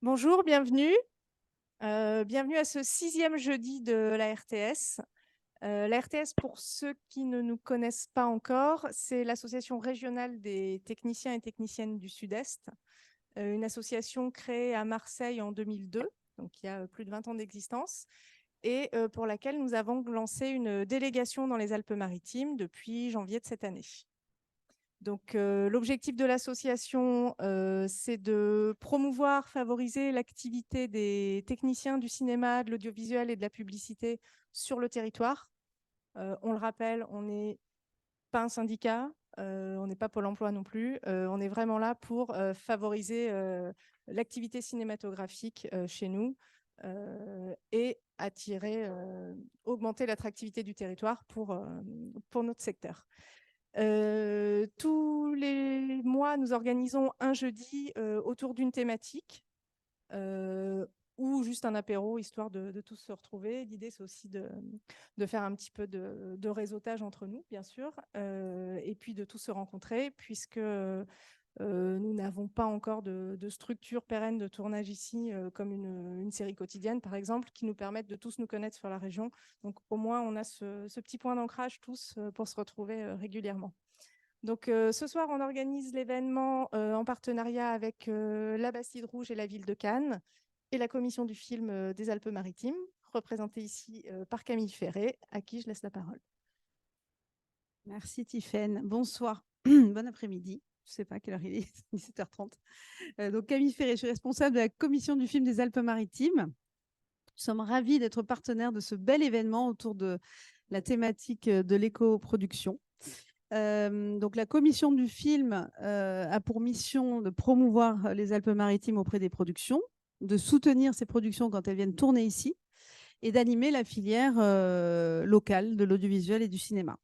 Bonjour, bienvenue. Bienvenue à ce 6e jeudi de la RTS. La RTS, pour ceux qui ne nous connaissent pas encore, c'est l'association régionale des techniciens et techniciennes du Sud-Est, une association créée à Marseille en 2002, donc il y a plus de 20 ans d'existence, et pour laquelle nous avons lancé une délégation dans les Alpes-Maritimes depuis janvier de cette année. Donc, l'objectif de l'association, c'est de promouvoir, favoriser l'activité des techniciens du cinéma, de l'audiovisuel et de la publicité sur le territoire. On le rappelle, on n'est pas un syndicat, on n'est pas Pôle emploi non plus. On est vraiment là pour favoriser l'activité cinématographique chez nous et attirer, augmenter l'attractivité du territoire pour notre secteur. Tous les mois, nous organisons un jeudi autour d'une thématique ou juste un apéro, histoire de tous se retrouver. L'idée, c'est aussi de faire un petit peu de réseautage entre nous, bien sûr, et puis de tous se rencontrer, puisque nous n'avons pas encore de structure pérenne de tournage ici, comme une série quotidienne, par exemple, qui nous permettent de tous nous connaître sur la région. Donc, au moins, on a ce petit point d'ancrage tous pour se retrouver régulièrement. Donc, ce soir, on organise l'événement en partenariat avec la Bastide Rouge et la ville de Cannes et la commission du film des Alpes-Maritimes, représentée ici par Camille Ferré, à qui je laisse la parole. Merci Tiffaine. Bonsoir, bon après-midi. Je ne sais pas à quelle heure il est, 17h30. Donc Camille Ferré, je suis responsable de la commission du film des Alpes-Maritimes. Nous sommes ravis d'être partenaires de ce bel événement autour de la thématique de l'éco-production. Donc la commission du film a pour mission de promouvoir les Alpes-Maritimes auprès des productions, de soutenir ces productions quand elles viennent tourner ici et d'animer la filière locale de l'audiovisuel et du cinéma.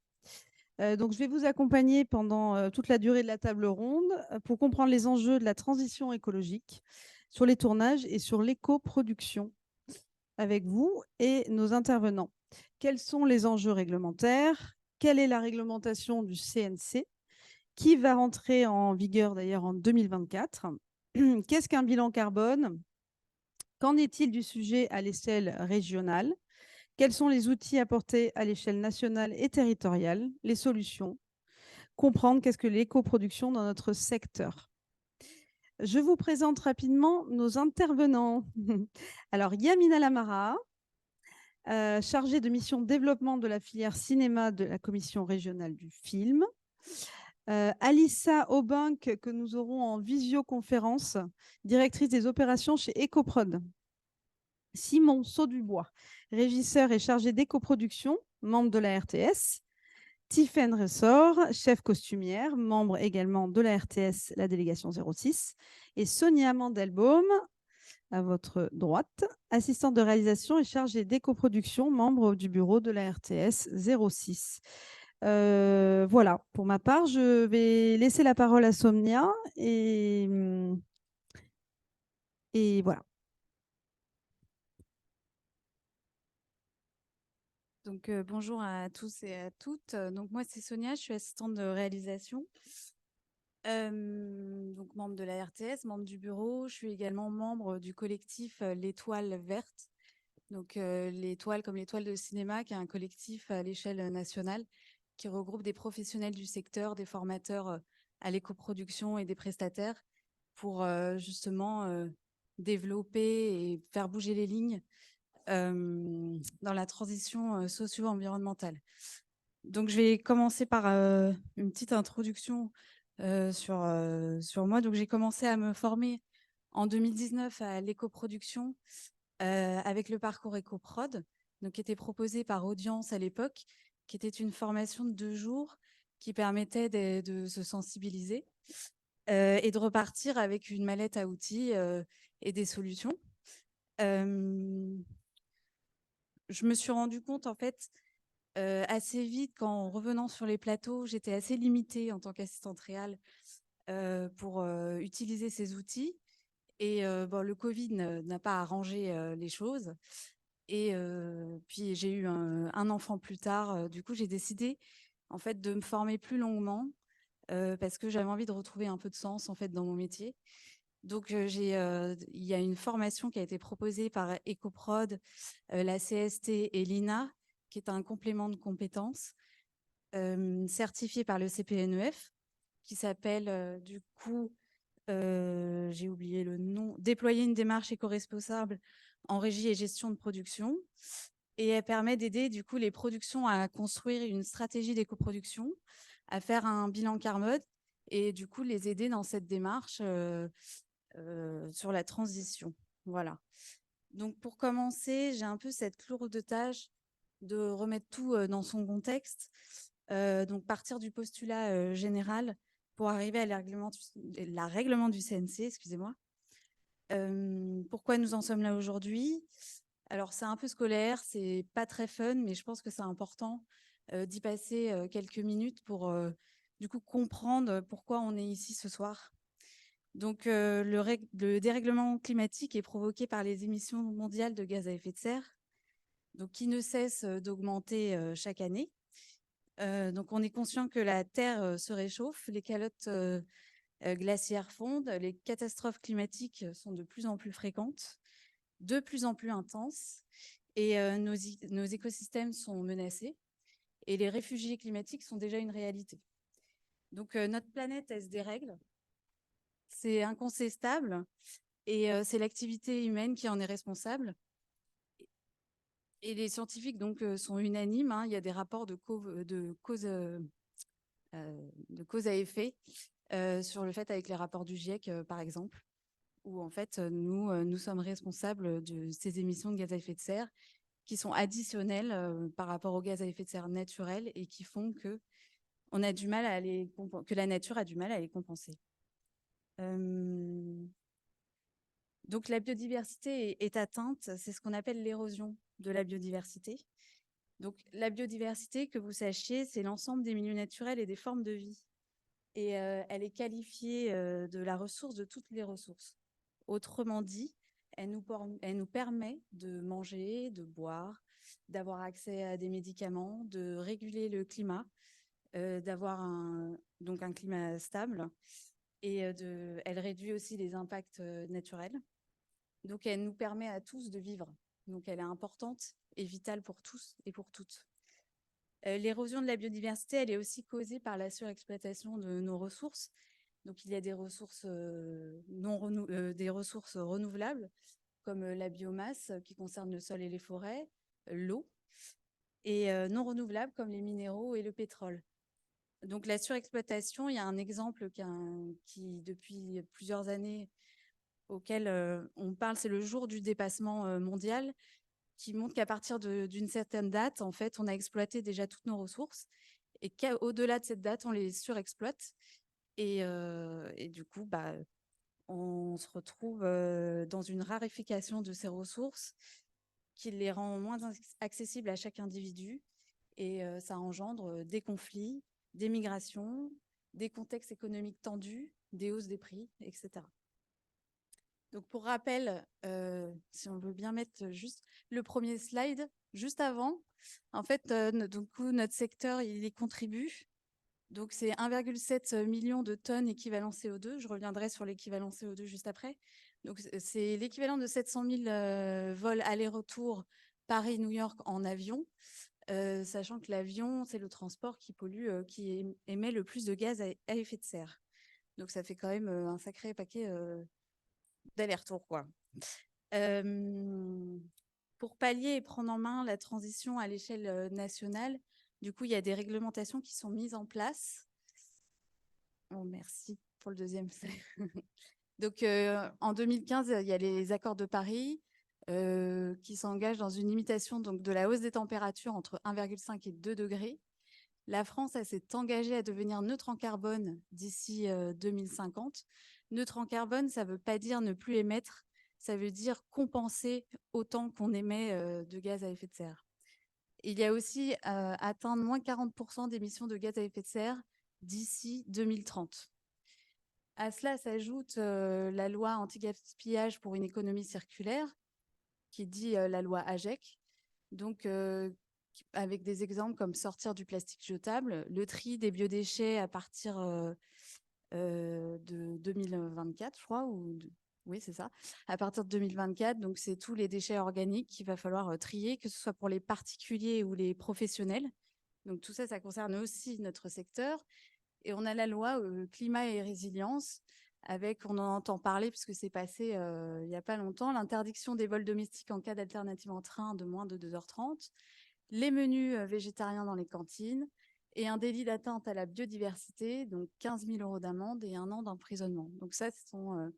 Donc, je vais vous accompagner pendant toute la durée de la table ronde pour comprendre les enjeux de la transition écologique sur les tournages et sur l'éco-production avec vous et nos intervenants. Quels sont les enjeux réglementaires? Quelle est la réglementation du CNC qui va rentrer en vigueur d'ailleurs en 2024? Qu'est-ce qu'un bilan carbone? Qu'en est-il du sujet à l'échelle régionale? Quels sont les outils apportés à l'échelle nationale et territoriale? Les solutions? Comprendre qu'est-ce que l'éco-production dans notre secteur. Je vous présente rapidement nos intervenants. Alors, Yamina Lamara, chargée de mission développement de la filière cinéma de la commission régionale du film. Alissa Aubank, que nous aurons en visioconférence, directrice des opérations chez Ecoprod. Simon Saudubois, régisseur et chargé d'éco-production, membre de la RTS. Tiffaine Ressort, chef costumière, membre également de la RTS, la délégation 06. Et Sonia Mandelbaum, à votre droite, assistante de réalisation et chargée d'éco-production, membre du bureau de la RTS 06. Voilà, pour ma part, je vais laisser la parole à Sonia et voilà. Donc, bonjour à tous et à toutes. Donc, moi, c'est Sonia, je suis assistante de réalisation, donc membre de la RTS, membre du bureau. Je suis également membre du collectif L'Étoile Verte. Donc, l'Étoile comme l'Étoile de cinéma, qui est un collectif à l'échelle nationale qui regroupe des professionnels du secteur, des formateurs à l'éco-production et des prestataires pour justement développer et faire bouger les lignes dans la transition socio-environnementale. Donc, je vais commencer par une petite introduction sur moi. Donc, j'ai commencé à me former en 2019 à l'éco-production avec le parcours EcoProd, donc, qui était proposé par Audience à l'époque, qui était une formation de 2 jours qui permettait de se sensibiliser et de repartir avec une mallette à outils et des solutions. Je me suis rendu compte, en fait, assez vite, qu'en revenant sur les plateaux, j'étais assez limitée en tant qu'assistante réal pour utiliser ces outils. Et bon, le Covid n'a pas arrangé les choses. Et puis, j'ai eu un enfant plus tard. Du coup, j'ai décidé, en fait, de me former plus longuement parce que j'avais envie de retrouver un peu de sens, en fait, dans mon métier. Donc, il y a une formation qui a été proposée par Ecoprod, la CST et l'INA, qui est un complément de compétences certifié par le CPNEF, qui s'appelle du coup, j'ai oublié le nom, déployer une démarche éco-responsable en régie et gestion de production. Et elle permet d'aider du coup les productions à construire une stratégie d'éco-production, à faire un bilan carbone et du coup les aider dans cette démarche sur la transition. Voilà. Donc pour commencer, j'ai un peu cette lourde tâche de remettre tout dans son contexte. Donc partir du postulat général pour arriver à la règlement du CNC, excusez-moi. Pourquoi nous en sommes là aujourd'hui? Alors c'est un peu scolaire, c'est pas très fun, mais je pense que c'est important d'y passer quelques minutes pour du coup comprendre pourquoi on est ici ce soir. Donc le dérèglement climatique est provoqué par les émissions mondiales de gaz à effet de serre, donc qui ne cessent d'augmenter chaque année. Donc on est conscient que la Terre se réchauffe, les calottes glaciaires fondent, les catastrophes climatiques sont de plus en plus fréquentes, de plus en plus intenses, et nos écosystèmes sont menacés, et les réfugiés climatiques sont déjà une réalité. Donc notre planète, elle se dérègle, c'est incontestable, et c'est l'activité humaine qui en est responsable. Et les scientifiques donc sont unanimes, hein, il y a des rapports de cause à effet sur le fait avec les rapports du GIEC, par exemple, où en fait, nous sommes responsables de ces émissions de gaz à effet de serre qui sont additionnelles par rapport aux gaz à effet de serre naturels et qui font que la nature a du mal à les compenser. Donc la biodiversité est atteinte, c'est ce qu'on appelle l'érosion de la biodiversité. Donc la biodiversité, que vous sachiez, c'est l'ensemble des milieux naturels et des formes de vie. Et elle est qualifiée de la ressource de toutes les ressources. Autrement dit, elle nous permet de manger, de boire, d'avoir accès à des médicaments, de réguler le climat, d'avoir un climat stable. Et elle réduit aussi les impacts naturels. Donc, elle nous permet à tous de vivre. Donc, elle est importante et vitale pour tous et pour toutes. L'érosion de la biodiversité, elle est aussi causée par la surexploitation de nos ressources. Donc, il y a des ressources, des ressources renouvelables, comme la biomasse qui concerne le sol et les forêts, l'eau, et non renouvelables comme les minéraux et le pétrole. Donc, la surexploitation, il y a un exemple qui depuis plusieurs années, auquel on parle, c'est le jour du dépassement mondial, qui montre qu'à partir d'une certaine date, en fait, on a exploité déjà toutes nos ressources et qu'au-delà de cette date, on les surexploite. Et du coup, on se retrouve dans une raréfaction de ces ressources qui les rend moins accessibles à chaque individu. Et ça engendre des conflits, des migrations, des contextes économiques tendus, des hausses des prix, etc. Donc, pour rappel, si on veut bien mettre juste le premier slide, juste avant, en fait, notre secteur, il y contribue. Donc, c'est 1,7 million de tonnes équivalent CO2. Je reviendrai sur l'équivalent CO2 juste après. Donc, c'est l'équivalent de 700 000 vols aller-retour Paris-New York en avion, sachant que l'avion, c'est le transport qui pollue, qui émet le plus de gaz à effet de serre. Donc, ça fait quand même un sacré paquet d'aller-retour, quoi. Pour pallier et prendre en main la transition à l'échelle nationale, du coup, il y a des réglementations qui sont mises en place. Oh, merci pour le deuxième. Donc, en 2015, il y a les accords de Paris qui s'engagent dans une limitation donc, de la hausse des températures entre 1,5 et 2 degrés. La France s'est engagée à devenir neutre en carbone d'ici 2050. Neutre en carbone, ça ne veut pas dire ne plus émettre, ça veut dire compenser autant qu'on émet de gaz à effet de serre. Il y a aussi atteindre moins 40% d'émissions de gaz à effet de serre d'ici 2030. À cela s'ajoute la loi anti-gaspillage pour une économie circulaire, qui dit la loi AGEC, donc avec des exemples comme sortir du plastique jetable, le tri des biodéchets à partir de 2024, je crois, ou Oui, c'est ça. À partir de 2024, donc c'est tous les déchets organiques qu'il va falloir trier, que ce soit pour les particuliers ou les professionnels. Donc tout ça, ça concerne aussi notre secteur. Et on a la loi climat et résilience, avec, on en entend parler puisque c'est passé il n'y a pas longtemps, l'interdiction des vols domestiques en cas d'alternative en train de moins de 2h30, les menus végétariens dans les cantines et un délit d'atteinte à la biodiversité, donc 15 000 € d'amende et 1 an d'emprisonnement. Donc ça, ce sont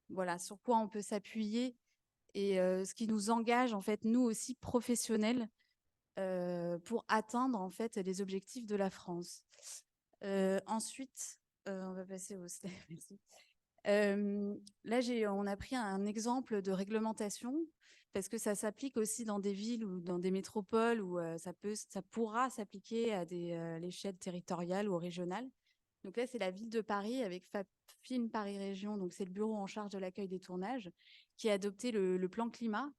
voilà, sur quoi on peut s'appuyer et ce qui nous engage, en fait, nous aussi, professionnels, pour atteindre, en fait, les objectifs de la France. Ensuite, on va passer au slide. Merci. Là, on a pris un exemple de réglementation parce que ça s'applique aussi dans des villes ou dans des métropoles où ça pourra s'appliquer à l'échelle territoriale ou régionale. Donc là, c'est la ville de Paris avec Film Paris Région, donc c'est le bureau en charge de l'accueil des tournages, qui a adopté le plan climat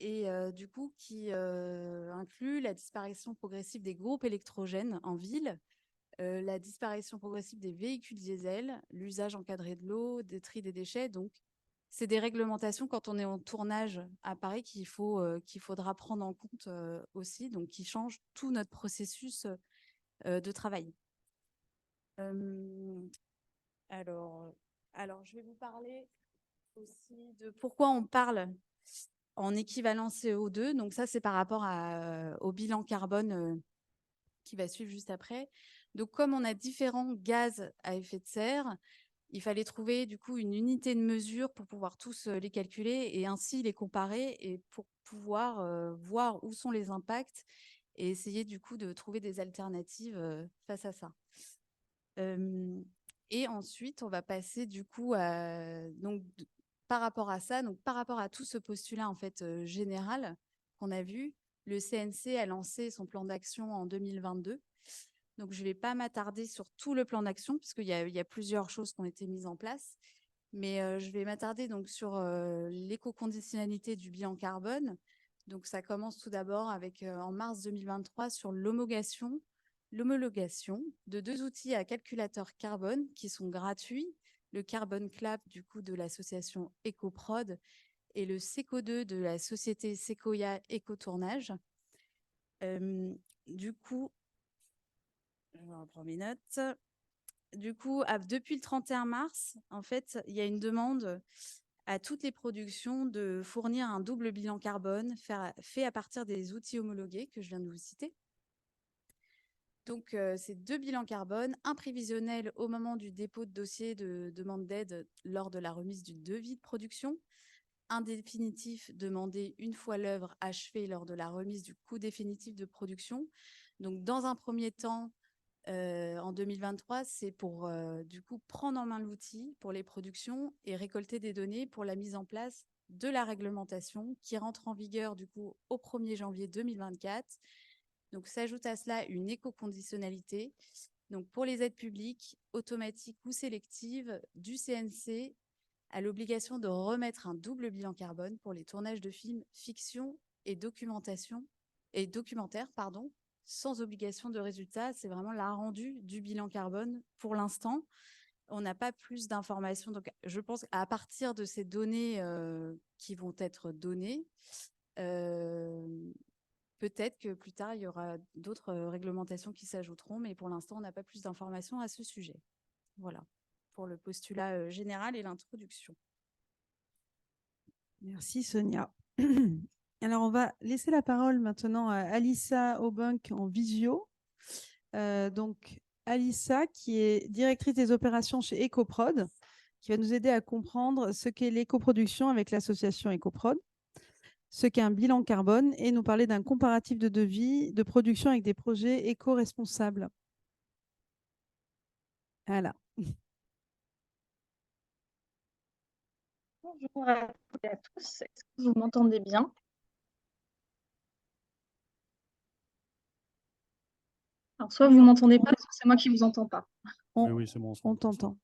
et du coup qui inclut la disparition progressive des groupes électrogènes en ville, la disparition progressive des véhicules diesel, l'usage encadré de l'eau, des tri des déchets. Donc, c'est des réglementations quand on est en tournage à Paris qu'il faudra prendre en compte aussi, donc qui changent tout notre processus de travail. Alors, je vais vous parler aussi de pourquoi on parle en équivalent CO2. Donc ça, c'est par rapport au bilan carbone qui va suivre juste après. Donc, comme on a différents gaz à effet de serre, il fallait trouver du coup une unité de mesure pour pouvoir tous les calculer et ainsi les comparer et pour pouvoir voir où sont les impacts et essayer du coup de trouver des alternatives face à ça. Et ensuite, on va passer du coup par rapport à ça, donc par rapport à tout ce postulat en fait général qu'on a vu, le CNC a lancé son plan d'action en 2022. Donc, je ne vais pas m'attarder sur tout le plan d'action, puisqu'il y a plusieurs choses qui ont été mises en place. Mais je vais m'attarder donc sur l'éco-conditionnalité du bilan carbone. Donc, ça commence tout d'abord avec, en mars 2023, sur l'homologation de 2 outils à calculateur carbone qui sont gratuits, le Carbon Clap du coup de l'association EcoProd et le Seco2 de la société Sequoia Écotournage. Du coup, je reprends mes notes. Du coup, depuis le 31 mars, en fait, il y a une demande à toutes les productions de fournir un double bilan carbone fait à partir des outils homologués que je viens de vous citer. Donc, c'est 2 bilans carbone, un prévisionnel au moment du dépôt de dossier de demande d'aide lors de la remise du devis de production, un définitif demandé une fois l'œuvre achevée lors de la remise du coût définitif de production. Donc, dans un premier temps, en 2023, c'est pour du coup prendre en main l'outil pour les productions et récolter des données pour la mise en place de la réglementation qui rentre en vigueur du coup au 1er janvier 2024. Donc s'ajoute à cela une éco-conditionnalité. Donc pour les aides publiques, automatiques ou sélectives, du CNC à l'obligation de remettre un double bilan carbone pour les tournages de films fiction et documentaires, sans obligation de résultat. C'est vraiment la rendue du bilan carbone pour l'instant. On n'a pas plus d'informations. Donc, je pense qu'à partir de ces données qui vont être données, peut-être que plus tard, il y aura d'autres réglementations qui s'ajouteront, mais pour l'instant, on n'a pas plus d'informations à ce sujet. Voilà, pour le postulat général et l'introduction. Merci Sonia. Alors, on va laisser la parole maintenant à Alissa Aubunk en visio. Donc, Alissa, qui est directrice des opérations chez EcoProd, qui va nous aider à comprendre ce qu'est l'écoproduction avec l'association EcoProd, ce qu'est un bilan carbone et nous parler d'un comparatif de devis de production avec des projets éco-responsables. Voilà. Bonjour à toutes et à tous. Est-ce que vous m'entendez bien? Alors, soit vous ne m'entendez pas, soit c'est moi qui ne vous entends pas. Oui, c'est bon. On t'entend.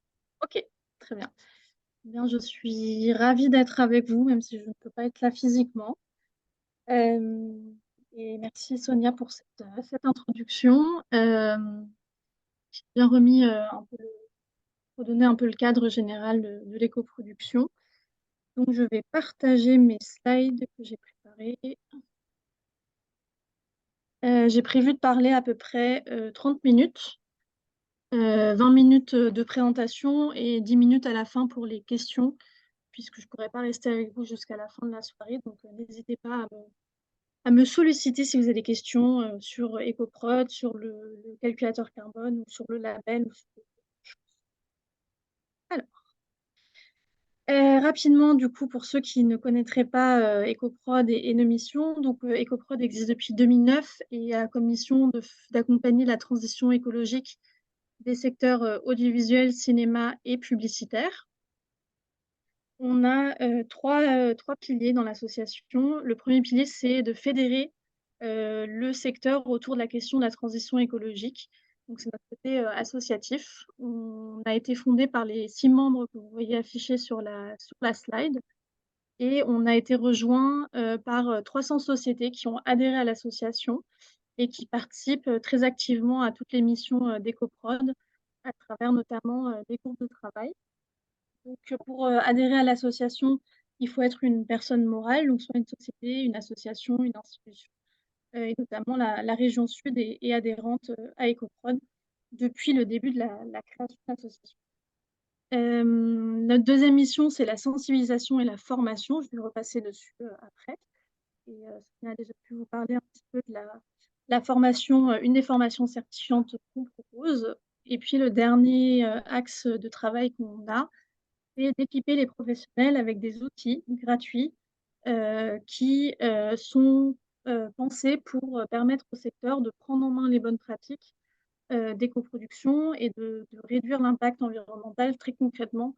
Ok, très bien. Bien, je suis ravie d'être avec vous, même si je ne peux pas être là physiquement. Et merci Sonia pour cette introduction. J'ai bien remis pour donner un peu le cadre général de l'écoproduction. Donc, je vais partager mes slides que j'ai préparés. J'ai prévu de parler à peu près 30 minutes, 20 minutes de présentation et 10 minutes à la fin pour les questions, puisque je ne pourrai pas rester avec vous jusqu'à la fin de la soirée. Donc, n'hésitez pas à me solliciter si vous avez des questions sur EcoProd, sur le calculateur carbone ou sur le label. Ou sur autre chose. Alors, rapidement, du coup, pour ceux qui ne connaîtraient pas EcoProd et nos missions, donc EcoProd existe depuis 2009 et a comme mission d'accompagner la transition écologique des secteurs audiovisuels, cinéma et publicitaire. On a trois piliers dans l'association. Le premier pilier, c'est de fédérer le secteur autour de la question de la transition écologique. Donc, c'est notre côté associatif. On a été fondé par les 6 membres que vous voyez affichés sur la slide. Et on a été rejoint par 300 sociétés qui ont adhéré à l'association et qui participent très activement à toutes les missions d'EcoProd, à travers notamment des groupes de travail. Donc, pour adhérer à l'association, il faut être une personne morale, donc soit une société, une association, une institution, et notamment la région Sud est adhérente à EcoProd depuis le début de la création de l'association. Notre deuxième mission, c'est la sensibilisation et la formation. Je vais repasser dessus après. Et Sonia a déjà pu vous parler un petit peu de la formation, une des formations certifiantes qu'on propose. Et puis, le dernier axe de travail qu'on a, c'est d'équiper les professionnels avec des outils gratuits qui sont pensés pour permettre au secteur de prendre en main les bonnes pratiques d'éco-production et de réduire l'impact environnemental très concrètement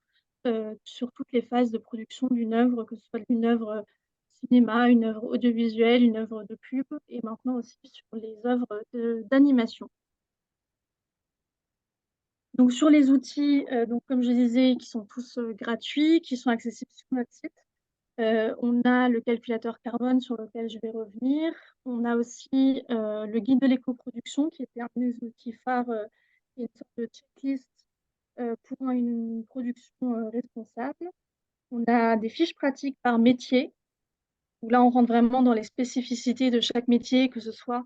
sur toutes les phases de production d'une œuvre, que ce soit une œuvre cinéma, une œuvre audiovisuelle, une œuvre de pub et maintenant aussi sur les œuvres d'animation. Donc sur les outils, donc comme je disais, qui sont tous gratuits, qui sont accessibles sur notre site, on a le calculateur carbone sur lequel je vais revenir. On a aussi le guide de l'éco-production qui était un des outils phares, qui est une sorte de checklist pour une production responsable. On a des fiches pratiques par métier, où là on rentre vraiment dans les spécificités de chaque métier, que ce soit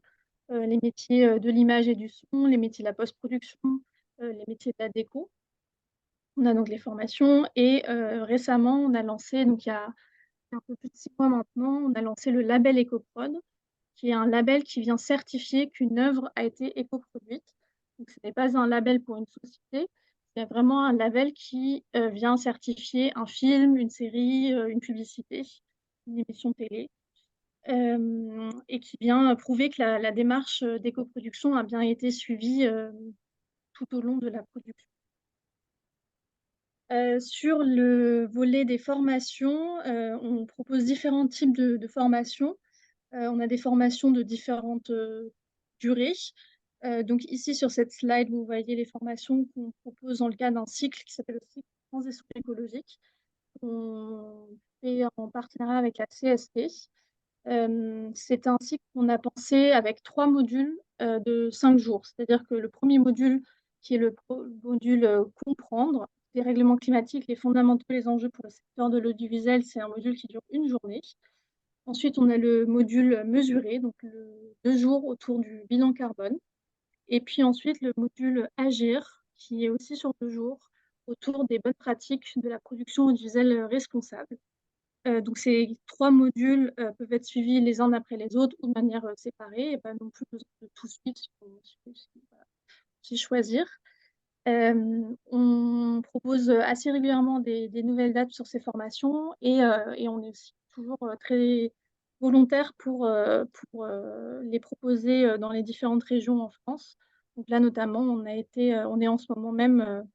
les métiers de l'image et du son, les métiers de la post-production, les métiers de la déco. On a donc les formations et récemment on a lancé, donc il y a un peu plus de 6 mois maintenant, on a lancé le label EcoProd, qui est un label qui vient certifier qu'une œuvre a été éco-produite. Donc, ce n'est pas un label pour une société, c'est vraiment un label qui vient certifier un film, une série, une publicité, une émission télé, et qui vient prouver que la démarche d'éco-production a bien été suivie tout au long de la production. Sur le volet des formations, on propose différents types de formations. On a des formations de différentes durées. Donc ici, sur cette slide, vous voyez les formations qu'on propose dans le cadre d'un cycle qui s'appelle le cycle de transition écologique. On fait en partenariat avec la CST. C'est un cycle qu'on a pensé avec 3 modules de 5 jours. C'est-à-dire que le premier module, qui est le module comprendre les règlements climatiques, les fondamentaux, les enjeux pour le secteur de l'audiovisuel, c'est un module qui dure une journée. Ensuite, on a le module mesurer, donc 2 jours autour du bilan carbone. Et puis ensuite, le module agir, qui est aussi sur 2 jours, autour des bonnes pratiques de la production audiovisuelle responsable. Donc ces 3 modules peuvent être suivis les uns après les autres ou de manière séparée, et pas non plus besoin de tout suivre si choisir. On propose assez régulièrement des nouvelles dates sur ces formations et on est aussi toujours très volontaire pour les proposer dans les différentes régions en France. Donc là, notamment, on est en ce moment même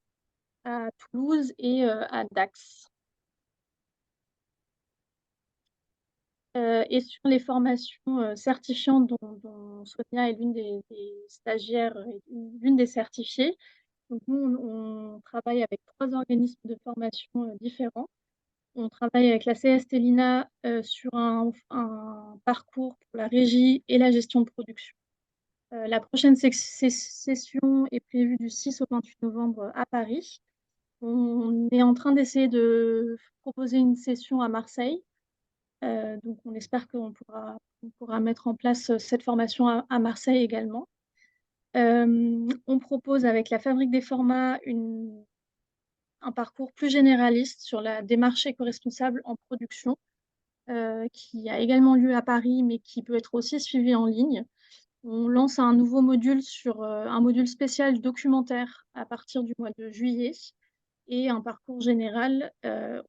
à Toulouse et à Dax. Et sur les formations certifiantes dont Sonia est l'une des stagiaires et l'une des certifiées. Donc nous, on travaille avec 3 organismes de formation différents. On travaille avec la CST Lina sur un parcours pour la régie et la gestion de production. La prochaine session est prévue du 6 au 28 novembre à Paris. On est en train d'essayer de proposer une session à Marseille. Donc, on espère qu'on pourra mettre en place cette formation à Marseille également. On propose avec la Fabrique des formats un parcours plus généraliste sur la démarche éco-responsable en production, qui a également lieu à Paris, mais qui peut être aussi suivi en ligne. On lance un nouveau module un module spécial documentaire à partir du mois de juillet et un parcours général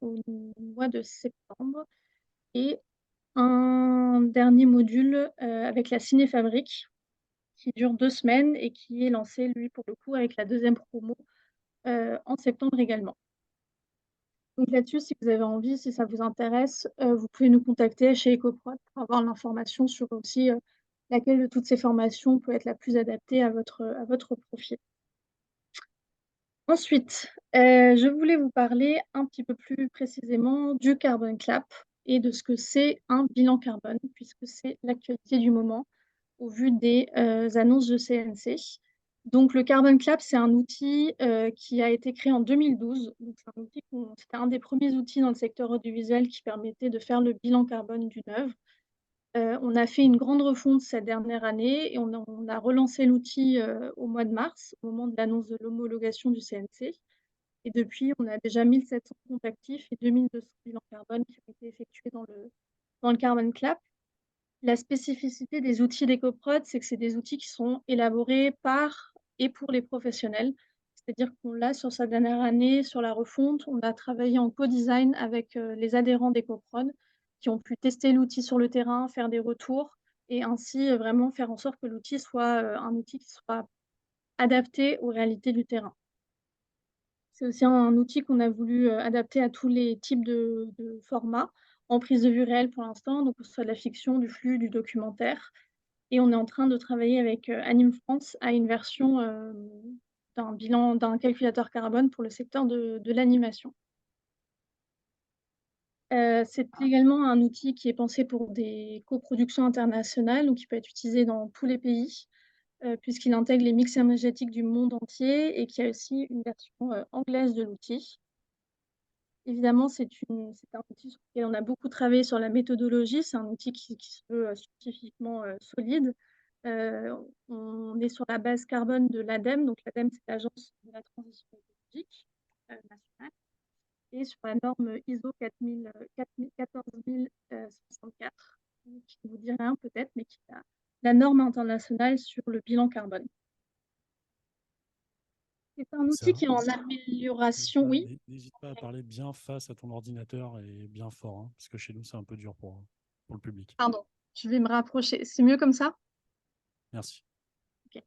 au mois de septembre. Et un dernier module avec la Cinéfabrique qui dure 2 semaines et qui est lancé, lui, pour le coup, avec la deuxième promo en septembre également. Donc là-dessus, si vous avez envie, si ça vous intéresse, vous pouvez nous contacter chez EcoProd pour avoir l'information sur aussi laquelle de toutes ces formations peut être la plus adaptée à votre profil. Ensuite, je voulais vous parler un petit peu plus précisément du Carbon Clap et de ce que c'est un bilan carbone, puisque c'est l'actualité du moment au vu des annonces de CNC. Donc, le Carbon Clap, c'est un outil qui a été créé en 2012. C'était un des premiers outils dans le secteur audiovisuel qui permettait de faire le bilan carbone d'une œuvre. On a fait une grande refonte cette dernière année et on a relancé l'outil au mois de mars, au moment de l'annonce de l'homologation du CNC. Et depuis, on a déjà 1700 comptes actifs et 2200 bilans carbone qui ont été effectués dans le Carbon Clap. La spécificité des outils d'EcoProd, c'est que c'est des outils qui sont élaborés par et pour les professionnels. C'est-à-dire qu'on l'a sur sa dernière année, sur la refonte, on a travaillé en co-design avec les adhérents d'EcoProd qui ont pu tester l'outil sur le terrain, faire des retours et ainsi vraiment faire en sorte que l'outil soit un outil qui soit adapté aux réalités du terrain. C'est aussi un outil qu'on a voulu adapter à tous les types de formats, en prise de vue réelle pour l'instant, donc que ce soit de la fiction, du flux, du documentaire. Et on est en train de travailler avec Anime France à une version d'un calculateur carbone pour le secteur de l'animation. C'est également un outil qui est pensé pour des coproductions internationales, donc qui peut être utilisé dans tous les pays, puisqu'il intègre les mix énergétiques du monde entier et qui a aussi une version anglaise de l'outil. Évidemment, c'est un outil sur lequel on a beaucoup travaillé sur la méthodologie. C'est un outil qui se veut scientifiquement solide. On est sur la base carbone de l'ADEME. Donc, l'ADEME, c'est l'Agence de la transition écologique nationale. Et sur la norme ISO 14064, qui ne vous dit rien peut-être, mais qui est la norme internationale sur le bilan carbone. C'est un outil qui est en amélioration, oui. N'hésite pas à parler bien face à ton ordinateur et bien fort, hein, parce que chez nous, c'est un peu dur pour le public. Pardon, je vais me rapprocher. C'est mieux comme ça? Merci. Okay.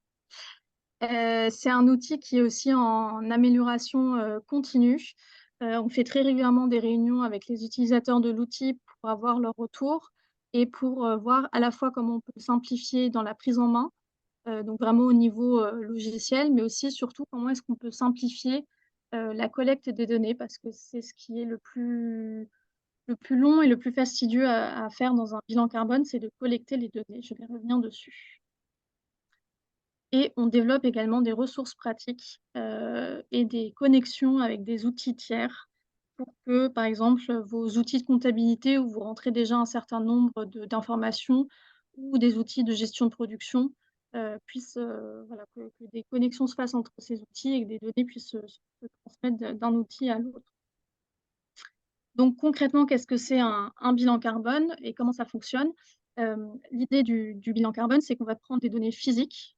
C'est un outil qui est aussi en amélioration continue. On fait très régulièrement des réunions avec les utilisateurs de l'outil pour avoir leur retour et pour voir à la fois comment on peut le simplifier dans la prise en main, donc vraiment au niveau logiciel, mais aussi surtout comment est-ce qu'on peut simplifier la collecte des données, parce que c'est ce qui est le plus long et le plus fastidieux à faire dans un bilan carbone, c'est de collecter les données. Je vais revenir dessus. Et on développe également des ressources pratiques et des connexions avec des outils tiers pour que, par exemple, vos outils de comptabilité où vous rentrez déjà un certain nombre d'informations ou des outils de gestion de production puissent, voilà, que des connexions se fassent entre ces outils et que des données puissent se transmettre d'un outil à l'autre. Donc concrètement, qu'est-ce que c'est un bilan carbone et comment ça fonctionne? L'idée du bilan carbone, c'est qu'on va prendre des données physiques,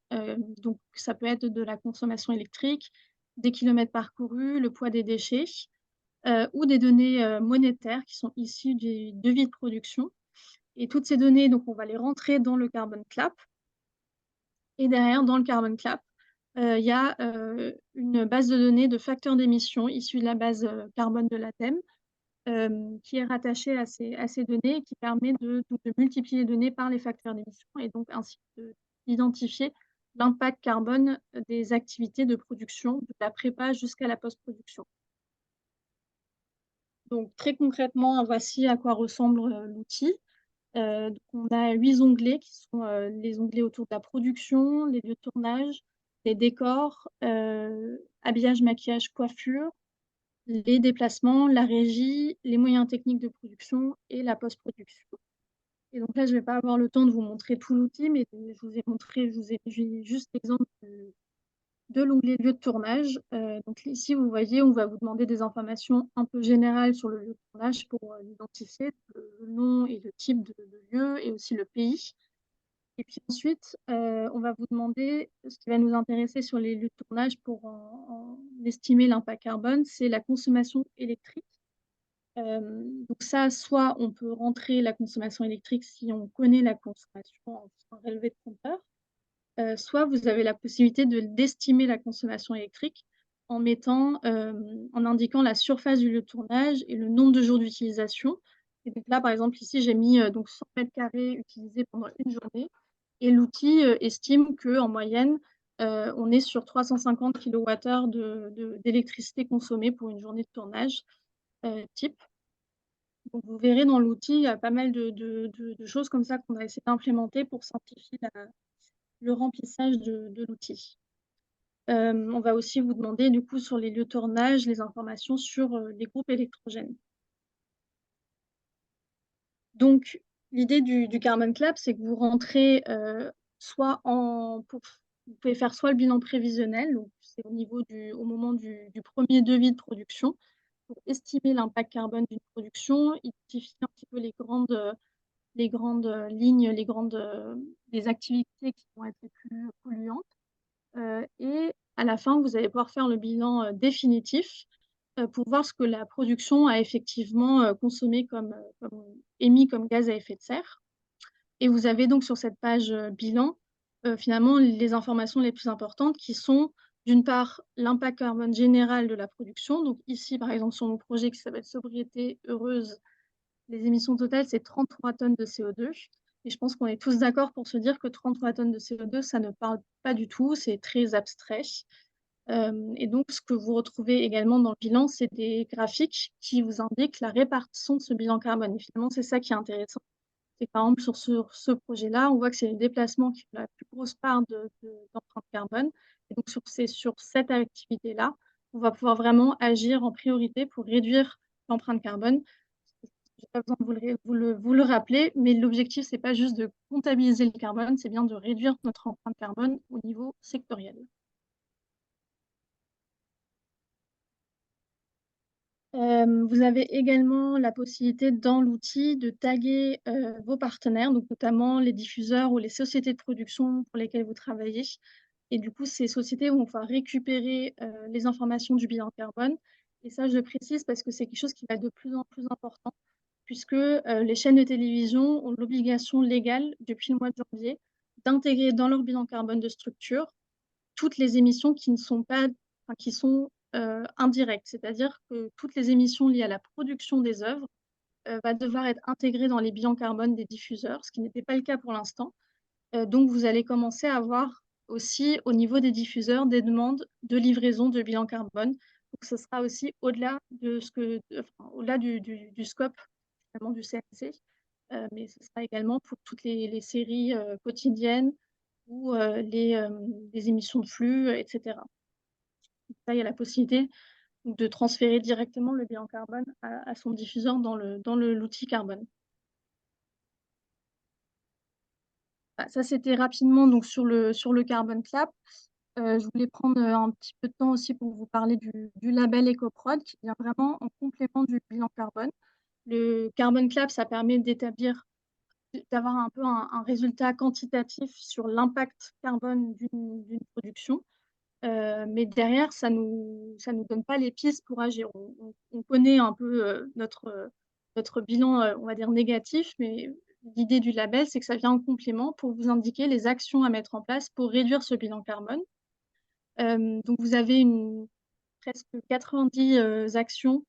donc ça peut être de la consommation électrique, des kilomètres parcourus, le poids des déchets, ou des données monétaires qui sont issues du devis de production. Et toutes ces données, donc on va les rentrer dans le Carbon Clap. Et derrière, dans le Carbon Clap, il y a une base de données de facteurs d'émission issue de la base carbone de l'ATEM, qui est rattaché à ces données et qui permet de multiplier les données par les facteurs d'émission et donc ainsi d'identifier l'impact carbone des activités de production, de la prépa jusqu'à la post-production. Donc très concrètement, voici à quoi ressemble l'outil. On a 8 onglets qui sont les onglets autour de la production, les lieux de tournage, les décors, habillage, maquillage, coiffure, les déplacements, la régie, les moyens techniques de production et la post-production. Et donc là, je ne vais pas avoir le temps de vous montrer tout l'outil, mais je vous ai montré, j'ai juste l'exemple de l'onglet lieu de tournage. Donc ici, vous voyez, on va vous demander des informations un peu générales sur le lieu de tournage pour l'identifier, le nom et le type de lieu et aussi le pays. Et puis ensuite, on va vous demander ce qui va nous intéresser sur les lieux de tournage pour en estimer l'impact carbone, c'est la consommation électrique. Donc ça, soit on peut rentrer la consommation électrique si on connaît la consommation en faisant un relevé de compteur, soit vous avez la possibilité d'estimer la consommation électrique en indiquant la surface du lieu de tournage et le nombre de jours d'utilisation. Et donc là, par exemple, ici, j'ai mis donc 100 mètres carrés utilisés pendant une journée. Et l'outil estime qu'en moyenne, on est sur 350 kWh d'électricité consommée pour une journée de tournage type. Donc, vous verrez dans l'outil, il y a pas mal de choses comme ça qu'on a essayé d'implémenter pour simplifier le remplissage de l'outil. On va aussi vous demander, du coup, sur les lieux de tournage, les informations sur les groupes électrogènes. Donc, l'idée du Carbon Club, c'est que vous rentrez vous pouvez faire soit le bilan prévisionnel, donc c'est au moment du premier devis de production, pour estimer l'impact carbone d'une production, identifier un petit peu les grandes lignes, les activités qui vont être les plus polluantes. Et à la fin, vous allez pouvoir faire le bilan définitif pour voir ce que la production a effectivement consommé émis comme gaz à effet de serre. Et vous avez donc sur cette page bilan, finalement, les informations les plus importantes qui sont, d'une part, l'impact carbone général de la production. Donc ici, par exemple, sur mon projet qui s'appelle Sobriété heureuse, les émissions totales, c'est 33 tonnes de CO2. Et je pense qu'on est tous d'accord pour se dire que 33 tonnes de CO2, ça ne parle pas du tout, c'est très abstrait. Et donc, ce que vous retrouvez également dans le bilan, c'est des graphiques qui vous indiquent la répartition de ce bilan carbone. Et finalement, c'est ça qui est intéressant. C'est que, par exemple, sur ce projet-là, on voit que c'est les déplacements qui ont la plus grosse part d'empreinte carbone. Et donc, sur cette activité-là, on va pouvoir vraiment agir en priorité pour réduire l'empreinte carbone. Je n'ai pas besoin de vous le rappeler, mais l'objectif, ce n'est pas juste de comptabiliser le carbone, c'est bien de réduire notre empreinte carbone au niveau sectoriel. Vous avez également la possibilité dans l'outil de taguer vos partenaires, donc notamment les diffuseurs ou les sociétés de production pour lesquelles vous travaillez. Et du coup, ces sociétés vont pouvoir récupérer les informations du bilan carbone. Et ça, je le précise parce que c'est quelque chose qui va être de plus en plus important, puisque les chaînes de télévision ont l'obligation légale, depuis le mois de janvier, d'intégrer dans leur bilan carbone de structure toutes les émissions qui sont indirectes, c'est-à-dire que toutes les émissions liées à la production des œuvres va devoir être intégrées dans les bilans carbone des diffuseurs, ce qui n'était pas le cas pour l'instant. Donc, vous allez commencer à avoir aussi, au niveau des diffuseurs, des demandes de livraison de bilan carbone. Donc, ce sera aussi au-delà au-delà du scope du CNC, mais ce sera également pour toutes les séries quotidiennes ou les émissions de flux, etc. Là, il y a la possibilité de transférer directement le bilan carbone à son diffuseur dans l'outil carbone. Ça, c'était rapidement donc, sur le Carbon Clap. Je voulais prendre un petit peu de temps aussi pour vous parler du label EcoProd qui vient vraiment en complément du bilan carbone. Le Carbon Clap, ça permet d'avoir un peu un résultat quantitatif sur l'impact carbone d'une production. Mais derrière, ça nous donne pas les pistes pour agir. On connaît un peu notre bilan, on va dire négatif, mais l'idée du label, c'est que ça vient en complément pour vous indiquer les actions à mettre en place pour réduire ce bilan carbone. Donc, vous avez presque 90 actions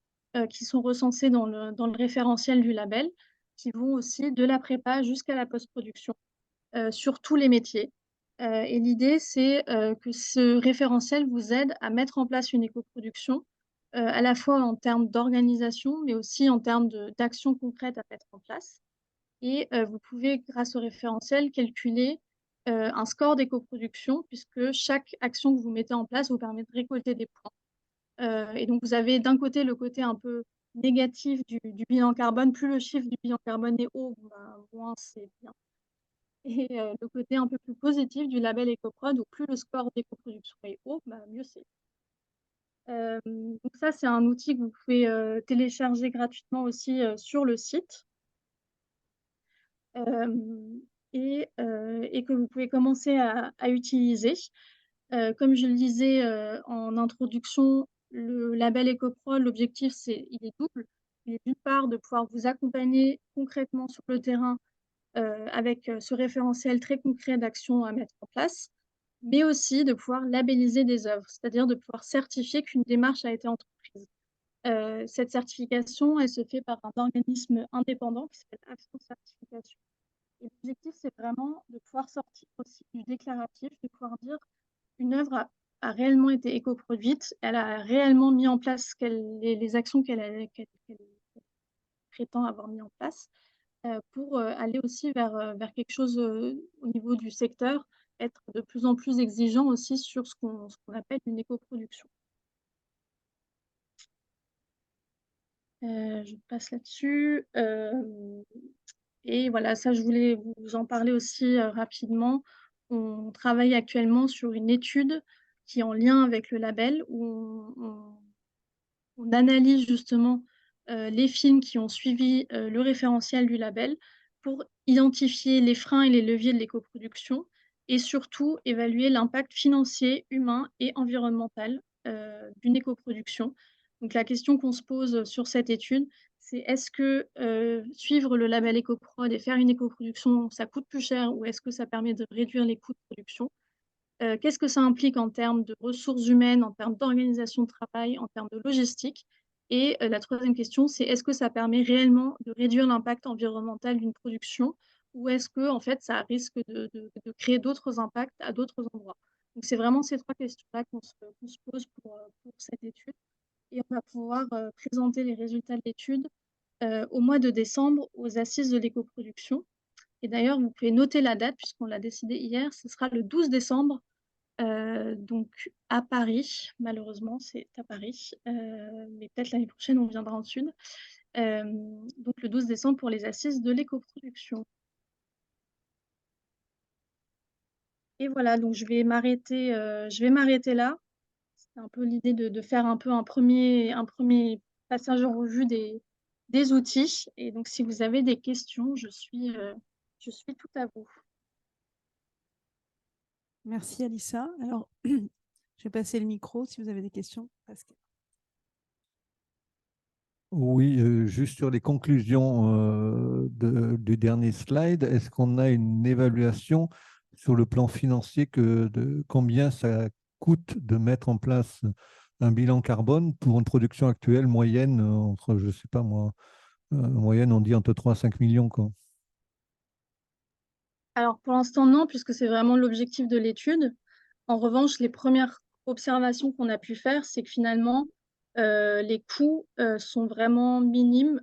qui sont recensées dans le référentiel du label, qui vont aussi de la prépa jusqu'à la post-production sur tous les métiers. Et l'idée, c'est que ce référentiel vous aide à mettre en place une éco-production, à la fois en termes d'organisation, mais aussi en termes d'actions concrètes à mettre en place. Et vous pouvez, grâce au référentiel, calculer un score d'éco-production, puisque chaque action que vous mettez en place vous permet de récolter des points. Et donc, vous avez d'un côté le côté un peu négatif du bilan carbone. Plus le chiffre du bilan carbone est haut, moins c'est bien. Et le côté un peu plus positif du label EcoProd, où plus le score d'éco-production est haut, mieux c'est. Donc ça, c'est un outil que vous pouvez télécharger gratuitement aussi sur le site. Et que vous pouvez commencer à utiliser. Comme je le disais en introduction, le label EcoProd, l'objectif, il est double. Il est d'une part de pouvoir vous accompagner concrètement sur le terrain avec ce référentiel très concret d'actions à mettre en place, mais aussi de pouvoir labelliser des œuvres, c'est-à-dire de pouvoir certifier qu'une démarche a été entreprise. Cette certification, elle se fait par un organisme indépendant qui s'appelle Action Certification. Et l'objectif, c'est vraiment de pouvoir sortir aussi du déclaratif, de pouvoir dire une œuvre a réellement été éco-produite, elle a réellement mis en place les actions qu'elle prétend avoir mis en place, pour aller aussi vers quelque chose au niveau du secteur, être de plus en plus exigeant aussi sur ce qu'on appelle une éco-production. Je passe là-dessus. Et voilà, ça, je voulais vous en parler aussi rapidement. On travaille actuellement sur une étude qui est en lien avec le label, où on analyse justement les films qui ont suivi le référentiel du label pour identifier les freins et les leviers de l'écoproduction et surtout évaluer l'impact financier, humain et environnemental d'une écoproduction. Donc la question qu'on se pose sur cette étude, c'est est-ce que suivre le label EcoProd et faire une écoproduction, ça coûte plus cher ou est-ce que ça permet de réduire les coûts de production? Qu'est-ce que ça implique en termes de ressources humaines, en termes d'organisation de travail, en termes de logistique? Et la troisième question, c'est est-ce que ça permet réellement de réduire l'impact environnemental d'une production ou est-ce que en fait, ça risque de créer d'autres impacts à d'autres endroits? Donc, c'est vraiment ces trois questions-là qu'on se pose pour cette étude. Et on va pouvoir présenter les résultats de l'étude au mois de décembre aux Assises de l'écoproduction. Et d'ailleurs, vous pouvez noter la date puisqu'on l'a décidé hier, ce sera le 12 décembre donc à Paris, malheureusement, c'est à Paris, mais peut-être l'année prochaine, on viendra en sud. Donc le 12 décembre pour les assises de l'écoproduction. Et voilà, donc je vais m'arrêter là. C'est un peu l'idée de faire un peu un premier passage en revue des outils. Et donc si vous avez des questions, je suis tout à vous. Merci Alissa. Alors, je vais passer le micro si vous avez des questions. Pascal. Oui, juste sur les conclusions du dernier slide, est-ce qu'on a une évaluation sur le plan financier de combien ça coûte de mettre en place un bilan carbone pour une production actuelle moyenne entre, je ne sais pas moi, moyenne on dit entre 3 à 5 millions, quoi. Alors pour l'instant, non, puisque c'est vraiment l'objectif de l'étude. En revanche, les premières observations qu'on a pu faire, c'est que finalement, les coûts sont vraiment minimes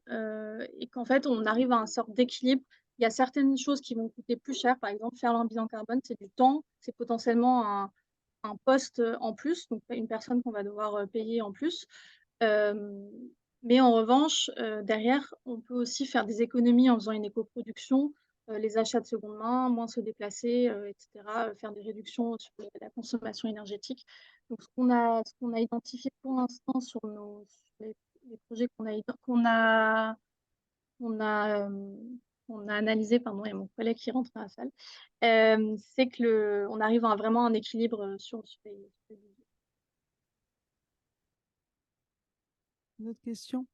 et qu'en fait, on arrive à un sorte d'équilibre. Il y a certaines choses qui vont coûter plus cher. Par exemple, faire un bilan carbone, c'est du temps, c'est potentiellement un poste en plus, donc une personne qu'on va devoir payer en plus. Mais en revanche, derrière, on peut aussi faire des économies en faisant une écoproduction, les achats de seconde main, moins se déplacer, etc., faire des réductions sur la consommation énergétique. Donc, ce qu'on a identifié pour l'instant sur les projets qu'on a analysé, pardon, il y a mon collègue qui rentre dans la salle, c'est que on arrive à vraiment un équilibre sur les D'autres questions?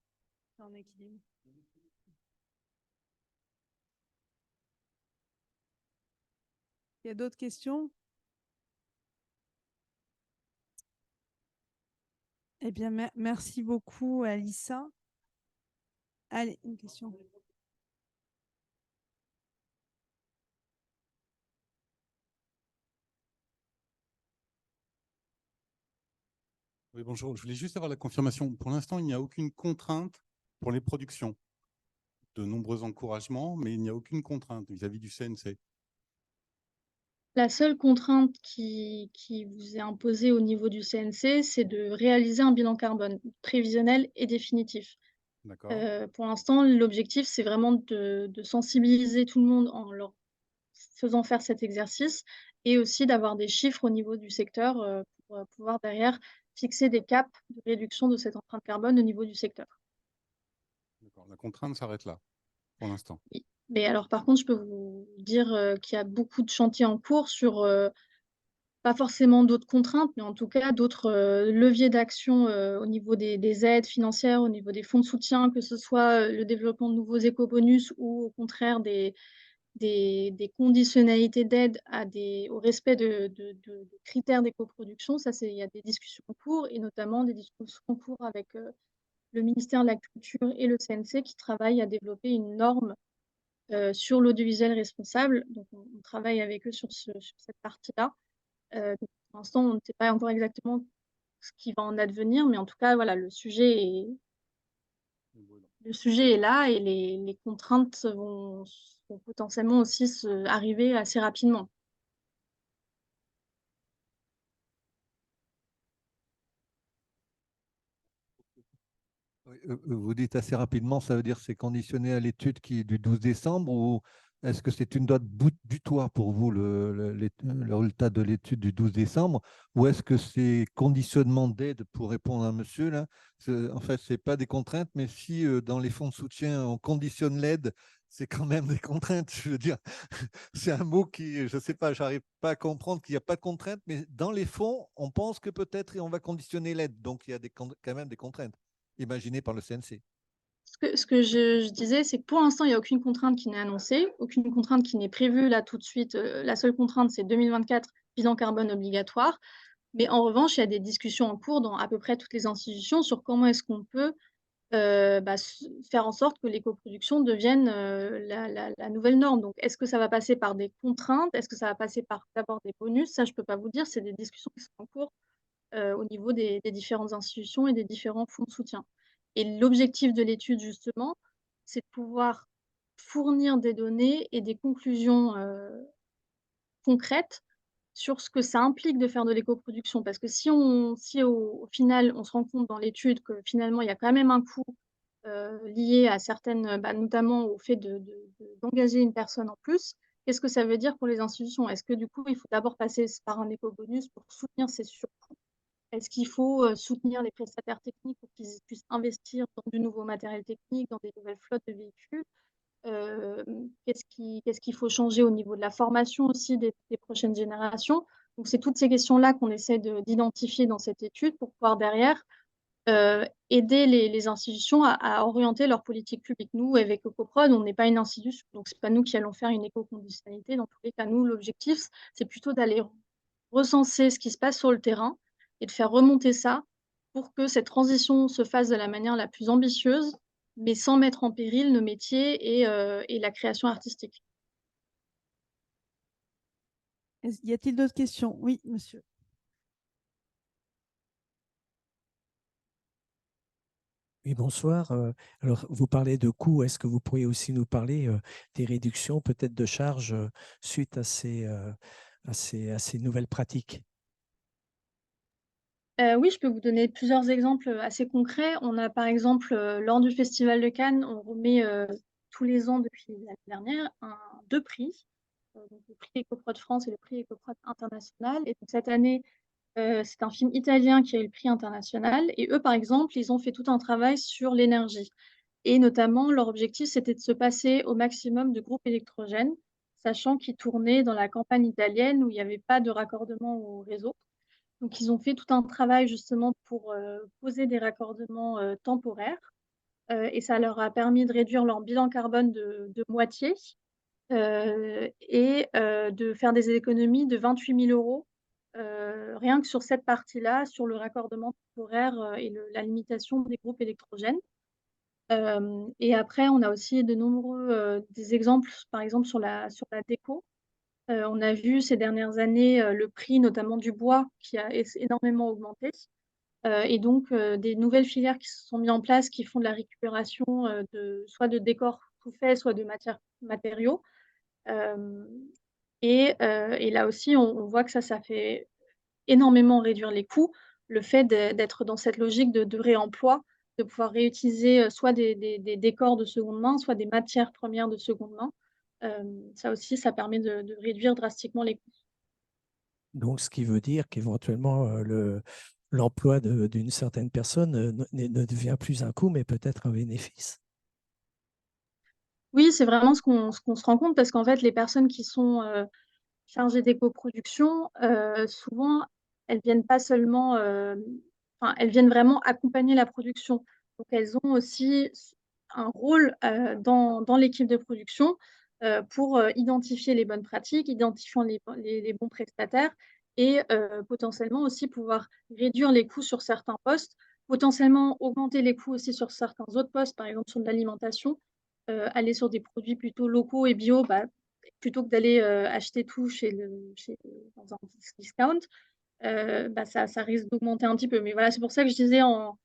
un équilibre. Il y a d'autres questions? Eh bien, merci beaucoup, Alissa. Allez, une question. Oui, bonjour. Je voulais juste avoir la confirmation. Pour l'instant, il n'y a aucune contrainte pour les productions. De nombreux encouragements, mais il n'y a aucune contrainte vis-à-vis du CNC. La seule contrainte qui vous est imposée au niveau du CNC, c'est de réaliser un bilan carbone prévisionnel et définitif. D'accord. Pour l'instant, l'objectif, c'est vraiment de sensibiliser tout le monde en leur faisant faire cet exercice et aussi d'avoir des chiffres au niveau du secteur, pour, pouvoir derrière fixer des caps de réduction de cette empreinte carbone au niveau du secteur. D'accord. La contrainte s'arrête là, pour l'instant. Oui. Mais alors par contre, je peux vous dire, qu'il y a beaucoup de chantiers en cours sur, pas forcément d'autres contraintes, mais en tout cas d'autres, leviers d'action, au niveau des aides financières, au niveau des fonds de soutien, que ce soit, le développement de nouveaux éco-bonus ou au contraire des conditionnalités d'aide au respect de critères d'éco-production. Ça, il y a des discussions en cours et notamment des discussions en cours avec, le ministère de la Culture et le CNC qui travaillent à développer une norme, sur l'audiovisuel responsable. Donc on travaille avec eux sur cette partie-là. Donc pour l'instant, on ne sait pas encore exactement ce qui va en advenir, mais en tout cas, voilà, le sujet est là et les contraintes vont potentiellement aussi arriver assez rapidement. Oui, vous dites assez rapidement, ça veut dire que c'est conditionné à l'étude qui est du 12 décembre ou est-ce que c'est une date butoir pour vous, le résultat de l'étude du 12 décembre, ou est-ce que c'est conditionnement d'aide pour répondre à monsieur là? En fait, ce n'est pas des contraintes, mais si dans les fonds de soutien, on conditionne l'aide, c'est quand même des contraintes. Je veux dire, c'est un mot qui, je ne sais pas, j'arrive pas à comprendre qu'il n'y a pas de contraintes, mais dans les fonds, on pense que peut-être on va conditionner l'aide, donc il y a quand même des contraintes imaginé par le CNC. Ce que je disais, c'est que pour l'instant, il n'y a aucune contrainte qui n'est annoncée, aucune contrainte qui n'est prévue là tout de suite. La seule contrainte, c'est 2024, bilan carbone obligatoire. Mais en revanche, il y a des discussions en cours dans à peu près toutes les institutions sur comment est-ce qu'on peut faire en sorte que l'éco-production devienne la nouvelle norme. Donc, est-ce que ça va passer par des contraintes? Est-ce que ça va passer par d'abord des bonus? Ça, je ne peux pas vous dire. C'est des discussions qui sont en cours au niveau des différentes institutions et des différents fonds de soutien. Et l'objectif de l'étude, justement, c'est de pouvoir fournir des données et des conclusions concrètes sur ce que ça implique de faire de l'éco-production. Parce que si au final, on se rend compte dans l'étude que finalement, il y a quand même un coût lié à certaines, notamment au fait d'engager une personne en plus, qu'est-ce que ça veut dire pour les institutions? Est-ce que du coup, il faut d'abord passer par un éco-bonus pour soutenir ces surcoûts? Est-ce qu'il faut soutenir les prestataires techniques pour qu'ils puissent investir dans du nouveau matériel technique, dans des nouvelles flottes de véhicules? Qu'est-ce qu'il faut changer au niveau de la formation aussi des prochaines générations? Donc, c'est toutes ces questions-là qu'on essaie d'identifier dans cette étude pour pouvoir derrière aider les institutions à orienter leur politique publique. Nous, avec EcoProd, on n'est pas une institution, donc ce n'est pas nous qui allons faire une éco-conditionnalité. Dans tous les cas, nous, l'objectif, c'est plutôt d'aller recenser ce qui se passe sur le terrain et de faire remonter ça pour que cette transition se fasse de la manière la plus ambitieuse, mais sans mettre en péril nos métiers et la création artistique. Y a-t-il d'autres questions? Oui, monsieur. Oui, bonsoir. Alors, vous parlez de coûts. Est-ce que vous pourriez aussi nous parler des réductions peut-être de charges suite à ces nouvelles pratiques? Oui, je peux vous donner plusieurs exemples assez concrets. On a par exemple, lors du Festival de Cannes, on remet tous les ans depuis l'année dernière deux prix, donc le prix EcoProd France et le prix EcoProd International. Et donc, cette année, c'est un film italien qui a eu le prix international. Et eux, par exemple, ils ont fait tout un travail sur l'énergie. Et notamment, leur objectif, c'était de se passer au maximum de groupes électrogènes, sachant qu'ils tournaient dans la campagne italienne où il n'y avait pas de raccordement au réseau. Donc, ils ont fait tout un travail justement pour poser des raccordements temporaires. Et ça leur a permis de réduire leur bilan carbone de moitié et de faire des économies de 28 000 euros rien que sur cette partie-là, sur le raccordement temporaire et la limitation des groupes électrogènes. Et après, on a aussi de nombreux des exemples, par exemple sur la déco. On a vu ces dernières années le prix notamment du bois qui a énormément augmenté. Et donc des nouvelles filières qui se sont mises en place qui font de la récupération soit de décors tout faits, soit de matériaux. Et là aussi, on voit que ça fait énormément réduire les coûts. Le fait d'être dans cette logique de réemploi, de pouvoir réutiliser, soit des décors de seconde main, soit des matières premières de seconde main. Ça aussi, ça permet de réduire drastiquement les coûts. Donc, ce qui veut dire qu'éventuellement, l'emploi d'une certaine personne ne devient plus un coût, mais peut-être un bénéfice. Oui, c'est vraiment ce qu'on se rend compte parce qu'en fait, les personnes qui sont, chargées d'éco-production, souvent, elles viennent pas seulement, enfin, elles viennent vraiment accompagner la production. Donc elles ont aussi un rôle, dans l'équipe de production, pour, identifier les bonnes pratiques, identifiant les bons prestataires et potentiellement aussi pouvoir réduire les coûts sur certains postes, potentiellement augmenter les coûts aussi sur certains autres postes, par exemple sur de l'alimentation, aller sur des produits plutôt locaux et bio, bah, plutôt que d'aller, acheter tout dans un discount, bah, ça risque d'augmenter un petit peu. Mais voilà, c'est pour ça que je disais en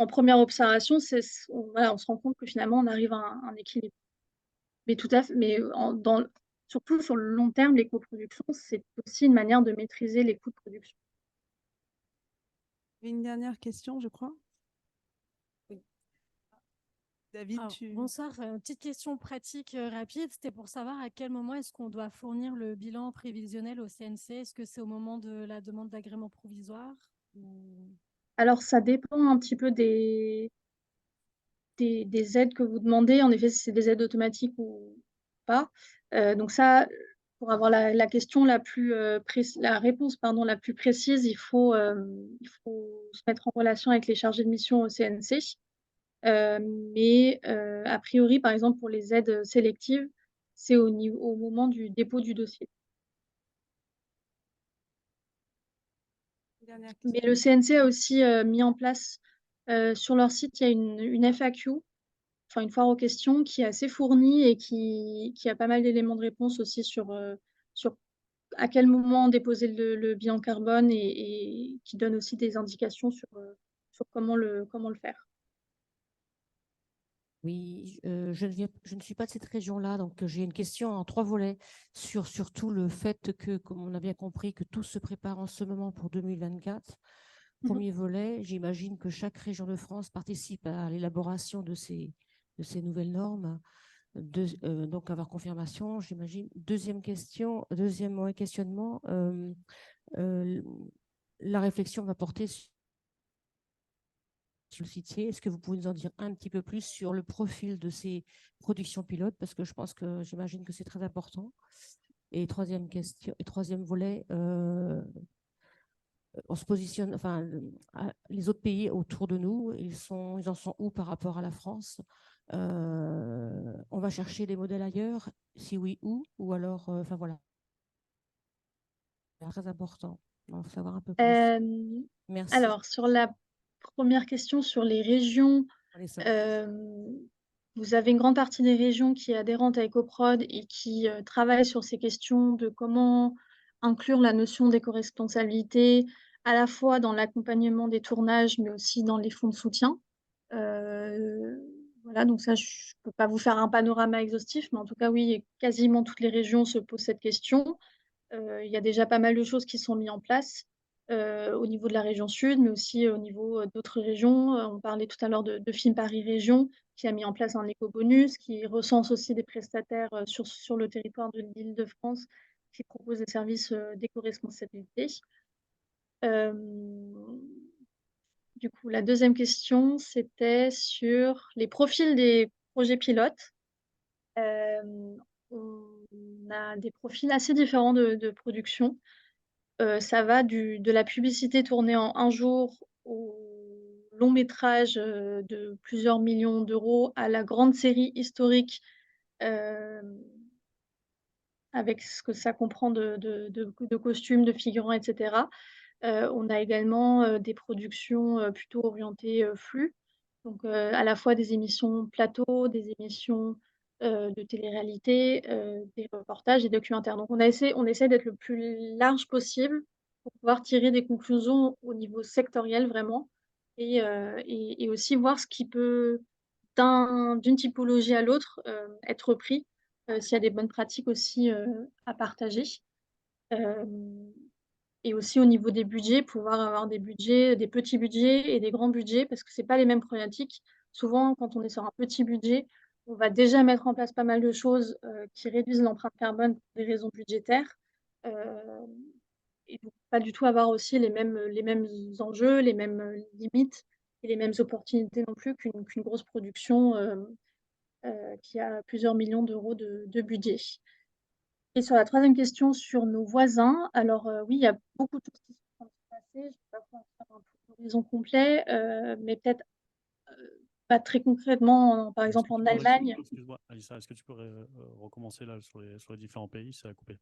première observation, voilà, on se rend compte que finalement on arrive à un équilibre. Mais tout à fait, mais surtout sur le long terme, l'éco-production, c'est aussi une manière de maîtriser les coûts de production. Une dernière question, je crois. Oui. David, Alors, bonsoir, une petite question pratique rapide. C'était pour savoir à quel moment est-ce qu'on doit fournir le bilan prévisionnel au CNC. Est-ce que c'est au moment de la demande d'agrément provisoire Alors ça dépend un petit peu des aides que vous demandez, en effet, si c'est des aides automatiques ou pas. Donc ça, pour avoir la question la réponse, pardon, la plus précise, il faut se mettre en relation avec les chargés de mission au CNC. Mais a priori, par exemple, pour les aides sélectives, c'est au moment du dépôt du dossier. Mais le CNC a aussi mis en place, sur leur site, il y a une FAQ, enfin une foire aux questions qui est assez fournie et qui a pas mal d'éléments de réponse aussi sur à quel moment déposer le bilan carbone et qui donne aussi des indications sur comment le faire. Oui, je ne suis pas de cette région-là, donc j'ai une question en 3 volets sur surtout le fait que, comme on a bien compris, que tout se prépare en ce moment pour 2024. Premier volet, j'imagine que chaque région de France participe à l'élaboration de ces nouvelles normes. Donc, avoir confirmation, j'imagine. Deuxième question, deuxième questionnement, la réflexion va porter sur le citier. Est-ce que vous pouvez nous en dire un petit peu plus sur le profil de ces productions pilotes? Parce que j'imagine que c'est très important. Et troisième question, et troisième volet, on se positionne, enfin, les autres pays autour de nous, ils en sont où par rapport à la France? On va chercher des modèles ailleurs? Si oui, où? Ou alors, enfin voilà. C'est très important. On va savoir un peu plus. Merci. Alors, sur la première question sur les régions, vous avez une grande partie des régions qui est adhérente à EcoProd et qui travaillent sur ces questions de comment inclure la notion d'éco-responsabilité à la fois dans l'accompagnement des tournages, mais aussi dans les fonds de soutien. Voilà, donc ça, je ne peux pas vous faire un panorama exhaustif, mais en tout cas, oui, quasiment toutes les régions se posent cette question. Il y a déjà pas mal de choses qui sont mises en place au niveau de la région sud, mais aussi au niveau d'autres régions. On parlait tout à l'heure de Film Paris Région, qui a mis en place un éco-bonus, qui recense aussi des prestataires sur le territoire de l'Île-de-France, qui proposent des services d'éco-responsabilité. Du coup, la deuxième question, c'était sur les profils des projets pilotes. On a des profils assez différents de production. Ça va de la publicité tournée en un jour au long métrage de plusieurs millions d'euros à la grande série historique avec ce que ça comprend de costumes, de figurants, etc. On a également des productions plutôt orientées flux, donc à la fois des émissions plateau, des émissions de télé-réalité, des reportages et documentaires. Donc on essaie d'être le plus large possible pour pouvoir tirer des conclusions au niveau sectoriel vraiment et aussi voir ce qui peut d'une typologie à l'autre être pris s'il y a des bonnes pratiques aussi à partager. Et aussi au niveau des budgets, pouvoir avoir des budgets, des petits budgets et des grands budgets, parce que c'est pas les mêmes problématiques. Souvent, quand on est sur un petit budget, on va déjà mettre en place pas mal de choses qui réduisent l'empreinte carbone pour des raisons budgétaires. Euh, et donc, pas du tout avoir aussi les mêmes enjeux, les mêmes limites et les mêmes opportunités non plus qu'une grosse production qui a plusieurs millions d'euros de budget. Et sur la troisième question sur nos voisins, alors oui, il y a beaucoup de choses qui sont en train de se passer. Je ne vais pas pouvoir faire un tour d'horizon complet, mais peut-être pas très concrètement, par exemple en Allemagne. Excuse-moi, Alissa, est-ce que tu pourrais recommencer là sur les différents pays? Ça a coupé.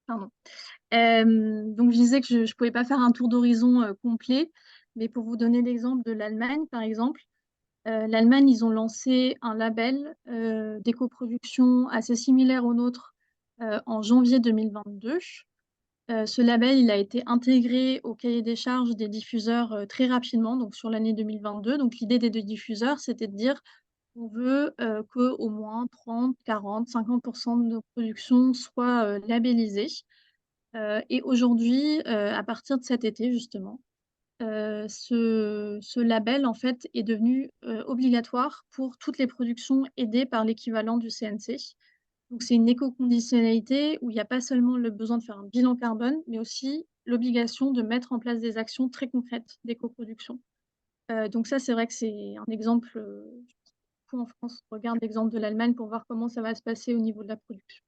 Pardon. Donc je disais que je ne pouvais pas faire un tour d'horizon complet, mais pour vous donner l'exemple de l'Allemagne, par exemple, l'Allemagne, ils ont lancé un label d'éco-production assez similaire au nôtre en janvier 2022. Ce label, il a été intégré au cahier des charges des diffuseurs très rapidement, donc sur l'année 2022. Donc l'idée des deux diffuseurs, c'était de dire on veut qu'au moins 30, 40, 50% de nos productions soient labellisées. Et aujourd'hui, à partir de cet été, justement, ce label, en fait, est devenu obligatoire pour toutes les productions aidées par l'équivalent du CNC. Donc, c'est une éco-conditionnalité où il n'y a pas seulement le besoin de faire un bilan carbone, mais aussi l'obligation de mettre en place des actions très concrètes d'éco-production. Donc ça, c'est vrai que c'est un exemple. En France, on regarde l'exemple de l'Allemagne pour voir comment ça va se passer au niveau de la production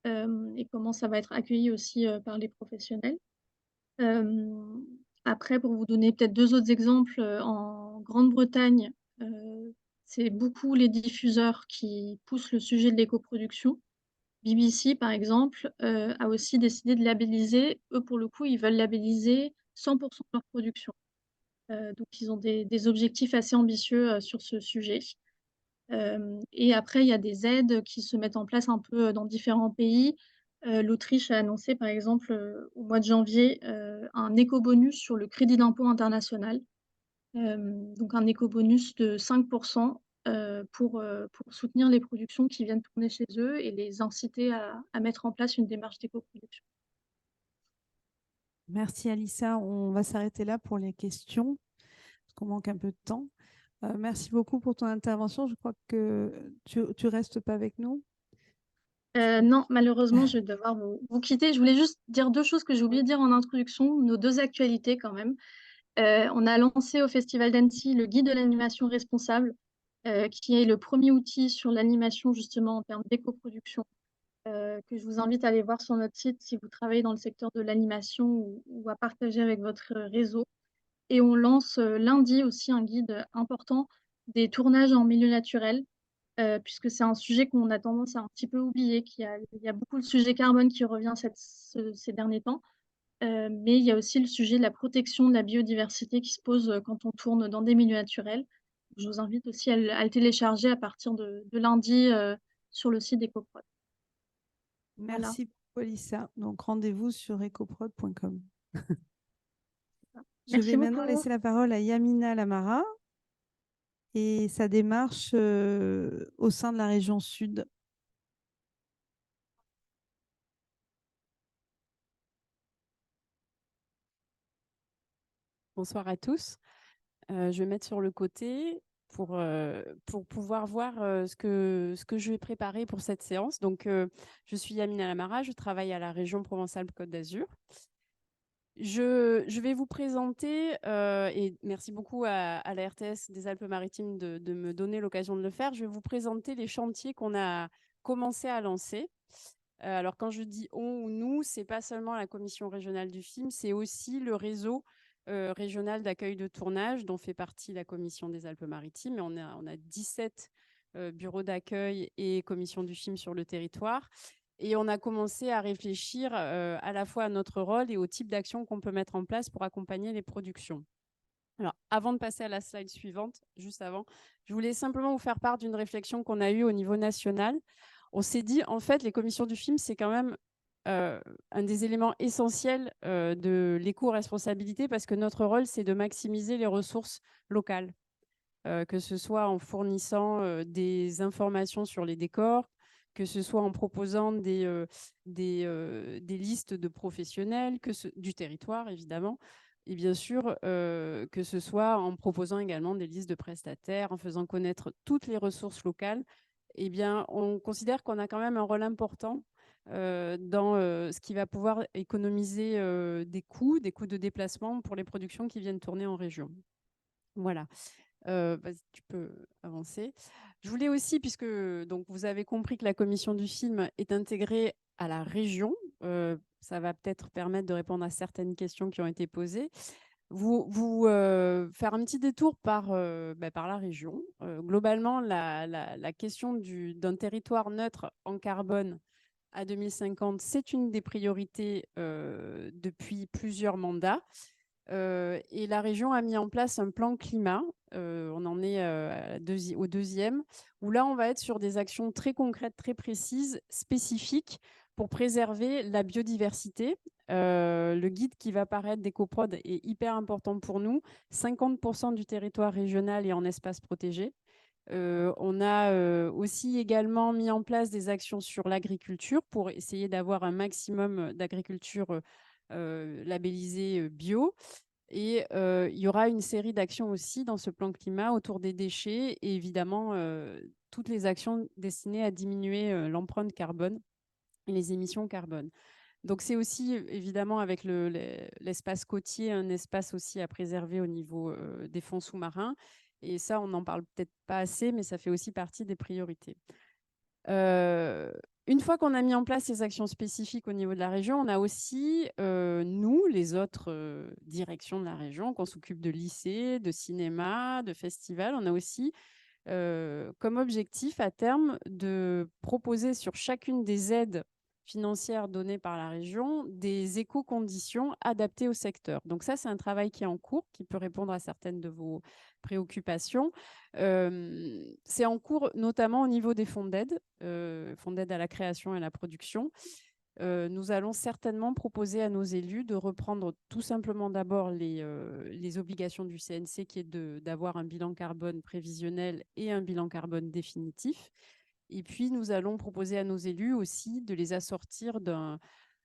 et comment ça va être accueilli aussi par les professionnels. Après, pour vous donner peut-être deux autres exemples, en Grande-Bretagne, c'est beaucoup les diffuseurs qui poussent le sujet de l'éco-production. BBC, par exemple, a aussi décidé de labelliser. Eux, pour le coup, ils veulent labelliser 100% de leur production. Donc, ils ont des objectifs assez ambitieux sur ce sujet. Et après, il y a des aides qui se mettent en place un peu dans différents pays. L'Autriche a annoncé, par exemple, au mois de janvier, un éco-bonus sur le crédit d'impôt international. Donc, un éco-bonus de 5% pour soutenir les productions qui viennent tourner chez eux et les inciter à mettre en place une démarche d'éco-production. Merci Alissa. On va s'arrêter là pour les questions, parce qu'on manque un peu de temps. Merci beaucoup pour ton intervention. Je crois que tu restes pas avec nous. Non, malheureusement, je vais devoir vous quitter. Je voulais juste dire deux choses que j'ai oublié de dire en introduction, nos deux actualités quand même. On a lancé au Festival d'Annecy le guide de l'animation responsable, qui est le premier outil sur l'animation justement en termes d'éco-production, que je vous invite à aller voir sur notre site si vous travaillez dans le secteur de l'animation ou à partager avec votre réseau. Et on lance lundi aussi un guide important des tournages en milieu naturel, puisque c'est un sujet qu'on a tendance à un petit peu oublier, il y a beaucoup de sujets carbone qui revient ces derniers temps, mais il y a aussi le sujet de la protection de la biodiversité qui se pose quand on tourne dans des milieux naturels. Je vous invite aussi à le télécharger à partir de lundi sur le site d'EcoProd. Merci beaucoup, Alissa. Donc, rendez-vous sur ecoprod.com. Je vais maintenant laisser la parole à Yamina Lamara et sa démarche au sein de la région Sud. Bonsoir à tous. Je vais mettre sur le côté pour pouvoir voir ce que je vais préparer pour cette séance. Donc, je suis Yamina Lamara, je travaille à la région Provence-Alpes-Côte d'Azur. Je vais vous présenter, et merci beaucoup à la RTS des Alpes-Maritimes de me donner l'occasion de le faire, je vais vous présenter les chantiers qu'on a commencé à lancer. Alors, quand je dis on ou nous, ce n'est pas seulement la commission régionale du film, c'est aussi le réseau régional d'accueil de tournage dont fait partie la commission des Alpes-Maritimes. Et on a 17 bureaux d'accueil et commissions du film sur le territoire. Et on a commencé à réfléchir à la fois à notre rôle et au type d'action qu'on peut mettre en place pour accompagner les productions. Alors, avant de passer à la slide suivante, juste avant, je voulais simplement vous faire part d'une réflexion qu'on a eue au niveau national. On s'est dit, en fait, les commissions du film, c'est quand même un des éléments essentiels de l'éco-responsabilité parce que notre rôle, c'est de maximiser les ressources locales, que ce soit en fournissant des informations sur les décors, que ce soit en proposant des listes de professionnels, du territoire évidemment, et bien sûr que ce soit en proposant également des listes de prestataires, en faisant connaître toutes les ressources locales. Eh bien, on considère qu'on a quand même un rôle important dans ce qui va pouvoir économiser des coûts de déplacement pour les productions qui viennent tourner en région. Voilà. Tu peux avancer. Je voulais aussi, puisque donc, vous avez compris que la commission du film est intégrée à la région, ça va peut-être permettre de répondre à certaines questions qui ont été posées. Faire un petit détour par la région. Globalement, la question d'un territoire neutre en carbone à 2050, c'est une des priorités depuis plusieurs mandats. Et la région a mis en place un plan climat, on en est au deuxième, où là, on va être sur des actions très concrètes, très précises, spécifiques pour préserver la biodiversité. Le guide qui va paraître d'EcoProd est hyper important pour nous. 50% du territoire régional est en espace protégé. On a aussi également mis en place des actions sur l'agriculture pour essayer d'avoir un maximum d'agriculture labellisée bio. Et il y aura une série d'actions aussi dans ce plan climat autour des déchets et évidemment toutes les actions destinées à diminuer l'empreinte carbone et les émissions carbone. Donc c'est aussi évidemment avec l'espace côtier, un espace aussi à préserver au niveau des fonds sous-marins. Et ça, on n'en parle peut-être pas assez, mais ça fait aussi partie des priorités. Une fois qu'on a mis en place ces actions spécifiques au niveau de la région, on a aussi, nous, les autres directions de la région, qu'on s'occupe de lycées, de cinéma, de festivals, on a aussi comme objectif à terme de proposer sur chacune des aides financières données par la région des éco-conditions adaptées au secteur. Donc ça, c'est un travail qui est en cours, qui peut répondre à certaines de vos préoccupations. C'est en cours notamment au niveau des fonds d'aide à la création et à la production. Nous allons certainement proposer à nos élus de reprendre tout simplement d'abord les obligations du CNC, qui est d'avoir un bilan carbone prévisionnel et un bilan carbone définitif. Et puis, nous allons proposer à nos élus aussi de les assortir d'un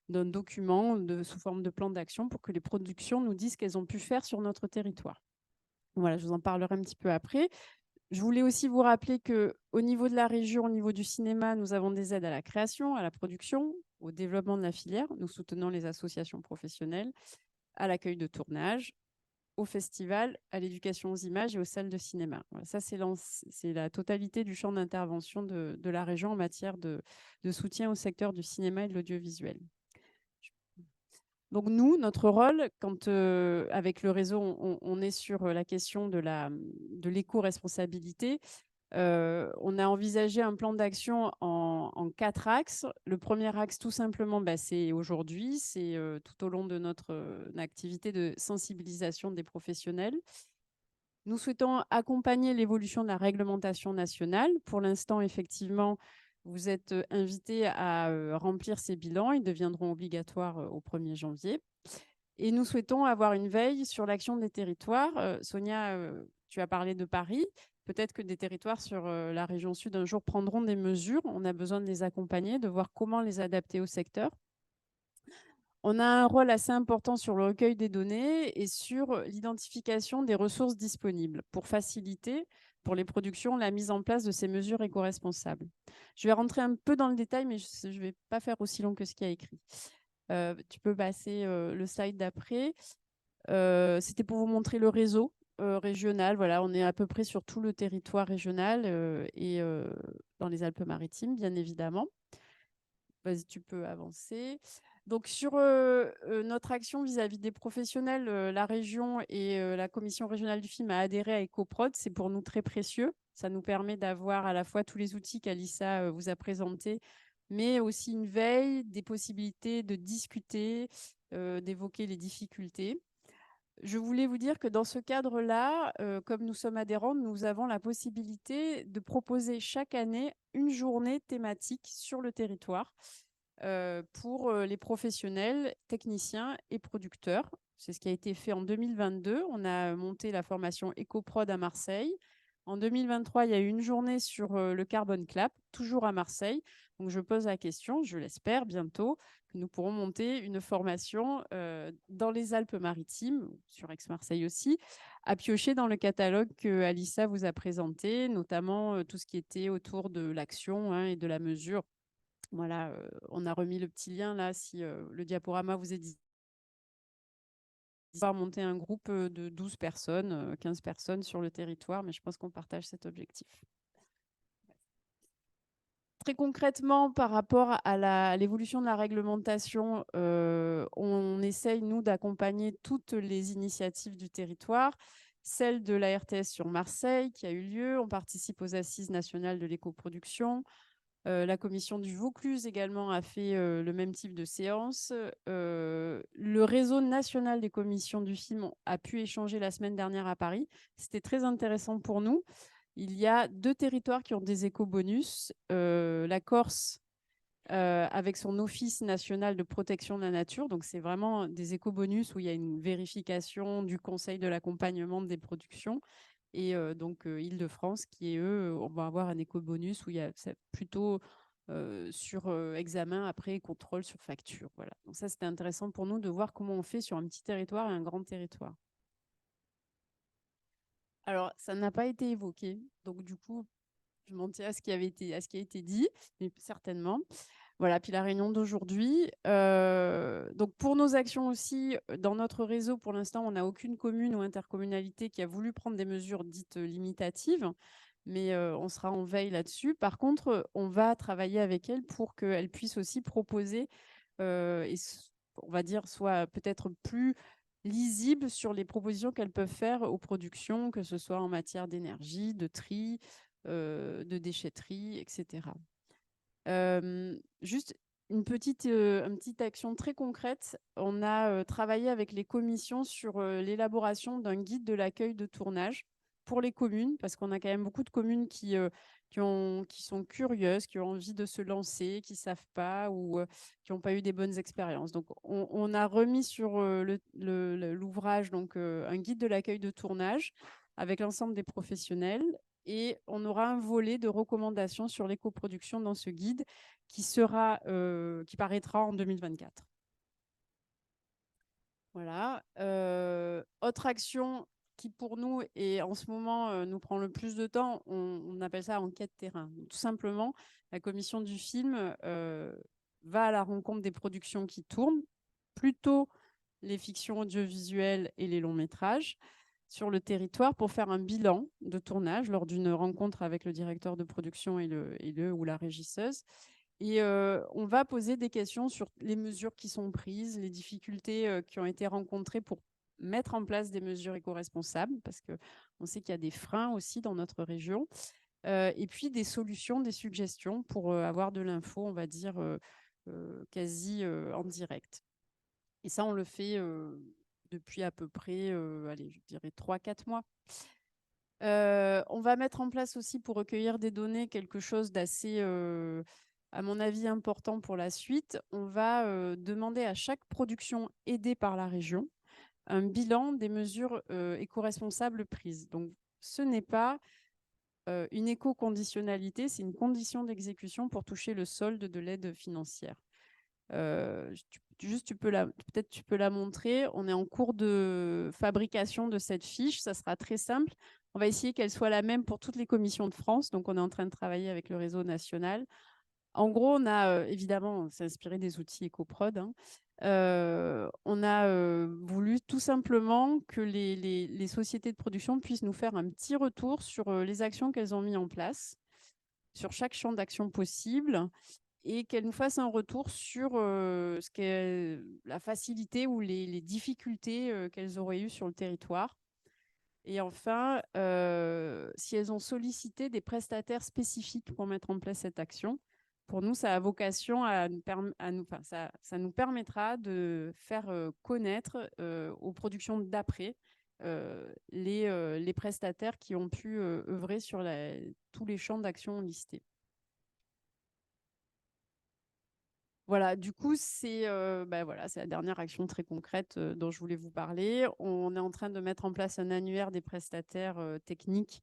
document sous forme de plan d'action pour que les productions nous disent ce qu'elles ont pu faire sur notre territoire. Voilà, je vous en parlerai un petit peu après. Je voulais aussi vous rappeler qu'au niveau de la région, au niveau du cinéma, nous avons des aides à la création, à la production, au développement de la filière. Nous soutenons les associations professionnelles, à l'accueil de tournage, au festival, à l'éducation aux images et aux salles de cinéma. Voilà, ça, c'est la totalité du champ d'intervention de la région en matière de soutien au secteur du cinéma et de l'audiovisuel. Donc nous, notre rôle, quand avec le réseau, on est sur la question de l'éco-responsabilité, on a envisagé un plan d'action en 4 axes. Le premier axe, tout simplement, c'est aujourd'hui, c'est tout au long de notre activité de sensibilisation des professionnels. Nous souhaitons accompagner l'évolution de la réglementation nationale. Pour l'instant, effectivement, vous êtes invités à remplir ces bilans. Ils deviendront obligatoires au 1er janvier. Et nous souhaitons avoir une veille sur l'action des territoires. Sonia, tu as parlé de Paris. Peut-être que des territoires sur la région sud un jour prendront des mesures. On a besoin de les accompagner, de voir comment les adapter au secteur. On a un rôle assez important sur le recueil des données et sur l'identification des ressources disponibles pour faciliter pour les productions la mise en place de ces mesures éco-responsables. Je vais rentrer un peu dans le détail, mais je ne vais pas faire aussi long que ce qu'il y a écrit. Tu peux passer le slide d'après. C'était pour vous montrer le réseau régional. Voilà, on est à peu près sur tout le territoire régional et dans les Alpes-Maritimes, bien évidemment. Vas-y, tu peux avancer. Donc, sur notre action vis-à-vis des professionnels, la région et la commission régionale du film a adhéré à EcoProd. C'est pour nous très précieux. Ça nous permet d'avoir à la fois tous les outils qu'Alissa vous a présentés, mais aussi une veille, des possibilités de discuter, d'évoquer les difficultés. Je voulais vous dire que dans ce cadre-là, comme nous sommes adhérents, nous avons la possibilité de proposer chaque année une journée thématique sur le territoire pour les professionnels, techniciens et producteurs. C'est ce qui a été fait en 2022. On a monté la formation EcoProd à Marseille. En 2023, il y a eu une journée sur le Carbon Clap, toujours à Marseille. Donc, je pose la question, je l'espère bientôt, que nous pourrons monter une formation dans les Alpes-Maritimes, sur Aix-Marseille aussi, à piocher dans le catalogue que Alissa vous a présenté, notamment tout ce qui était autour de l'action et de la mesure. Voilà, on a remis le petit lien là, si le diaporama vous est dit. Monter un groupe de 12 personnes, 15 personnes sur le territoire, mais je pense qu'on partage cet objectif. Très concrètement, par rapport à l'évolution de la réglementation, on essaye, nous, d'accompagner toutes les initiatives du territoire. Celle de la RTS sur Marseille, qui a eu lieu. On participe aux Assises nationales de l'écoproduction. La commission du Vaucluse également a fait le même type de séance. Le réseau national des commissions du film a pu échanger la semaine dernière à Paris. C'était très intéressant pour nous. Il y a 2 territoires qui ont des éco-bonus. La Corse, avec son Office national de protection de la nature. Donc, c'est vraiment des éco-bonus où il y a une vérification du Conseil de l'accompagnement des productions. Et donc, Île-de-France, qui est, eux, on va avoir un éco-bonus où il y a plutôt sur examen, après contrôle sur facture. Voilà. Donc, ça, c'était intéressant pour nous de voir comment on fait sur un petit territoire et un grand territoire. Alors, ça n'a pas été évoqué. Donc, du coup, je m'en tiens à ce qui a été dit, mais certainement. Voilà, puis la réunion d'aujourd'hui. Donc, pour nos actions aussi, dans notre réseau, pour l'instant, on n'a aucune commune ou intercommunalité qui a voulu prendre des mesures dites limitatives, mais on sera en veille là-dessus. Par contre, on va travailler avec elles pour qu'elles puissent aussi proposer, et on va dire, soit peut-être plus lisibles sur les propositions qu'elles peuvent faire aux productions, que ce soit en matière d'énergie, de tri, de déchetterie, etc. Juste une petite action très concrète. On a travaillé avec les commissions sur l'élaboration d'un guide de l'accueil de tournage pour les communes, parce qu'on a quand même beaucoup de communes qui sont curieuses, qui ont envie de se lancer, qui ne savent pas ou qui n'ont pas eu des bonnes expériences. Donc, on a remis sur l'ouvrage un guide de l'accueil de tournage avec l'ensemble des professionnels. Et on aura un volet de recommandations sur l'éco-production dans ce guide qui paraîtra en 2024. Voilà. Autre action qui, pour nous, et en ce moment, nous prend le plus de temps, on appelle ça enquête terrain. Donc, tout simplement, la commission du film va à la rencontre des productions qui tournent, plutôt les fictions audiovisuelles et les longs métrages, sur le territoire pour faire un bilan de tournage lors d'une rencontre avec le directeur de production et le ou la régisseuse. Et on va poser des questions sur les mesures qui sont prises, les difficultés qui ont été rencontrées pour mettre en place des mesures éco-responsables, parce qu'on sait qu'il y a des freins aussi dans notre région, et puis des solutions, des suggestions pour avoir de l'info, on va dire, quasi en direct. Et ça, on le fait depuis à peu près, allez, je dirais 3-4 mois. On va mettre en place aussi, pour recueillir des données, quelque chose d'assez, à mon avis, important pour la suite. On va demander à chaque production aidée par la région un bilan des mesures éco-responsables prises. Donc, ce n'est pas une éco-conditionnalité, c'est une condition d'exécution pour toucher le solde de l'aide financière. Peut-être tu peux la montrer. On est en cours de fabrication de cette fiche. Ça sera très simple. On va essayer qu'elle soit la même pour toutes les commissions de France. Donc, on est en train de travailler avec le réseau national. En gros, on a évidemment, on s'est inspiré des outils EcoProd. On a voulu tout simplement que les sociétés de production puissent nous faire un petit retour sur les actions qu'elles ont mises en place, sur chaque champ d'action possible, et qu'elles nous fassent un retour sur ce qu'est la facilité ou les difficultés qu'elles auraient eues sur le territoire. Et enfin, si elles ont sollicité des prestataires spécifiques pour mettre en place cette action. Pour nous, ça a vocation ça nous permettra de faire connaître aux productions d'après les prestataires qui ont pu œuvrer sur tous les champs d'action listés. Voilà, du coup, c'est la dernière action très concrète dont je voulais vous parler. On est en train de mettre en place un annuaire des prestataires techniques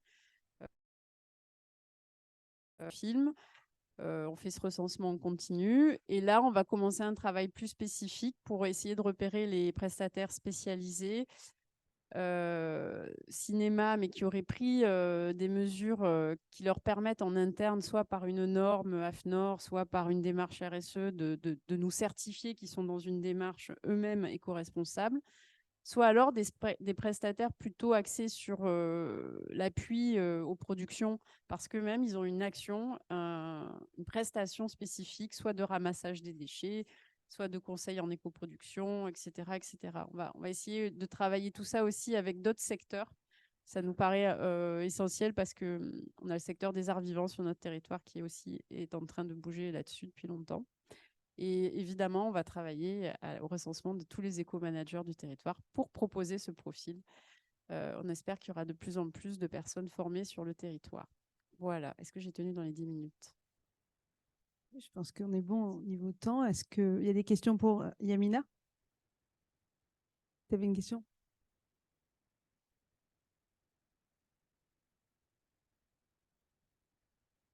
film. On fait ce recensement en continu. Et là, on va commencer un travail plus spécifique pour essayer de repérer les prestataires spécialisés cinéma, mais qui auraient pris des mesures qui leur permettent en interne, soit par une norme AFNOR, soit par une démarche RSE, de nous certifier qu'ils sont dans une démarche eux-mêmes éco-responsables, soit alors des prestataires plutôt axés sur l'appui aux productions, parce qu'eux-mêmes, ils ont une action, une prestation spécifique, soit de ramassage des déchets, soit de conseils en éco-production, etc., etc. On va essayer de travailler tout ça aussi avec d'autres secteurs. Ça nous paraît essentiel parce qu'on a le secteur des arts vivants sur notre territoire qui est en train de bouger là-dessus depuis longtemps. Et évidemment, on va travailler au recensement de tous les éco-managers du territoire pour proposer ce profil. On espère qu'il y aura de plus en plus de personnes formées sur le territoire. Voilà. Est-ce que j'ai tenu dans les 10 minutes? Je pense qu'on est bon au niveau temps. Est-ce qu'il y a des questions pour Yamina? Tu avais une question?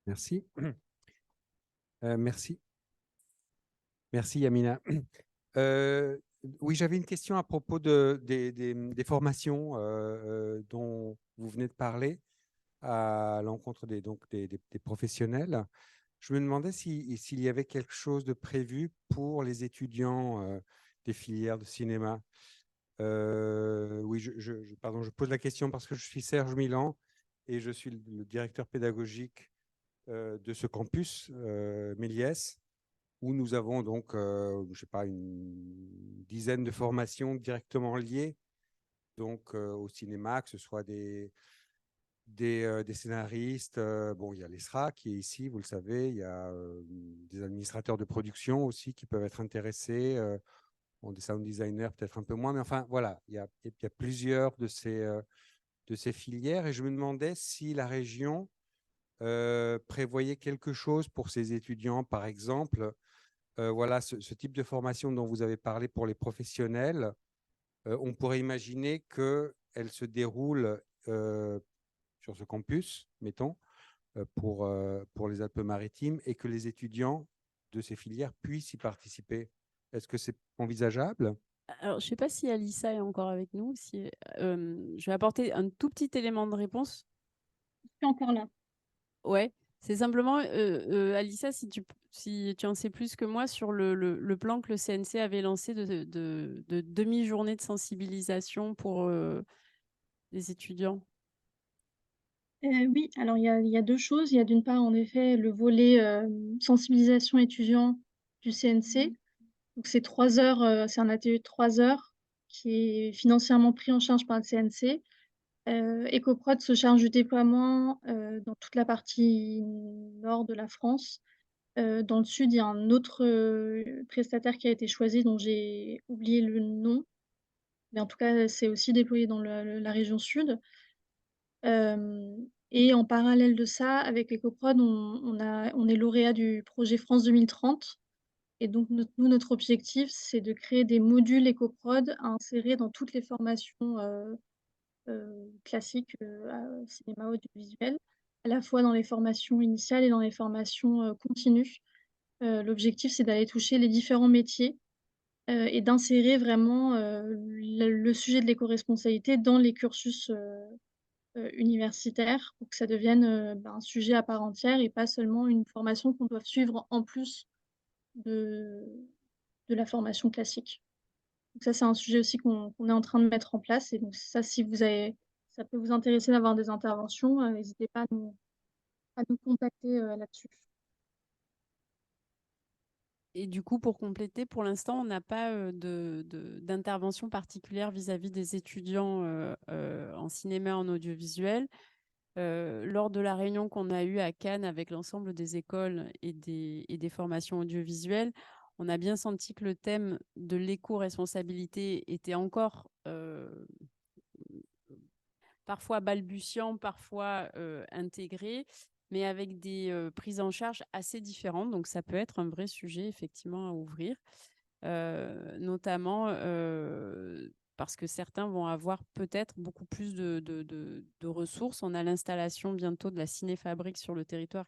Merci. Merci. Merci, Yamina. Oui, j'avais une question à propos des formations dont vous venez de parler à l'encontre des professionnels. Je me demandais s'il y avait quelque chose de prévu pour les étudiants des filières de cinéma. Oui, pardon, je pose la question parce que je suis Serge Milan et je suis le directeur pédagogique de ce campus, Méliès, où nous avons donc, je sais pas, une dizaine de formations directement liées donc, au cinéma, que ce soit des scénaristes. Bon, il y a l'ESRA qui est ici, vous le savez. Il y a des administrateurs de production aussi qui peuvent être intéressés. Bon, des sound designers peut-être un peu moins, mais enfin, voilà, il y a plusieurs de ces filières. Et je me demandais si la région prévoyait quelque chose pour ces étudiants, par exemple. Voilà, ce type de formation dont vous avez parlé pour les professionnels, on pourrait imaginer qu'elle se déroule sur ce campus, mettons, pour les Alpes-Maritimes, et que les étudiants de ces filières puissent y participer. Est-ce que c'est envisageable? Alors, je ne sais pas si Alissa est encore avec nous. Je vais apporter un tout petit élément de réponse. Je suis encore là. Ouais, c'est simplement, Alissa, si tu en sais plus que moi sur le plan que le CNC avait lancé de demi-journée de sensibilisation pour les étudiants. Oui, alors il y a 2 choses. Il y a d'une part, en effet, le volet, sensibilisation étudiant du CNC. Donc c'est 3 heures, c'est un atelier de 3 heures qui est financièrement pris en charge par le CNC. Ecoprod se charge du déploiement, dans toute la partie nord de la France. Dans le sud, il y a un autre, prestataire qui a été choisi dont j'ai oublié le nom, mais en tout cas, c'est aussi déployé dans la région sud. Et en parallèle de ça, avec Ecoprod, on est lauréat du projet France 2030 et donc notre objectif, c'est de créer des modules Ecoprod à insérer dans toutes les formations, classiques, cinéma audiovisuel, à la fois dans les formations initiales et dans les formations, continues. L'objectif, c'est d'aller toucher les différents métiers, et d'insérer vraiment, le sujet de l'éco-responsabilité dans les cursus, universitaires pour que ça devienne, un sujet à part entière et pas seulement une formation qu'on doit suivre en plus de la formation classique. Donc ça, c'est un sujet aussi qu'on est en train de mettre en place et donc ça, si ça peut vous intéresser d'avoir des interventions, n'hésitez pas à nous contacter, là-dessus. Et du coup, pour compléter, pour l'instant, on n'a pas d'intervention particulière vis-à-vis des étudiants en cinéma, en audiovisuel. Lors de la réunion qu'on a eue à Cannes avec l'ensemble des écoles et des formations audiovisuelles, on a bien senti que le thème de l'éco-responsabilité était encore parfois balbutiant, parfois intégré, mais avec des prises en charge assez différentes. Donc, ça peut être un vrai sujet, effectivement, à ouvrir. Notamment parce que certains vont avoir peut-être beaucoup plus de ressources. On a l'installation bientôt de la Cinéfabrique sur le territoire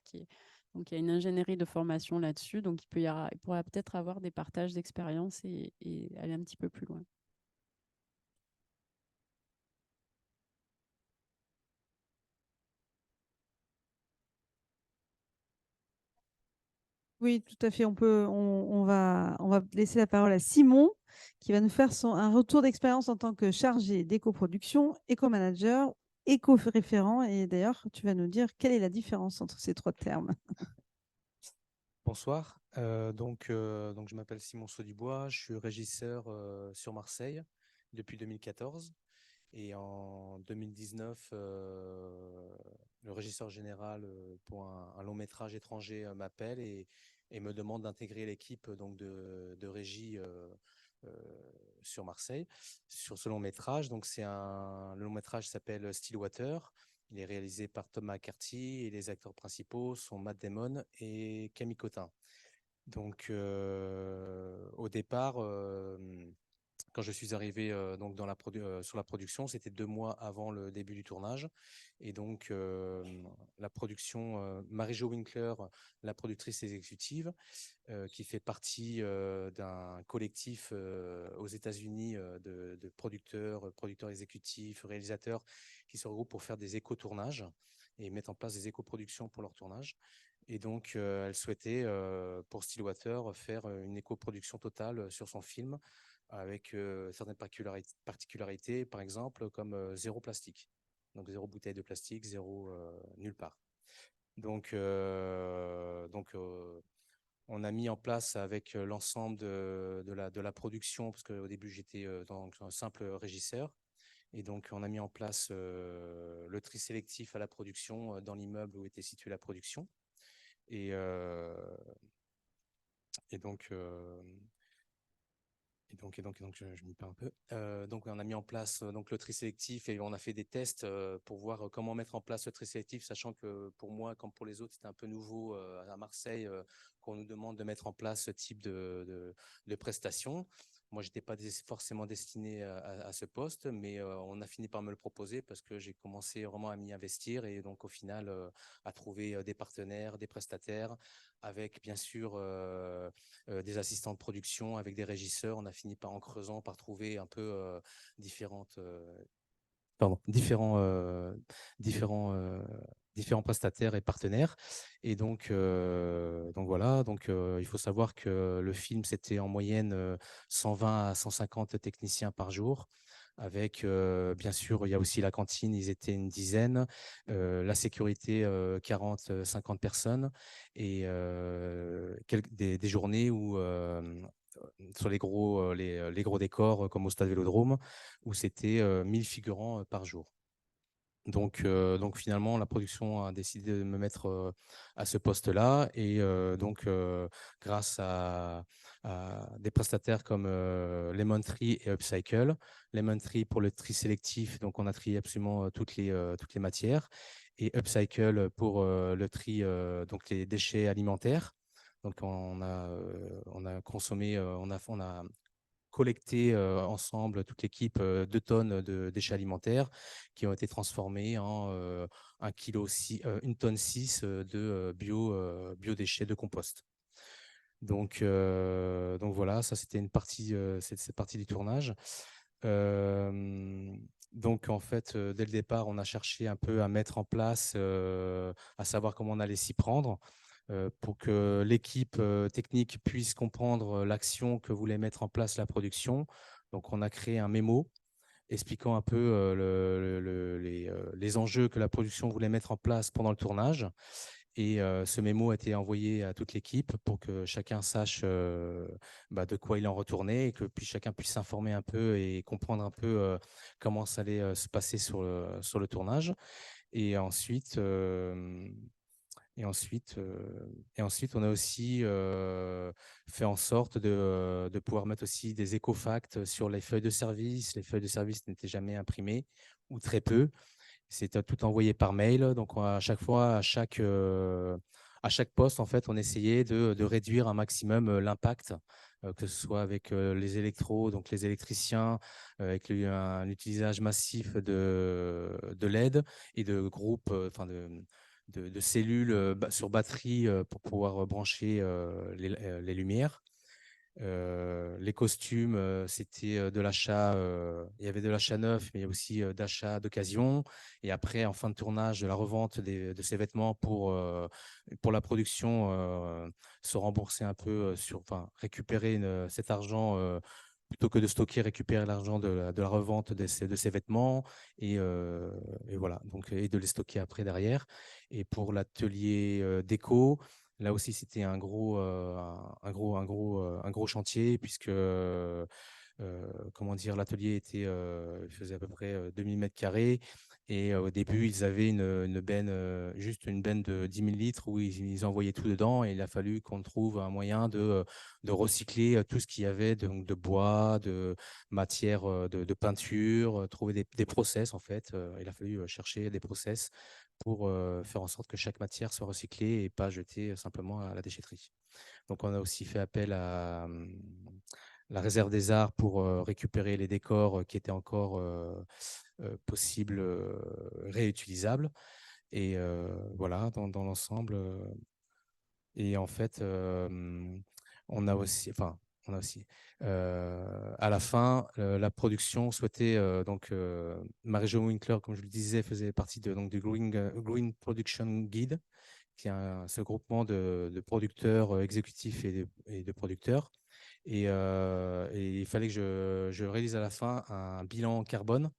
donc il y a une ingénierie de formation là-dessus, donc il pourra peut-être avoir des partages d'expériences et aller un petit peu plus loin. Oui, tout à fait. On va laisser la parole à Simon, qui va nous faire un retour d'expérience en tant que chargé d'éco-production, éco-manager, éco-référent. Et d'ailleurs, tu vas nous dire quelle est la différence entre ces 3 termes. Bonsoir. Donc, je m'appelle Simon Saudubois, je suis régisseur sur Marseille depuis 2014. Et en 2019, le régisseur général pour un long métrage étranger m'appelle et me demande d'intégrer l'équipe donc de régie sur Marseille, sur ce long métrage. Donc le long métrage s'appelle Stillwater. Il est réalisé par Tom McCarthy et les acteurs principaux sont Matt Damon et Camille Cotin. Donc au départ, quand je suis arrivé donc sur la production, c'était 2 mois avant le début du tournage. Et donc, la production, Marie-Jo Winkler, la productrice exécutive, qui fait partie d'un collectif aux États-Unis de producteurs exécutifs, réalisateurs, qui se regroupent pour faire des éco-tournages et mettre en place des éco-productions pour leur tournage. Et donc, elle souhaitait, pour Stillwater, faire une éco-production totale sur son film, avec certaines particularités, par exemple, comme 0 plastique. Donc 0 bouteille de plastique, 0 nulle part. Donc on a mis en place avec l'ensemble de la production, parce qu'au début j'étais un simple régisseur, et donc on a mis en place le tri sélectif à la production dans l'immeuble où était située la production. Et donc je m'y perds un peu. Donc, on a mis en place donc, le tri sélectif et on a fait des tests pour voir comment mettre en place le tri sélectif, sachant que pour moi, comme pour les autres, c'était un peu nouveau à Marseille qu'on nous demande de mettre en place ce type de prestations. Moi, je n'étais pas forcément destiné à ce poste, mais on a fini par me le proposer parce que j'ai commencé vraiment à m'y investir et donc au final à trouver des partenaires, des prestataires, avec bien sûr des assistants de production, avec des régisseurs. On a fini en creusant par trouver un peu différents prestataires et partenaires. Et donc voilà, il faut savoir que le film, c'était en moyenne 120 à 150 techniciens par jour. Avec, bien sûr, il y a aussi la cantine, ils étaient une dizaine, la sécurité, 40, 50 personnes, et des journées où, sur les gros décors, comme au Stade Vélodrome, où c'était 1000 figurants par jour. Donc finalement, la production a décidé de me mettre à ce poste-là, et grâce à des prestataires comme Lemon Tree et Upcycle. Lemon Tree pour le tri sélectif, donc on a trié absolument toutes les matières, et Upcycle pour le tri, donc les déchets alimentaires. Donc on a consommé, on a collecté ensemble, toute l'équipe, 2 tonnes de déchets alimentaires qui ont été transformés en 1 tonne 6 de biodéchets de compost. Donc voilà, ça c'était cette partie du tournage. Donc en fait, dès le départ, on a cherché un peu à mettre en place, à savoir comment on allait s'y prendre, pour que l'équipe technique puisse comprendre l'action que voulait mettre en place la production. Donc on a créé un mémo expliquant un peu les enjeux que la production voulait mettre en place pendant le tournage. Et ce mémo a été envoyé à toute l'équipe pour que chacun sache de quoi il en retournait, et que chacun puisse s'informer un peu et comprendre un peu comment ça allait se passer sur le tournage. Et ensuite, on a aussi fait en sorte de pouvoir mettre aussi des éco-facts sur les feuilles de service. Les feuilles de service n'étaient jamais imprimées, ou très peu. C'était tout envoyé par mail. Donc, à chaque fois, à chaque poste, en fait, on essayait de réduire un maximum l'impact que ce soit avec les électros, donc les électriciens, avec un utilisage massif de LED et de groupes, enfin de cellules sur batterie pour pouvoir brancher les lumières. Les costumes, c'était de l'achat, il y avait de l'achat neuf, mais il y a aussi d'achat d'occasion. Et après, en fin de tournage, de la revente de ces vêtements pour la production, se rembourser un peu, enfin, récupérer cet argent plutôt que de stocker, récupérer l'argent de la revente de ces vêtements et voilà, donc, et de les stocker après derrière. Et pour l'atelier déco, là aussi, c'était un gros chantier puisque comment dire, l'atelier faisait à peu près 2000 mètres carrés et au début, ils avaient une benne, juste une benne de 10 000 litres où ils envoyaient tout dedans et il a fallu qu'on trouve un moyen de recycler tout ce qu'il y avait de bois, de matière, de peinture, trouver des process en fait. Il a fallu chercher des process pour faire en sorte que chaque matière soit recyclée et pas jetée simplement à la déchetterie. Donc, on a aussi fait appel à la réserve des arts pour récupérer les décors qui étaient encore possibles, réutilisables. Et voilà, dans l'ensemble. Et en fait, on a aussi, à la fin, la production souhaitait, donc Marie-Jo Winkler, comme je le disais, faisait partie donc, du Green Production Guide, qui est ce groupement de producteurs exécutifs et de producteurs. Et il fallait que je réalise à la fin un bilan carbone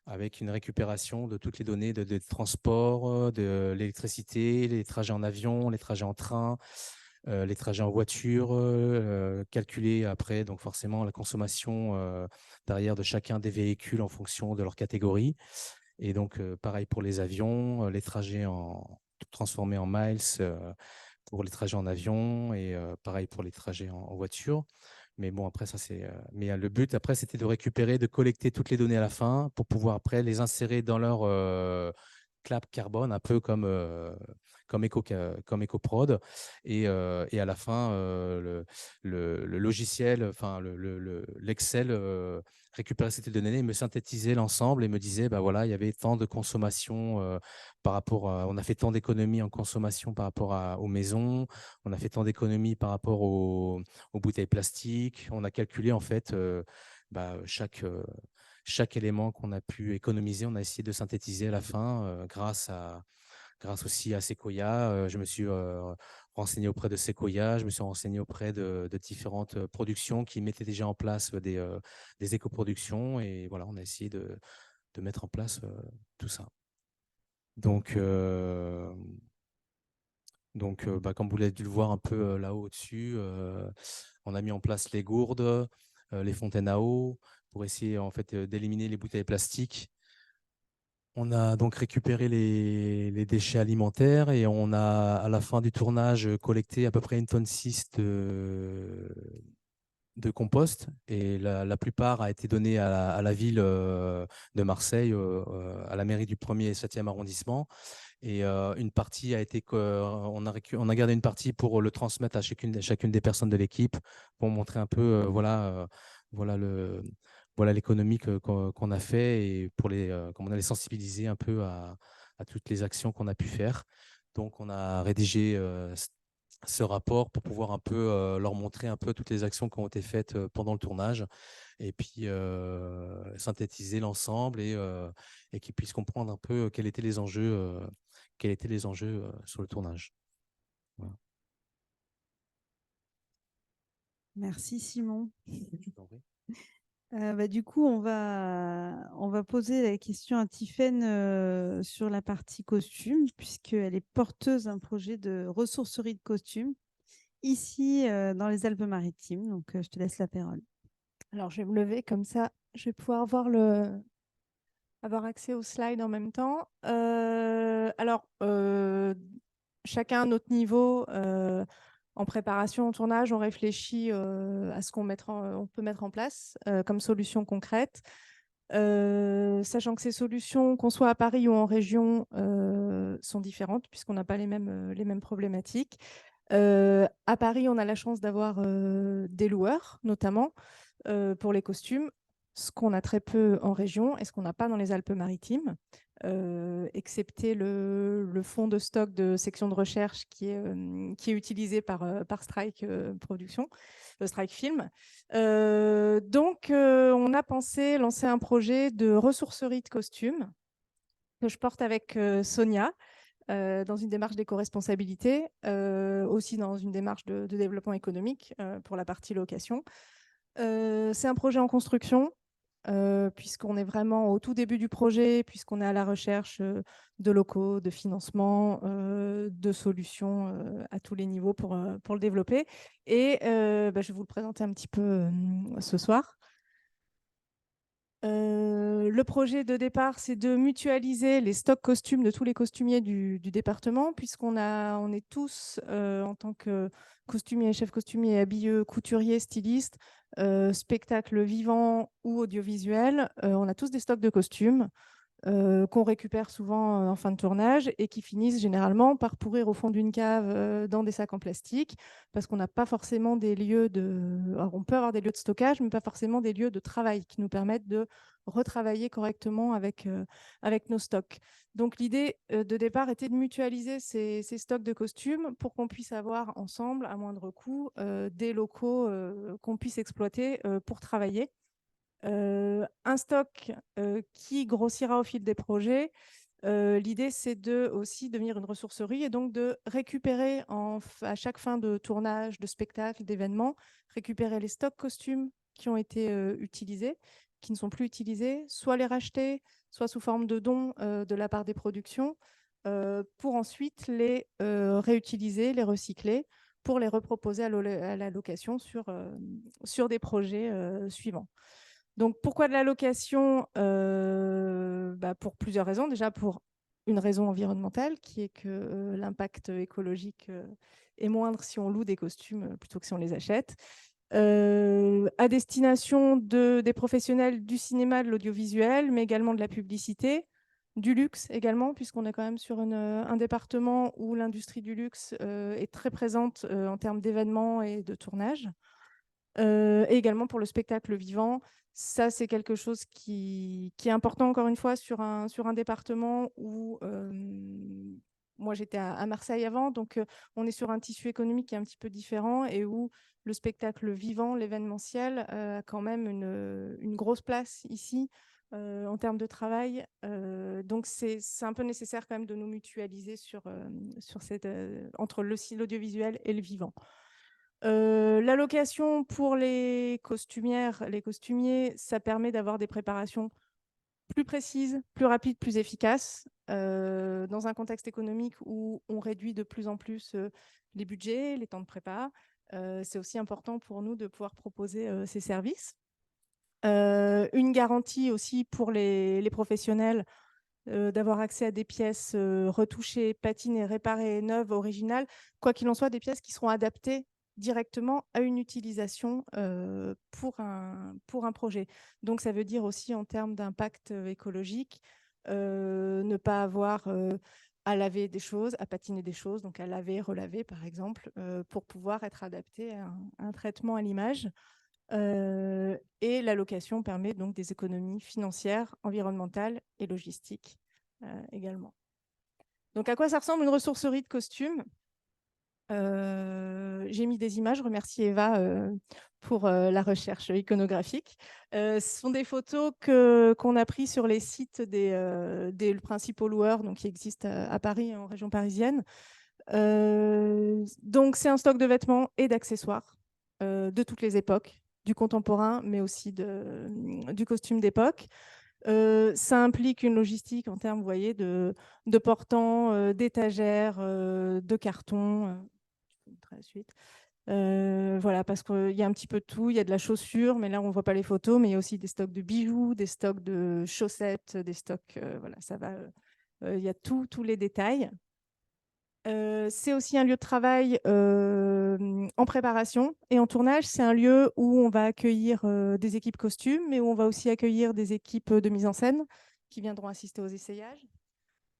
avec une récupération de toutes les données de transport, de l'électricité, les trajets en avion, les trajets en train, les trajets en voiture, calculer après donc forcément la consommation derrière de chacun des véhicules en fonction de leur catégorie. Et donc pareil pour les avions, les trajets transformés en miles pour les trajets en avion et pareil pour les trajets en voiture. Mais bon, après, ça, mais le but, après, c'était de récupérer, de collecter toutes les données à la fin pour pouvoir après les insérer dans leur clap carbone, un peu comme EcoProd. Et à la fin, le logiciel, enfin, l'Excel récupérait ces données et me synthétisait l'ensemble et me disait, bah voilà, il y avait tant de consommation par rapport on a fait tant d'économies en consommation par rapport aux maisons, on a fait tant d'économies par rapport aux bouteilles plastiques. On a calculé en fait chaque élément qu'on a pu économiser. On a essayé de synthétiser à la fin grâce aussi à Sequoia. Je me suis renseigné auprès de Sequoia, je me suis renseigné auprès de différentes productions qui mettaient déjà en place des éco-productions. Et voilà, on a essayé de mettre en place tout ça. Donc, comme vous l'avez dû le voir un peu là-haut au-dessus, on a mis en place les gourdes, les fontaines à eau pour essayer en fait d'éliminer les bouteilles plastiques. On a donc récupéré les déchets alimentaires et on a à la fin du tournage collecté à peu près 1,6 tonne de compost et la plupart a été donnée à la ville de Marseille, à la mairie du 1er et 7e arrondissement. Et une partie a été, on a gardé une partie pour le transmettre à chacune des personnes de l'équipe pour montrer un peu, voilà l'économie qu'on a fait et pour comme on a les sensibiliser un peu à toutes les actions qu'on a pu faire. Donc, on a rédigé ce rapport pour pouvoir un peu leur montrer un peu toutes les actions qui ont été faites pendant le tournage et puis synthétiser l'ensemble et qu'ils puissent comprendre un peu quels étaient les enjeux sur le tournage. Voilà. Merci Simon. Du coup, on va poser la question à Tiffaine sur la partie costume, puisqu'elle est porteuse d'un projet de ressourcerie de costumes ici dans les Alpes-Maritimes. Donc, je te laisse la parole. Alors, je vais me lever comme ça, je vais pouvoir avoir accès aux slides en même temps. Chacun à notre niveau, en préparation au tournage, on réfléchit à ce qu'on peut mettre en place comme solution concrète. Sachant que ces solutions, qu'on soit à Paris ou en région, sont différentes puisqu'on n'a pas les mêmes problématiques. À Paris, on a la chance d'avoir des loueurs, notamment pour les costumes, ce qu'on a très peu en région et ce qu'on n'a pas dans les Alpes-Maritimes, excepté le fonds de stock de section de recherche qui est utilisé par Strike Production, Strike Film. Donc, on a pensé lancer un projet de ressourcerie de costumes que je porte avec Sonia, dans une démarche d'éco-responsabilité, aussi dans une démarche de développement économique pour la partie location. C'est un projet en construction, puisqu'on est vraiment au tout début du projet, puisqu'on est à la recherche de locaux, de financement, de solutions à tous les niveaux pour le développer. Et je vais vous le présenter un petit peu ce soir. Le projet de départ, c'est de mutualiser les stocks costumes de tous les costumiers du département, puisqu'on est tous, en tant que costumiers, chefs costumiers, habilleux, couturiers, stylistes, spectacles vivants ou audiovisuels, on a tous des stocks de costumes qu'on récupère souvent en fin de tournage et qui finissent généralement par pourrir au fond d'une cave dans des sacs en plastique, parce qu'on n'a pas forcément des lieux de... Alors, on peut avoir des lieux de stockage, mais pas forcément des lieux de travail qui nous permettent de retravailler correctement avec nos stocks. Donc l'idée de départ était de mutualiser ces stocks de costumes pour qu'on puisse avoir ensemble, à moindre coût, des locaux qu'on puisse exploiter pour travailler. Un stock qui grossira au fil des projets. L'idée, c'est aussi devenir une ressourcerie et donc de récupérer à chaque fin de tournage, de spectacle, d'événements, récupérer les stocks costumes qui ont été utilisés, qui ne sont plus utilisés, soit les racheter, soit sous forme de dons de la part des productions, pour ensuite les réutiliser, les recycler, pour les reproposer à la location sur des projets suivants. Donc, pourquoi de la location? Pour plusieurs raisons. Déjà, pour une raison environnementale, qui est que l'impact écologique est moindre si on loue des costumes plutôt que si on les achète. À destination des professionnels du cinéma, de l'audiovisuel, mais également de la publicité, du luxe également, puisqu'on est quand même sur un département où l'industrie du luxe est très présente en termes d'événements et de tournage. Et également pour le spectacle vivant. Ça, c'est quelque chose qui est important, encore une fois, sur un département où moi, j'étais à Marseille avant, donc on est sur un tissu économique qui est un petit peu différent et où le spectacle vivant, l'événementiel, a quand même une grosse place ici en termes de travail. Donc, c'est un peu nécessaire quand même de nous mutualiser entre l'audiovisuel et le vivant. La location pour les costumières, les costumiers, ça permet d'avoir des préparations plus précises, plus rapides, plus efficaces, dans un contexte économique où on réduit de plus en plus les budgets, les temps de prépa. C'est aussi important pour nous de pouvoir proposer ces services. Une garantie aussi pour les professionnels, d'avoir accès à des pièces retouchées, patinées, réparées, neuves, originales, quoi qu'il en soit, des pièces qui seront adaptées directement à une utilisation pour un projet. Donc, ça veut dire aussi en termes d'impact écologique, ne pas avoir à laver des choses, à patiner des choses, donc à laver, relaver par exemple, pour pouvoir être adapté à un traitement à l'image. Et la location permet donc des économies financières, environnementales et logistiques également. Donc, à quoi ça ressemble une ressourcerie de costumes? J'ai mis des images, je remercie Eva pour la recherche iconographique. Ce sont des photos qu'on a prises sur les sites des principaux loueurs donc, qui existent à Paris et en région parisienne. Donc, c'est un stock de vêtements et d'accessoires de toutes les époques, du contemporain, mais aussi du costume d'époque. Ça implique une logistique en termes, vous voyez, de portants, d'étagères, de cartons. Voilà, parce qu'il y a un petit peu de tout. Il y a de la chaussure, mais là, on ne voit pas les photos, mais il y a aussi des stocks de bijoux, des stocks de chaussettes, des stocks, voilà, ça va. Il y a tous les détails. C'est aussi un lieu de travail en préparation et en tournage. C'est un lieu où on va accueillir des équipes costumes, mais où on va aussi accueillir des équipes de mise en scène qui viendront assister aux essayages.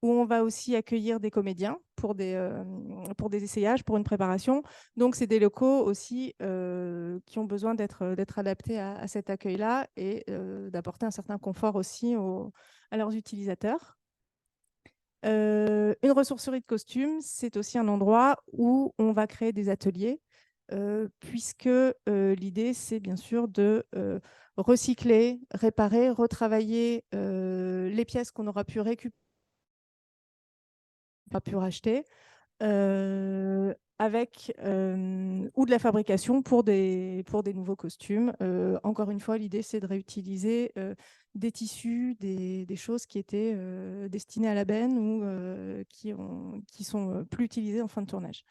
où on va aussi accueillir des comédiens pour des essayages, pour une préparation. Donc, c'est des locaux aussi qui ont besoin d'être adaptés à cet accueil-là et d'apporter un certain confort aussi à leurs utilisateurs. Une ressourcerie de costumes, c'est aussi un endroit où on va créer des ateliers, puisque l'idée, c'est bien sûr de recycler, réparer, retravailler les pièces qu'on aura pu récupérer, pas pu racheter, avec ou de la fabrication pour des nouveaux costumes. Encore une fois, l'idée, c'est de réutiliser des tissus, des choses qui étaient destinées à la benne ou qui sont plus utilisées en fin de tournage.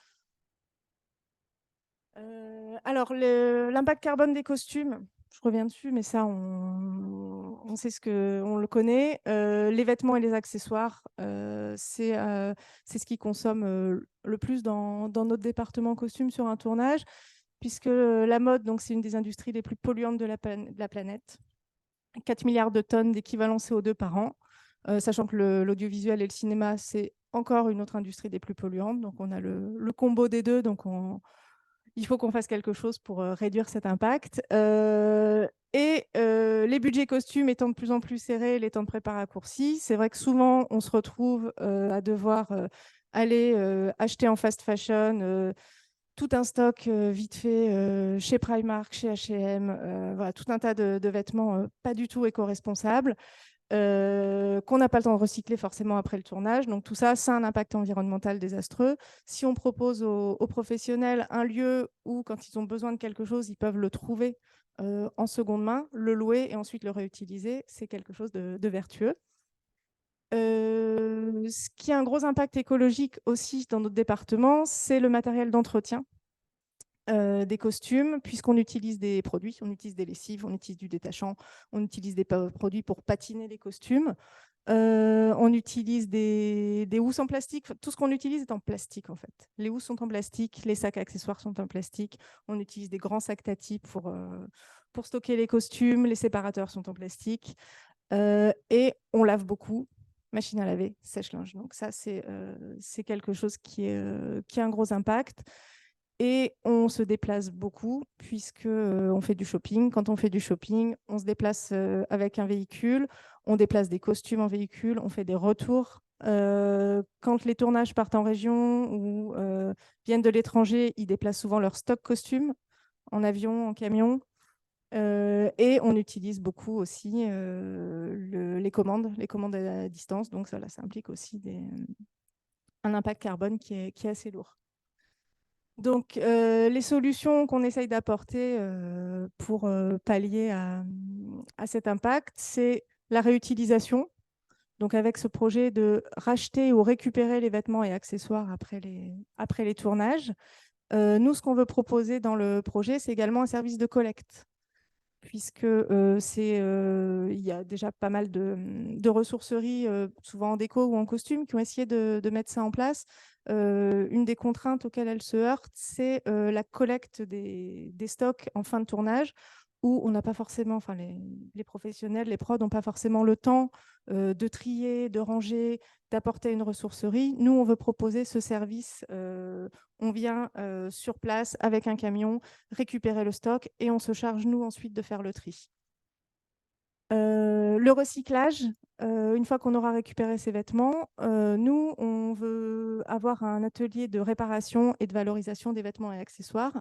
Alors, l'impact carbone des costumes, je reviens dessus, mais ça, on sait on le connaît. Les vêtements et les accessoires, c'est ce qui consomme le plus dans notre département costumes sur un tournage, puisque la mode, donc, c'est une des industries les plus polluantes de la planète. 4 milliards de tonnes d'équivalent CO2 par an, sachant que l'audiovisuel et le cinéma, c'est encore une autre industrie des plus polluantes. Donc, on a le combo des deux. Donc, il faut qu'on fasse quelque chose pour réduire cet impact. Les budgets costumes étant de plus en plus serrés, les temps de prépa raccourcis, c'est vrai que souvent, on se retrouve à devoir aller acheter en fast fashion tout un stock vite fait chez Primark, chez H&M, voilà, tout un tas de vêtements pas du tout éco-responsables. Qu'on n'a pas le temps de recycler forcément après le tournage. Donc tout ça, ça a un impact environnemental désastreux. Si on propose aux professionnels un lieu où, quand ils ont besoin de quelque chose, ils peuvent le trouver en seconde main, le louer et ensuite le réutiliser, c'est quelque chose de vertueux. Ce qui a un gros impact écologique aussi dans notre département, c'est le matériel d'entretien des costumes, puisqu'on utilise des produits, on utilise des lessives, on utilise du détachant, on utilise des produits pour patiner les costumes, on utilise des housses en plastique. Tout ce qu'on utilise est en plastique en fait. Les housses sont en plastique, les sacs accessoires sont en plastique, on utilise des grands sacs Tati pour stocker les costumes, les séparateurs sont en plastique et on lave beaucoup. Machine à laver, sèche-linge. Donc ça, c'est quelque chose qui a un gros impact. Et on se déplace beaucoup puisqu'on fait du shopping. Quand on fait du shopping, on se déplace avec un véhicule, on déplace des costumes en véhicule, on fait des retours. Quand les tournages partent en région ou viennent de l'étranger, ils déplacent souvent leur stock costumes en avion, en camion. Et on utilise beaucoup aussi les commandes à distance. Donc ça implique aussi un impact carbone qui est assez lourd. Donc, les solutions qu'on essaye d'apporter pour pallier à cet impact, c'est la réutilisation. Donc, avec ce projet de racheter ou récupérer les vêtements et accessoires après les tournages. Nous, ce qu'on veut proposer dans le projet, c'est également un service de collecte, puisque il y a déjà pas mal de ressourceries, souvent en déco ou en costume, qui ont essayé de mettre ça en place. Une des contraintes auxquelles elles se heurtent, c'est la collecte des stocks en fin de tournage, où on n'a pas forcément, enfin les professionnels, les prods n'ont pas forcément le temps de trier, de ranger, d'apporter une ressourcerie. Nous, on veut proposer ce service. On vient sur place avec un camion, récupérer le stock et on se charge, nous, ensuite de faire le tri. Le recyclage, une fois qu'on aura récupéré ces vêtements, nous, on veut avoir un atelier de réparation et de valorisation des vêtements et accessoires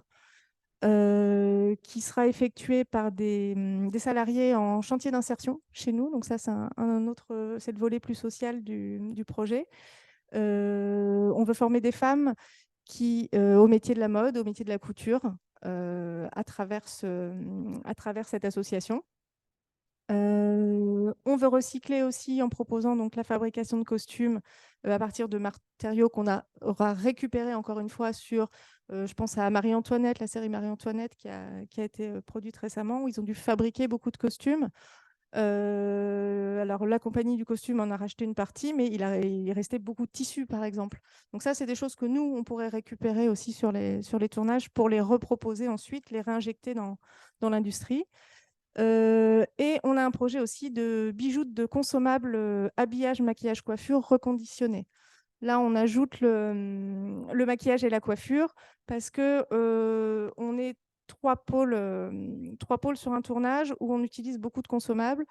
qui sera effectué par des salariés en chantier d'insertion chez nous. Donc ça, c'est c'est le volet plus social du projet. On veut former des femmes au métier de la mode, au métier de la couture, à travers cette association. On veut recycler aussi en proposant donc la fabrication de costumes à partir de matériaux qu'on aura récupérés encore une fois sur, je pense à Marie-Antoinette, la série Marie-Antoinette qui a été produite récemment, où ils ont dû fabriquer beaucoup de costumes. Alors la compagnie du costume en a racheté une partie, mais il restait beaucoup de tissus par exemple. Donc ça, c'est des choses que nous, on pourrait récupérer aussi sur les tournages pour les reproposer ensuite, les réinjecter dans l'industrie. Et on a un projet aussi de bijoux de consommables habillage, maquillage, coiffure reconditionnés. Là, on ajoute le maquillage et la coiffure parce que on est trois pôles sur un tournage où on utilise beaucoup de consommables.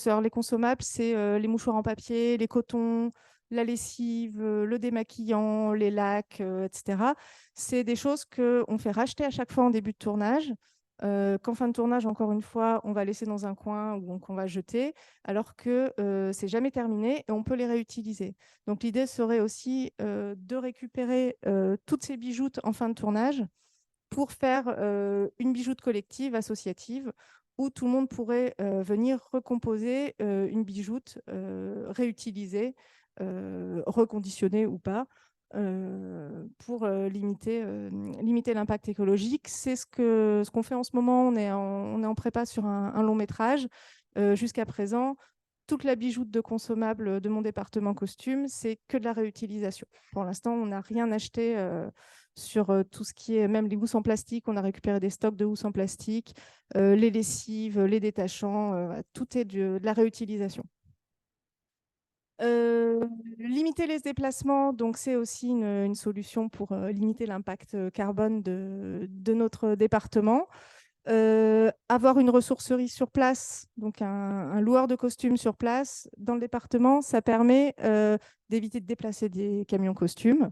Alors, les consommables, c'est les mouchoirs en papier, les cotons, la lessive, le démaquillant, les lacs, etc. C'est des choses qu'on fait racheter à chaque fois en début de tournage. Qu'en fin de tournage, encore une fois, on va laisser dans un coin ou qu'on va jeter, alors que c'est jamais terminé et on peut les réutiliser. Donc l'idée serait aussi de récupérer toutes ces bijoutes en fin de tournage pour faire une bijoute collective, associative, où tout le monde pourrait venir recomposer une bijoute réutilisée, reconditionnée ou pas, pour limiter l'impact écologique. C'est ce qu'on fait en ce moment. On est en prépa sur un long métrage. Jusqu'à présent, toute la bijoute de consommables de mon département costume, c'est que de la réutilisation. Pour l'instant, on n'a rien acheté sur tout ce qui est, même les housses en plastique. On a récupéré des stocks de housses en plastique, les lessives, les détachants, tout est de la réutilisation. Limiter les déplacements, donc c'est aussi une solution pour limiter l'impact carbone de notre département. Avoir une ressourcerie sur place, donc un loueur de costumes sur place dans le département, ça permet d'éviter de déplacer des camions costumes,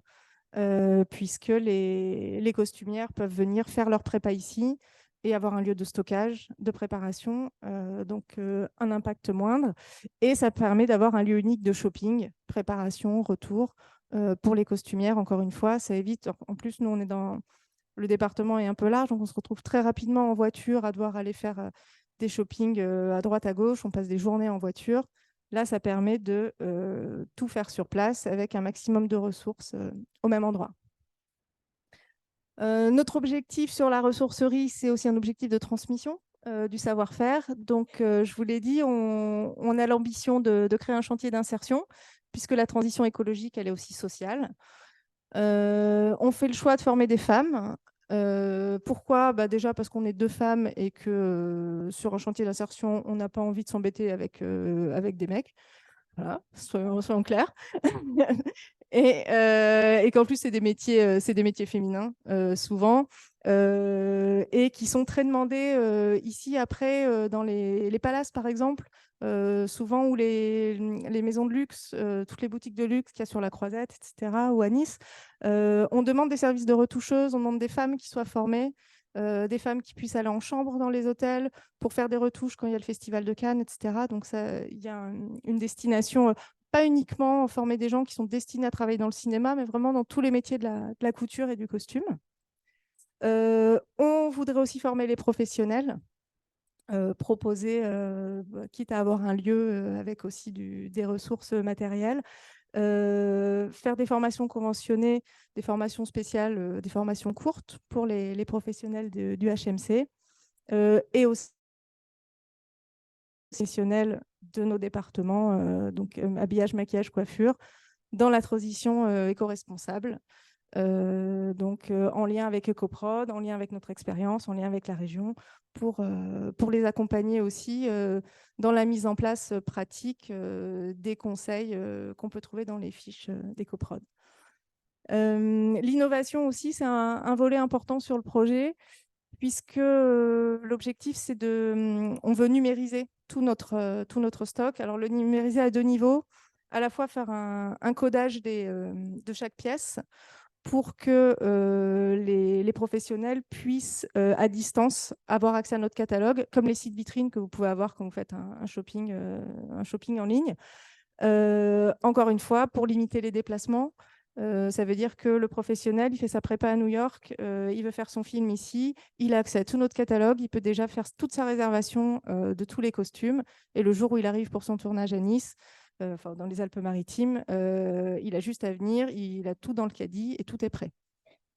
puisque les costumières peuvent venir faire leur prépa ici et avoir un lieu de stockage, de préparation, donc un impact moindre. Et ça permet d'avoir un lieu unique de shopping, préparation, retour pour les costumières. Encore une fois, ça évite. En plus, nous, on est dans le département est un peu large, donc on se retrouve très rapidement en voiture à devoir aller faire des shoppings à droite, à gauche. On passe des journées en voiture. Là, ça permet de tout faire sur place avec un maximum de ressources au même endroit. Notre objectif sur la ressourcerie, c'est aussi un objectif de transmission du savoir-faire. Donc, je vous l'ai dit, on a l'ambition de créer un chantier d'insertion, puisque la transition écologique, elle est aussi sociale. On fait le choix de former des femmes. Pourquoi? Déjà parce qu'on est 2 femmes et que sur un chantier d'insertion, on n'a pas envie de s'embêter avec des mecs. Voilà, soyons clairs. Et qu'en plus, c'est des métiers féminins, souvent, et qui sont très demandés ici, après, dans les palaces, par exemple, souvent, ou les maisons de luxe, toutes les boutiques de luxe qu'il y a sur la Croisette, etc., ou à Nice. On demande des services de retoucheuses, on demande des femmes qui soient formées, des femmes qui puissent aller en chambre dans les hôtels pour faire des retouches quand il y a le Festival de Cannes, etc. Donc, il y a une destination, pas uniquement former des gens qui sont destinés à travailler dans le cinéma, mais vraiment dans tous les métiers de la couture et du costume. On voudrait aussi former les professionnels, proposer, quitte à avoir un lieu avec aussi des ressources matérielles, faire des formations conventionnées, des formations spéciales, des formations courtes pour les professionnels du HMC, et aussi professionnels de nos départements, donc habillage, maquillage, coiffure, dans la transition éco-responsable. Donc en lien avec EcoProd, en lien avec notre expérience, en lien avec la région, pour les accompagner aussi dans la mise en place pratique des conseils qu'on peut trouver dans les fiches d'EcoProd. L'innovation aussi, c'est un volet important sur le projet, puisque l'objectif, c'est on veut numériser tout notre stock. Alors, le numériser à 2 niveaux, à la fois faire un codage de chaque pièce pour que les professionnels puissent, à distance, avoir accès à notre catalogue, comme les sites vitrines que vous pouvez avoir quand vous faites un shopping en ligne. Encore une fois, pour limiter les déplacements, ça veut dire que le professionnel, il fait sa prépa à New York, il veut faire son film ici, il a accès à tout notre catalogue, il peut déjà faire toute sa réservation de tous les costumes. Et le jour où il arrive pour son tournage à Nice, dans les Alpes-Maritimes, il a juste à venir, il a tout dans le caddie et tout est prêt.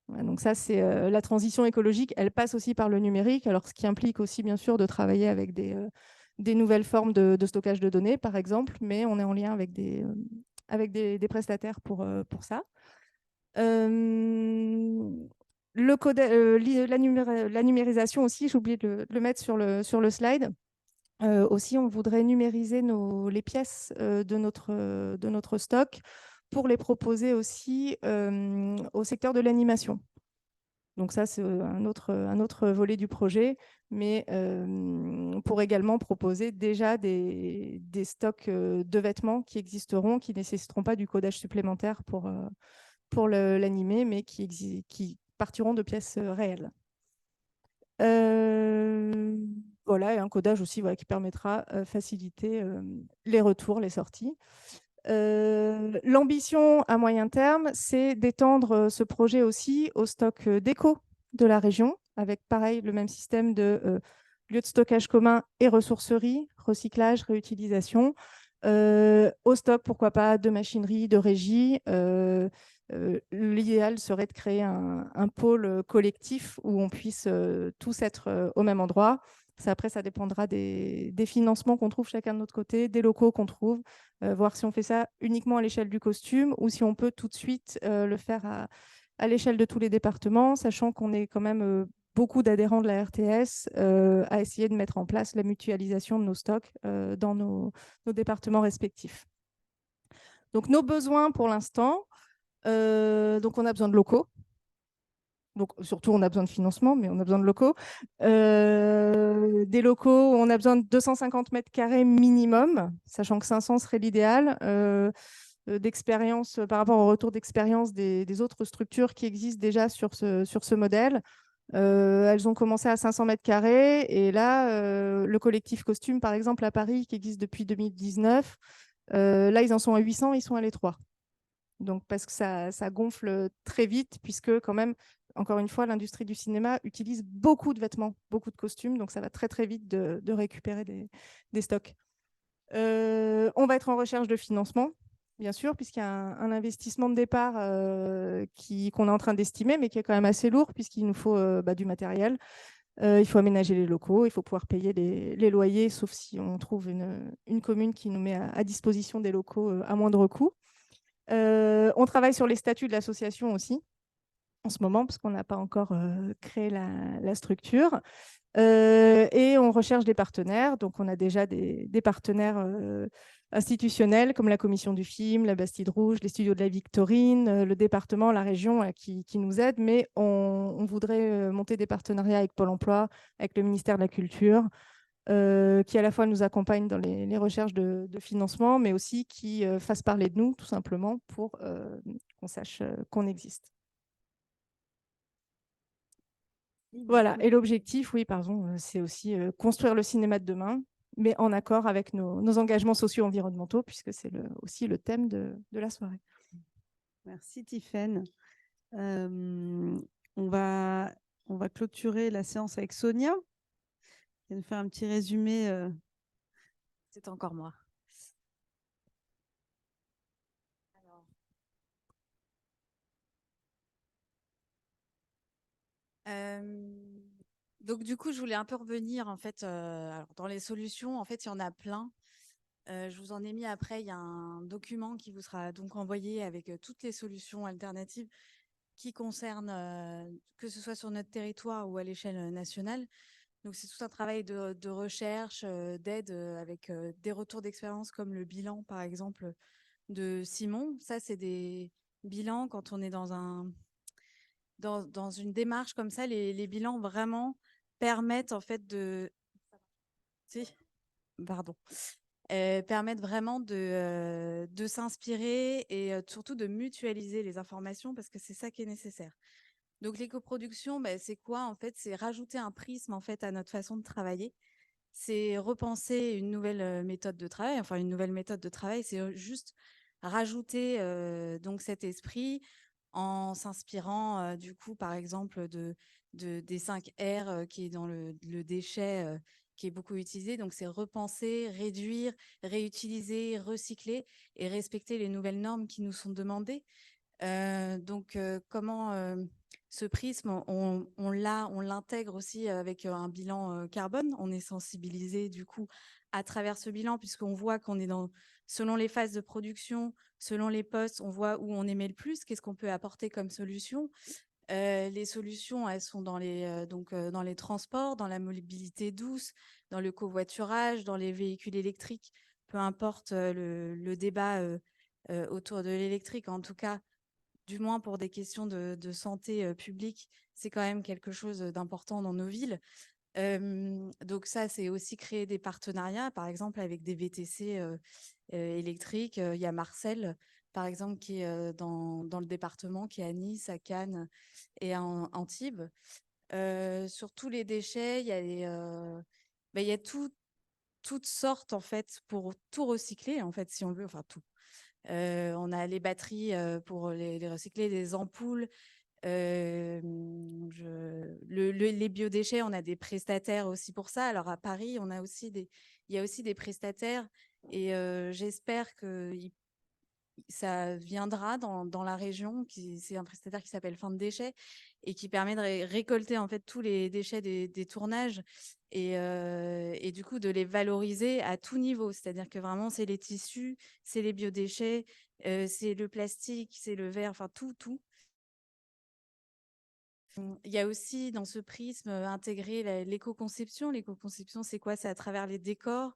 Voilà, donc ça, c'est la transition écologique, elle passe aussi par le numérique, alors ce qui implique aussi bien sûr de travailler avec des nouvelles formes de stockage de données, par exemple, mais on est en lien avec des prestataires pour ça. La numérisation aussi, j'ai oublié de le mettre sur le slide. Aussi, on voudrait numériser les pièces de notre stock pour les proposer aussi au secteur de l'animation. Donc ça, c'est un autre volet du projet, mais pour également proposer déjà des stocks de vêtements qui existeront, qui ne nécessiteront pas du codage supplémentaire pour l'animer, mais qui partiront de pièces réelles. Voilà, et un codage aussi qui permettra de faciliter les retours, les sorties. L'ambition à moyen terme, c'est d'étendre ce projet aussi au stock déco de la région, avec pareil le même système de lieu de stockage commun et ressourcerie, recyclage, réutilisation. Au stock, pourquoi pas, de machinerie, de régie. L'idéal serait de créer un pôle collectif où on puisse tous être au même endroit. Après, ça dépendra des financements qu'on trouve chacun de notre côté, des locaux qu'on trouve, voir si on fait ça uniquement à l'échelle du costume ou si on peut tout de suite le faire à l'échelle de tous les départements, sachant qu'on est quand même beaucoup d'adhérents de la RTS à essayer de mettre en place la mutualisation de nos stocks dans nos départements respectifs. Donc, nos besoins pour l'instant, donc on a besoin de locaux. Donc, surtout, on a besoin de financement, mais on a besoin de locaux. Des locaux, on a besoin de 250 mètres carrés minimum, sachant que 500 serait l'idéal. D'expérience par rapport au retour d'expérience des autres structures qui existent déjà sur ce modèle. Elles ont commencé à 500 mètres carrés et là, le collectif Costume, par exemple, à Paris, qui existe depuis 2019, là, ils en sont à 800, ils sont à l'étroit. Donc, parce que ça gonfle très vite, puisque quand même, encore une fois, l'industrie du cinéma utilise beaucoup de vêtements, beaucoup de costumes, donc ça va très, très vite de récupérer des stocks. On va être en recherche de financement, bien sûr, puisqu'il y a un investissement de départ qu'on est en train d'estimer, mais qui est quand même assez lourd, puisqu'il nous faut du matériel. Il faut aménager les locaux, il faut pouvoir payer les loyers, sauf si on trouve une commune qui nous met à disposition des locaux à moindre coût. On travaille sur les statuts de l'association aussi, en ce moment, parce qu'on n'a pas encore créé la structure. Et on recherche des partenaires. Donc, on a déjà des partenaires institutionnels comme la Commission du film, la Bastide Rouge, les studios de la Victorine, le département, la région qui nous aident. Mais on voudrait monter des partenariats avec Pôle emploi, avec le ministère de la Culture, qui à la fois nous accompagnent dans les recherches de financement, mais aussi qui fassent parler de nous, tout simplement, pour qu'on sache qu'on existe. Voilà, et l'objectif, oui, pardon, c'est aussi construire le cinéma de demain, mais en accord avec nos engagements socio-environnementaux, puisque c'est aussi le thème de la soirée. Merci Tiffaine. On va clôturer la séance avec Sonia. Elle va nous faire un petit résumé. C'est encore moi. Donc du coup, je voulais un peu revenir en fait alors, dans les solutions. En fait, il y en a plein. Je vous en ai mis après. Il y a un document qui vous sera donc envoyé avec toutes les solutions alternatives qui concernent que ce soit sur notre territoire ou à l'échelle nationale. Donc c'est tout un travail de recherche, d'aide avec des retours d'expérience comme le bilan par exemple de Simon. Ça, c'est des bilans quand on est dans une démarche comme ça, les bilans vraiment permettent en fait permettent vraiment de s'inspirer et surtout de mutualiser les informations parce que c'est ça qui est nécessaire. Donc l'écoproduction, c'est quoi en fait? C'est rajouter un prisme en fait à notre façon de travailler. C'est repenser une nouvelle méthode de travail. Enfin, une nouvelle méthode de travail, c'est juste rajouter donc cet esprit en s'inspirant du coup, par exemple, des 5 R qui est dans le déchet qui est beaucoup utilisé. Donc, c'est repenser, réduire, réutiliser, recycler et respecter les nouvelles normes qui nous sont demandées. Donc, comment ce prisme, on l'intègre aussi avec un bilan carbone. On est sensibilisé du coup à travers ce bilan puisqu'on voit qu'on est selon les phases de production, selon les postes, on voit où on émet le plus, qu'est-ce qu'on peut apporter comme solution. Les solutions, elles sont dans dans les transports, dans la mobilité douce, dans le covoiturage, dans les véhicules électriques, peu importe le débat autour de l'électrique. En tout cas, du moins pour des questions de santé publique, c'est quand même quelque chose d'important dans nos villes. Donc ça, c'est aussi créer des partenariats, par exemple avec des VTC électriques. Il y a Marcel, par exemple, qui est dans le département, qui est à Nice, à Cannes et à Antibes. Sur tous les déchets, il y a toutes sortes, en fait, pour tout recycler, en fait, si on veut, enfin tout. On a les batteries pour les recycler, les ampoules. Les biodéchets, on a des prestataires aussi pour ça. Alors à Paris, il y a aussi des prestataires et j'espère que ça viendra dans la région. C'est un prestataire qui s'appelle Fin de Déchets et qui permet de récolter en fait tous les déchets des tournages et du coup de les valoriser à tout niveau. C'est-à-dire que vraiment, c'est les tissus, c'est les biodéchets, c'est le plastique, c'est le verre, enfin tout. Il y a aussi dans ce prisme intégré l'éco-conception. L'éco-conception, c'est quoi? C'est à travers les décors.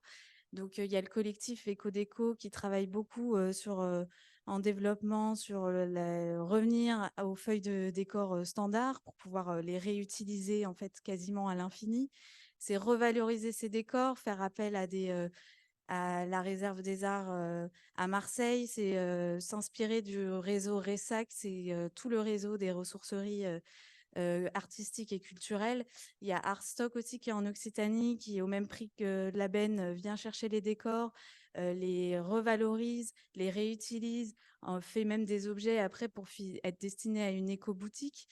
Donc, il y a le collectif Éco-Déco qui travaille beaucoup en développement, sur revenir aux feuilles de décor standards pour pouvoir les réutiliser en fait quasiment à l'infini. C'est revaloriser ces décors, faire appel à la réserve des arts à Marseille, c'est s'inspirer du réseau RESAC, c'est tout le réseau des ressourceries artistiques et culturelles. Il y a Artstock aussi qui est en Occitanie, qui au même prix que l'Aben vient chercher les décors, les revalorise, les réutilise, en fait même des objets après pour être destinés à une éco-boutique.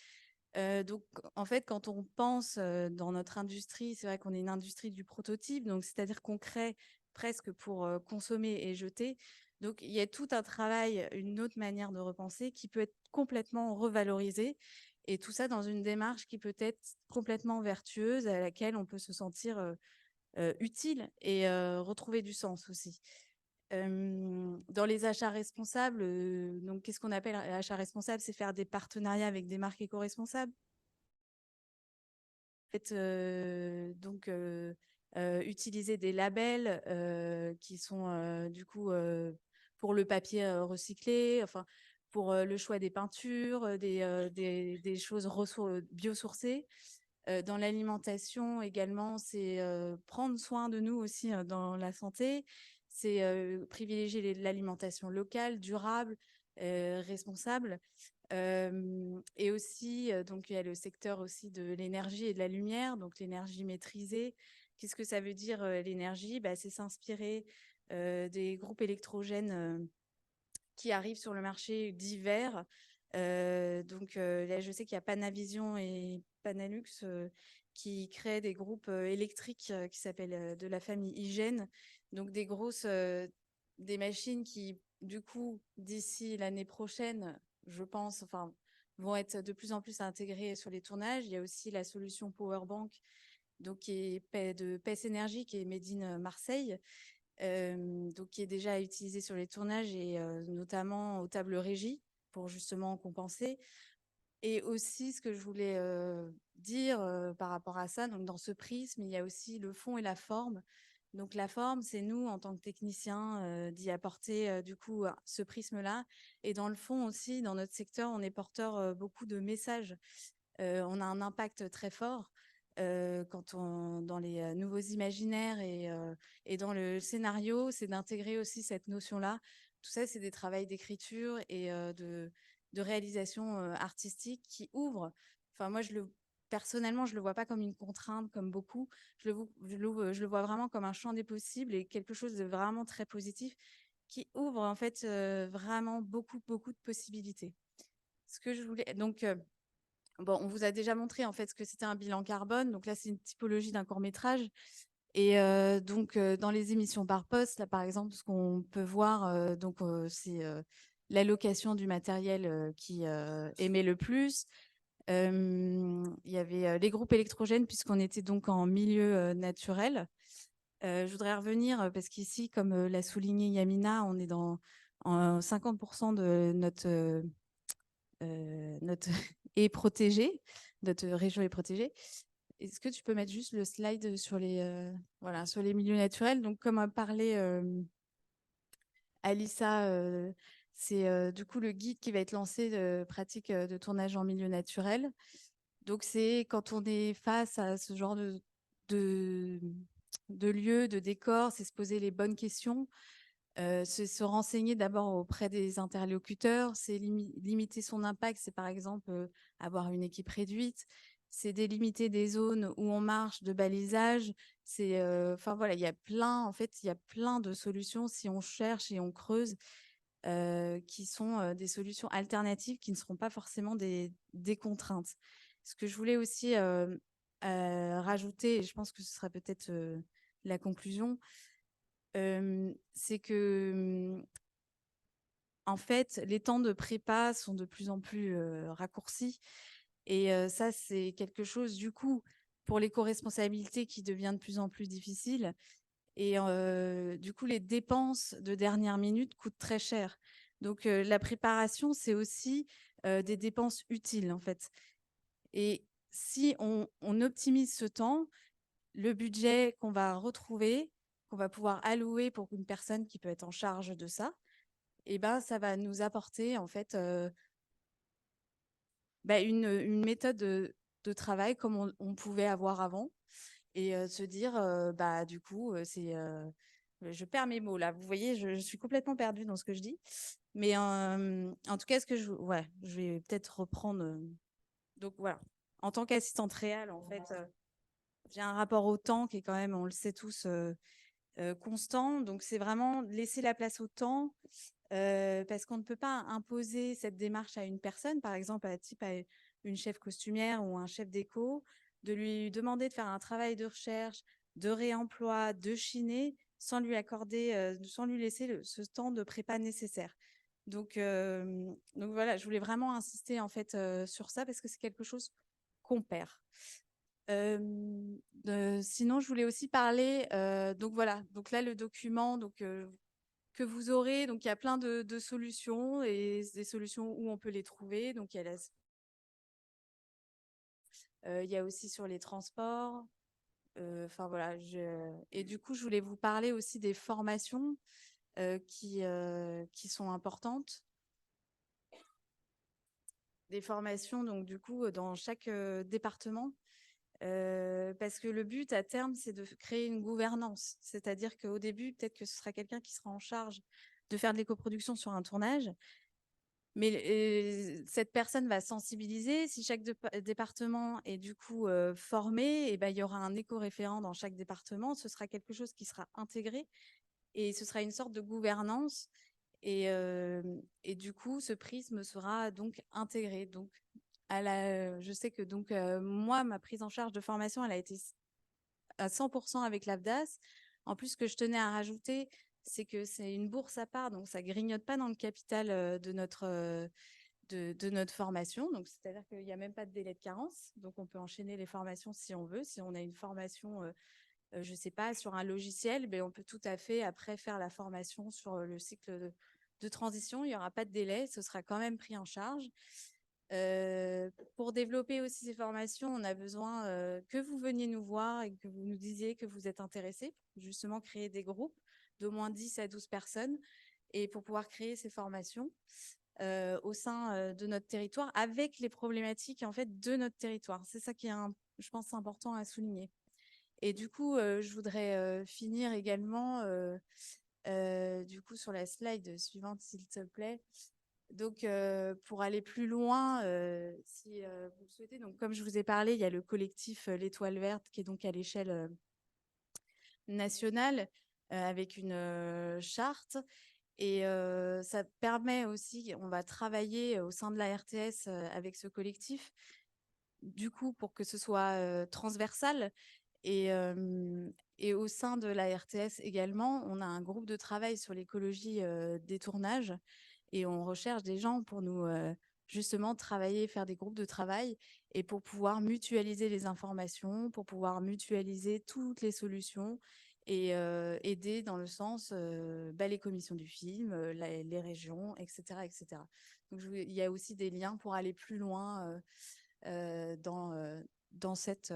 Donc, en fait, quand on pense dans notre industrie, c'est vrai qu'on est une industrie du prototype, donc c'est-à-dire qu'on crée presque pour consommer et jeter. Donc, il y a tout un travail, une autre manière de repenser qui peut être complètement revalorisée. Et tout ça dans une démarche qui peut être complètement vertueuse, à laquelle on peut se sentir utile et retrouver du sens aussi. Dans les achats responsables, donc qu'est-ce qu'on appelle achat responsable? C'est faire des partenariats avec des marques éco-responsables. En fait, utiliser des labels qui sont du coup pour le papier recyclé, enfin pour le choix des peintures, des choses biosourcées. Dans l'alimentation également, c'est prendre soin de nous aussi dans la santé, c'est privilégier l'alimentation locale, durable, responsable. Et aussi, donc il y a le secteur aussi de l'énergie et de la lumière, donc l'énergie maîtrisée. Qu'est-ce que ça veut dire l'énergie? C'est s'inspirer des groupes électrogènes qui arrivent sur le marché divers. Là, je sais qu'il y a Panavision et Panalux qui créent des groupes électriques qui s'appellent de la famille Hygiène. Donc des machines qui, du coup, d'ici l'année prochaine, je pense, enfin, vont être de plus en plus intégrées sur les tournages. Il y a aussi la solution Powerbank, donc qui est de PES Énergie, qui est made in Marseille, donc qui est déjà utilisé sur les tournages et notamment aux tables régies pour justement compenser. Et aussi, ce que je voulais dire par rapport à ça, donc dans ce prisme, il y a aussi le fond et la forme. Donc la forme, c'est nous, en tant que techniciens, d'y apporter du coup ce prisme-là. Et dans le fond aussi, dans notre secteur, on est porteur beaucoup de messages. On a un impact très fort dans les nouveaux imaginaires et dans le scénario, c'est d'intégrer aussi cette notion-là. Tout ça, c'est des travaux d'écriture et de réalisation artistique qui ouvrent. Enfin, moi, personnellement, je le vois pas comme une contrainte, comme beaucoup. Je le vois vraiment comme un champ des possibles et quelque chose de vraiment très positif qui ouvre en fait vraiment beaucoup de possibilités. Ce que je voulais donc bon, on vous a déjà montré en fait ce que c'était un bilan carbone. Donc là, c'est une typologie d'un court-métrage. Et dans les émissions par poste, là par exemple, ce qu'on peut voir, c'est l'allocation du matériel qui émet le plus. Il y avait les groupes électrogènes puisqu'on était donc en milieu naturel. Je voudrais revenir parce qu'ici, comme l'a souligné Yamina, on est dans 50% de notre est protégée, notre région est protégée. Est-ce que tu peux mettre juste le slide sur voilà, sur les milieux naturels? Donc, comme a parlé Alissa, c'est du coup le guide qui va être lancé de pratique de tournage en milieu naturel. Donc, c'est quand on est face à ce genre de lieu, de décor, c'est se poser les bonnes questions, se renseigner d'abord auprès des interlocuteurs, c'est limiter son impact, c'est par exemple avoir une équipe réduite, c'est délimiter des zones où on marche, de balisage, c'est, enfin voilà, il y a plein, en fait, il y a plein de solutions si on cherche et on creuse, qui sont des solutions alternatives qui ne seront pas forcément des contraintes. Ce que je voulais aussi rajouter, et je pense que ce sera peut-être la conclusion, c'est que, en fait, les temps de prépa sont de plus en plus raccourcis. Et ça, c'est quelque chose, du coup, pour l'éco-responsabilité qui devient de plus en plus difficile. Et du coup, les dépenses de dernière minute coûtent très cher. Donc, la préparation, c'est aussi des dépenses utiles, en fait. Et si on optimise ce temps, le budget qu'on va retrouver, qu'on va pouvoir allouer pour une personne qui peut être en charge de ça, et ben, ça va nous apporter en fait une méthode de travail comme on pouvait avoir avant et se dire bah du coup je perds mes mots là. Vous voyez, je suis complètement perdue dans ce que je dis, mais en tout cas, je vais peut-être reprendre. Donc voilà, en tant qu'assistante réelle, en fait, j'ai un rapport au temps qui est quand même, on le sait tous, constant. Donc, c'est vraiment laisser la place au temps parce qu'on ne peut pas imposer cette démarche à une personne, par exemple, à une chef costumière ou un chef déco, de lui demander de faire un travail de recherche, de réemploi, de chiner, sans lui accorder, sans lui laisser ce temps de prépa nécessaire. Donc voilà, je voulais vraiment insister en fait sur ça parce que c'est quelque chose qu'on perd. Sinon, je voulais aussi parler. Donc voilà. Donc là, le document, que vous aurez. Donc il y a plein de solutions et des solutions où on peut les trouver. Donc il y a aussi sur les transports. Enfin voilà. Et du coup, je voulais vous parler aussi des formations qui sont importantes. Des formations, donc du coup, dans chaque département. Parce que le but à terme, c'est de créer une gouvernance. C'est-à-dire qu'au début, peut-être que ce sera quelqu'un qui sera en charge de faire de l'éco-production sur un tournage. Mais cette personne va sensibiliser. Si chaque département est du coup formé, et ben, il y aura un éco-référent dans chaque département. Ce sera quelque chose qui sera intégré et ce sera une sorte de gouvernance. Et du coup, ce prisme sera donc intégré. Donc, je sais que donc moi, ma prise en charge de formation, elle a été à 100% avec l'AFDAS. En plus, ce que je tenais à rajouter, c'est que c'est une bourse à part, donc ça grignote pas dans le capital de notre formation. Donc, c'est-à-dire qu'il n'y a même pas de délai de carence. Donc, on peut enchaîner les formations si on veut. Si on a une formation, je ne sais pas, sur un logiciel, ben, on peut tout à fait après faire la formation sur le cycle de transition. Il n'y aura pas de délai. Ce sera quand même pris en charge. Pour développer aussi ces formations, on a besoin que vous veniez nous voir et que vous nous disiez que vous êtes intéressés pour justement créer des groupes d'au moins 10 à 12 personnes et pour pouvoir créer ces formations au sein de notre territoire avec les problématiques en fait de notre territoire. C'est ça qui est, je pense, important à souligner. Et du coup, je voudrais finir également du coup sur la slide suivante, s'il te plaît. Donc, pour aller plus loin, si vous le souhaitez, donc comme je vous ai parlé, il y a le collectif L'Étoile Verte qui est donc à l'échelle nationale avec une charte. Et ça permet aussi, on va travailler au sein de la RTS avec ce collectif, du coup, pour que ce soit transversal. Et au sein de la RTS également, on a un groupe de travail sur l'écologie des tournages et on recherche des gens pour nous justement travailler, faire des groupes de travail et pour pouvoir mutualiser les informations, pour pouvoir mutualiser toutes les solutions et aider dans le sens les commissions du film, les régions, etc., etc. Donc, il y a aussi des liens pour aller plus loin dans cette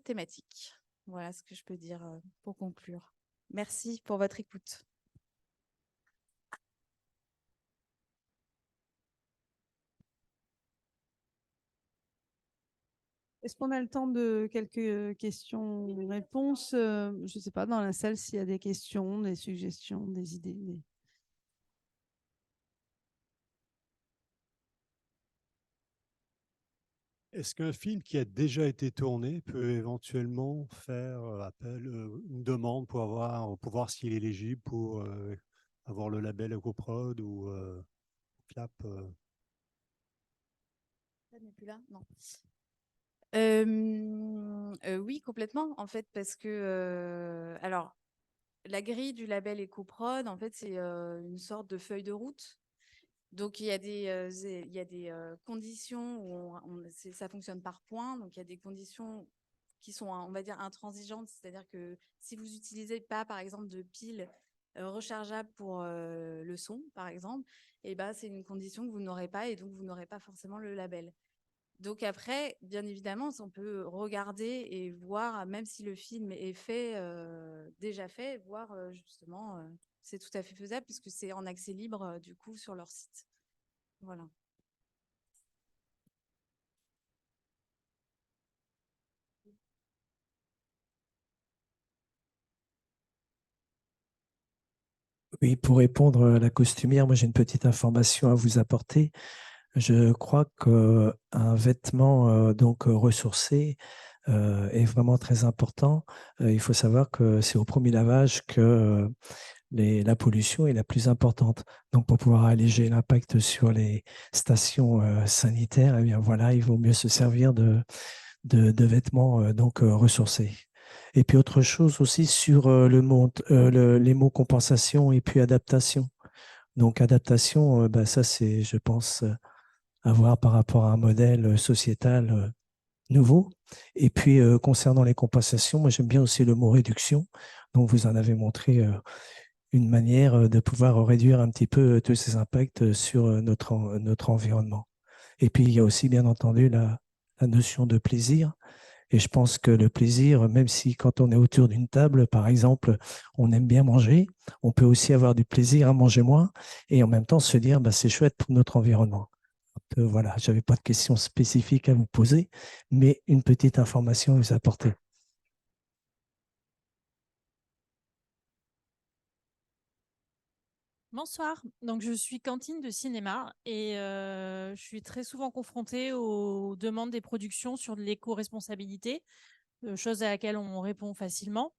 thématique. Voilà ce que je peux dire pour conclure. Merci pour votre écoute. Est-ce qu'on a le temps de quelques questions-réponses? Je ne sais pas, dans la salle, s'il y a des questions, des suggestions, des idées. Est-ce qu'un film qui a déjà été tourné peut éventuellement faire une demande pour voir s'il est éligible pour avoir le label EcoProd ou CLAP Ça n'est plus là, non. Oui, complètement, en fait, parce que alors la grille du label EcoProd, en fait, c'est une sorte de feuille de route. Donc il y a des conditions où ça fonctionne par points. Donc il y a des conditions qui sont, on va dire, intransigeantes, c'est-à-dire que si vous n'utilisez pas, par exemple, de piles rechargeables pour le son, par exemple, et ben c'est une condition que vous n'aurez pas et donc vous n'aurez pas forcément le label. Donc après, bien évidemment, on peut regarder et voir, même si le film est déjà fait, voir justement, c'est tout à fait faisable puisque c'est en accès libre du coup sur leur site. Voilà. Oui, pour répondre à la costumière, moi j'ai une petite information à vous apporter. Je crois qu'un vêtement ressourcé est vraiment très important. Il faut savoir que c'est au premier lavage que la pollution est la plus importante. Donc, pour pouvoir alléger l'impact sur les stations sanitaires, eh bien voilà, il vaut mieux se servir de vêtements ressourcés. Et puis autre chose aussi sur les mots compensation et puis adaptation. Donc adaptation, ça c'est, je pense, à voir par rapport à un modèle sociétal nouveau. Et puis concernant les compensations, moi j'aime bien aussi le mot réduction. Donc vous en avez montré une manière de pouvoir réduire un petit peu tous ces impacts sur notre environnement. Et puis il y a aussi bien entendu la notion de plaisir. Et je pense que le plaisir, même si quand on est autour d'une table, par exemple, on aime bien manger, on peut aussi avoir du plaisir à manger moins et en même temps se dire, bah, c'est chouette pour notre environnement. Voilà, je n'avais pas de questions spécifiques à vous poser, mais une petite information à vous apporter. Bonsoir, donc je suis cantine de cinéma et je suis très souvent confrontée aux demandes des productions sur de l'éco-responsabilité, chose à laquelle on répond facilement.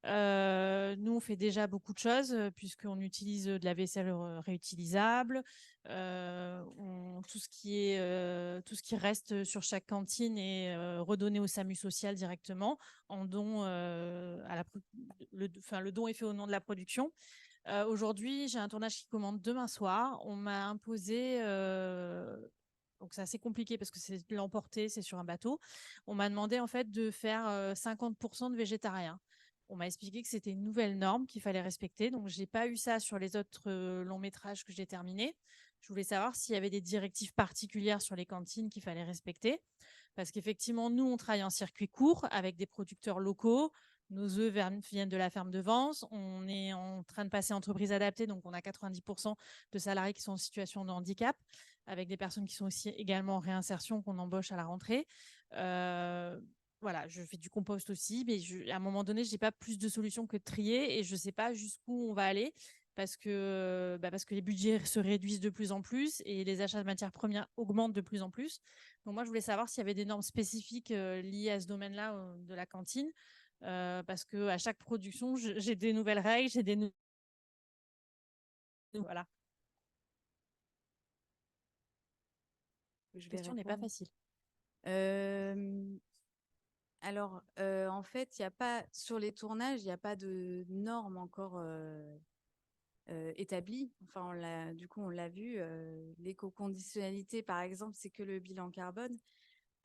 Nous, on fait déjà beaucoup de choses puisqu'on utilise de la vaisselle réutilisable. Tout ce qui reste sur chaque cantine est redonné au SAMU social directement en don. Le don est fait au nom de la production. Aujourd'hui, j'ai un tournage qui commande demain soir. On m'a imposé, donc c'est assez compliqué parce que c'est de l'emporter, c'est sur un bateau. On m'a demandé en fait de faire 50% de végétariens. On m'a expliqué que c'était une nouvelle norme qu'il fallait respecter. Donc, j'ai pas eu ça sur les autres longs métrages que j'ai terminés. Je voulais savoir s'il y avait des directives particulières sur les cantines qu'il fallait respecter. Parce qu'effectivement, nous, on travaille en circuit court avec des producteurs locaux. Nos œufs viennent de la ferme de Vence. On est en train de passer entreprise adaptée, donc on a 90% de salariés qui sont en situation de handicap, avec des personnes qui sont aussi également en réinsertion qu'on embauche à la rentrée. Voilà, je fais du compost aussi, mais à un moment donné, je n'ai pas plus de solutions que de trier et je ne sais pas jusqu'où on va aller parce que les budgets se réduisent de plus en plus et les achats de matières premières augmentent de plus en plus. Donc moi, je voulais savoir s'il y avait des normes spécifiques liées à ce domaine-là de la cantine. Parce qu'à chaque production, j'ai des nouvelles règles, j'ai des voilà. La question n'est pas facile. Alors, en fait, il y a pas sur les tournages, il n'y a pas de normes encore établies. Enfin, du coup, on l'a vu. L'éco-conditionnalité, par exemple, c'est que le bilan carbone.